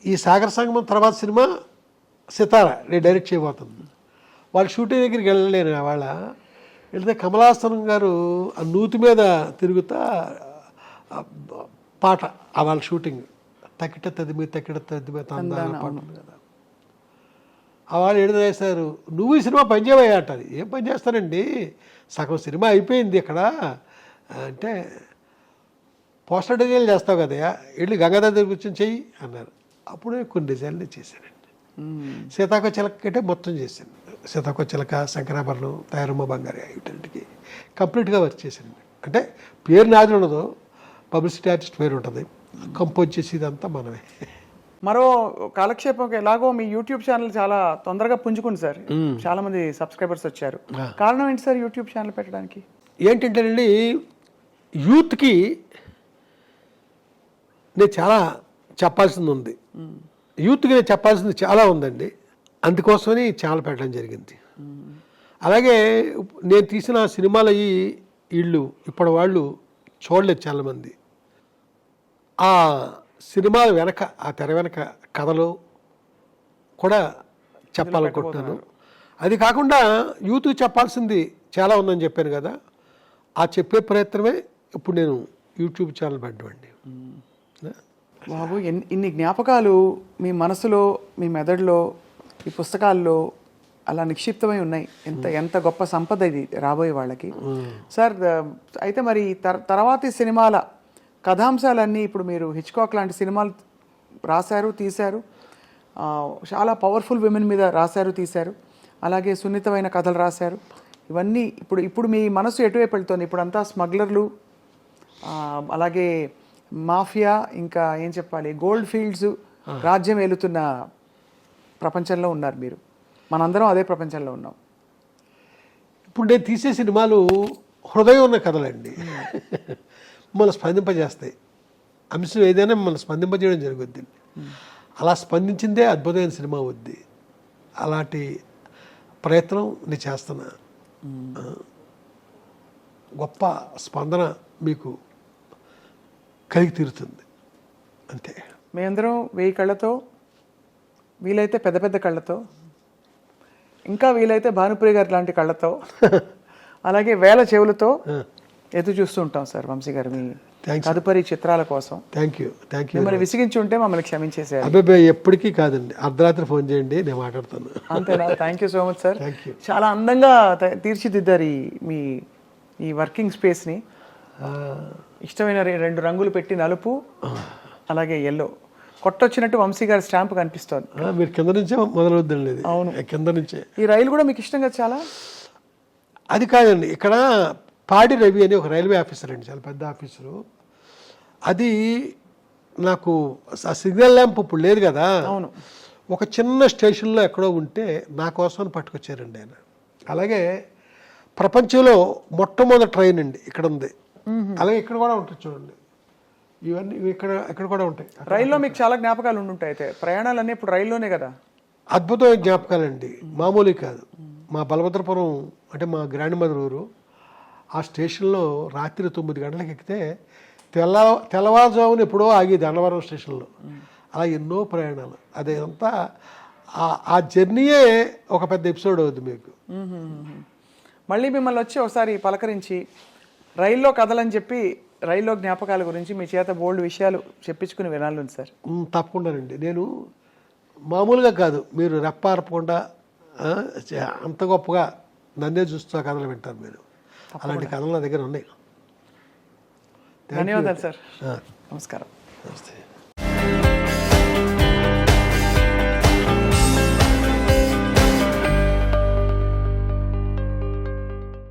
ఈ సాగర సంగమం తర్వాత సినిమా సితారా నేను డైరెక్ట్ చేయబోతుంది. వాళ్ళ షూటింగ్ దగ్గరికి వెళ్ళలేను. వాళ్ళ వెళ్తే కమలాసనం గారు ఆ నూతి మీద తిరుగుతా పాట, వాళ్ళ షూటింగ్ తక్కిట తదిమి తందాన పాట కదా. వాళ్ళు ఏడుదేశారు, నువ్వు ఈ సినిమా పనిచేవయ్యా అంటారు. ఏం పని చేస్తానండి, సగం సినిమా అయిపోయింది ఇక్కడ అంటే, పోస్టర్ డిజైన్లు చేస్తావు కదయ్యా, వెళ్ళి గంగాధర్ దగ్గర కూర్చొని చెయ్యి అన్నారు. అప్పుడే కొన్ని డిజైన్లు చేశానండి. సీతాకో చిలక అంటే మొత్తం చేశాను. సీతాకో చిలక, శంకరాభరణం, తయారమ్మ బంగారు వీటికి కంప్లీట్గా వర్క్ చేశాను. అంటే పేరు నాది ఉండదు, పబ్లిసిటీ ఆర్టిస్ట్ పేరు ఉంటుంది, కంపోజ్ చేసి ఇదంతా మనమే. మరో కాలక్షేపం ఎలాగో మీ యూట్యూబ్ ఛానల్ చాలా తొందరగా పుంజుకుంది సార్, చాలా మంది సబ్స్క్రైబర్స్ వచ్చారు. కారణం ఏంటి సార్ యూట్యూబ్ ఛానల్ పెట్టడానికి? ఏంటంటేనండి, యూత్కి నేను చాలా చెప్పాల్సింది ఉంది, యూత్కి నేను చెప్పాల్సింది చాలా ఉందండి. అందుకోసమని ఛానల్ పెట్టడం జరిగింది. అలాగే నేను తీసిన సినిమాలు వీళ్ళు ఇప్పటి వాళ్ళు చూడలేదు చాలామంది. ఆ సినిమాల వెనక, ఆ తెర వెనక కథలు కూడా చెప్పాలనుకుంటున్నాను. అది కాకుండా యూత్కి చెప్పాల్సింది చాలా ఉందని చెప్పాను కదా, ఆ చెప్పే ప్రయత్నమే ఇప్పుడు నేను యూట్యూబ్ ఛానల్ పెట్టండి. బాబు, ఇన్ని జ్ఞాపకాలు మీ మనసులో, మీ మెదడులో, ఈ పుస్తకాల్లో అలా నిక్షిప్తమై ఉన్నాయి. ఎంత గొప్ప సంపద ఇది రాబోయే వాళ్ళకి. సార్, అయితే మరి తర్వాతి సినిమాల కథాంశాలన్నీ, ఇప్పుడు మీరు హిచ్కాక్ లాంటి సినిమాలు రాశారు, తీశారు, చాలా పవర్ఫుల్ విమెన్ మీద రాశారు, తీశారు, అలాగే సున్నితమైన కథలు రాశారు. ఇవన్నీ ఇప్పుడు మీ మనసు ఎటువైపు వెళ్తుంది? ఇప్పుడు అంతా స్మగ్లర్లు, అలాగే మాఫియా, ఇంకా ఏం చెప్పాలి, గోల్డ్ ఫీల్డ్స్ రాజ్యం ఏలుతున్న ప్రపంచంలో ఉన్నారు మీరు. మనందరం అదే ప్రపంచంలో ఉన్నాం. ఇప్పుడు నేను తీసే సినిమాలు హృదయం ఉన్న కథలండి. మిమ్మల్ని స్పందింపజేస్తాయి. అంశం ఏదైనా మిమ్మల్ని స్పందింపజేయడం జరుగుద్ది. అలా స్పందించిందే అద్భుతమైన సినిమా అవుద్ది. అలాంటి ప్రయత్నం నేను చేస్తున్నా. గొప్ప స్పందన మీకు కలిగి తీరుతుంది అంతే. మేమందరం 1000 కళ్ళతో, వీలైతే పెద్ద పెద్ద కళ్ళతో, ఇంకా వీలైతే భానుప్రియ గారి లాంటి కళ్ళతో, అలాగే 1000 చెవులతో ఎదురు చూస్తూ ఉంటాం సార్ వంశీ గారు మీ తదుపరి చిత్రాల కోసం. Thank you. మిమ్మల్ని విసిగించి ఉంటే మమ్మల్ని క్షమించేసారు. అబ్బాయి ఎప్పటికీ కాదండి, అర్ధరాత్రి ఫోన్ చేయండి, నేను మాట్లాడతాను. అంతేనా? Thank you so much sir. చాలా అందంగా తీర్చిదిద్దారు ఈ వర్కింగ్ స్పేస్ని. ఇష్టమైన 2 రంగులు పెట్టి, నలుపు అలాగే ఎల్లో, కొట్టొచ్చినట్టు వంశీ గారి స్టాంప్ కనిపిస్తోంది. మీరు కింద నుంచే మొదలవుద్దండి. అవును, కింద నుంచే. ఈ రైలు కూడా మీకు ఇష్టం కదా చాలా? అది కాదండి, ఇక్కడ పాడి రవి అని ఒక రైల్వే ఆఫీసర్ అండి, చాలా పెద్ద ఆఫీసరు. అది నాకు ఆ సిగ్నల్ ల్యాంప్ ఇప్పుడు లేదు కదా, అవును, ఒక చిన్న స్టేషన్లో ఎక్కడో ఉంటే నా కోసం పట్టుకొచ్చారండి ఆయన. అలాగే ప్రపంచంలో మొట్టమొదటి ట్రైన్ అండి ఇక్కడ ఉంది. అలాగే ఇక్కడ కూడా ఉంటుంది చూడండి, ఇవన్నీ ఇక్కడ కూడా ఉంటాయి. రైల్లో మీకు చాలా జ్ఞాపకాలు ఉండుంటాయి. అయితే ప్రయాణాలన్నీ ఇప్పుడు రైల్లోనే కదా? అద్భుతమైన జ్ఞాపకాలండి, మామూలు కాదు. మా బలభద్రపురం అంటే మా గ్రాండ్ మదర్ ఊరు, ఆ స్టేషన్లో రాత్రి 9 గంటలకు ఎక్కితే తెల్లవారుజామున ఎప్పుడో ఆగేది అన్నవరం స్టేషన్లో. అలా ఎన్నో ప్రయాణాలు. అదంతా ఆ జర్నీయే ఒక పెద్ద ఎపిసోడ్ అవుతుంది మీకు. మళ్ళీ మిమ్మల్ని వచ్చి ఒకసారి పలకరించి రైల్లో కథలని చెప్పి, రైల్లో జ్ఞాపకాల గురించి మీ చేత బోల్డ్ విషయాలు చెప్పించుకుని వినాలి సార్. తప్పకుండానండి. నేను మామూలుగా కాదు, మీరు రెప్పారపకుండా అంత గొప్పగా నన్నే చూస్తూ ఆ కథలు వింటారు మీరు. అలాంటి కథలు నా దగ్గర ఉన్నాయి. ధన్యవాదాలు సార్. నమస్కారం. నమస్తే.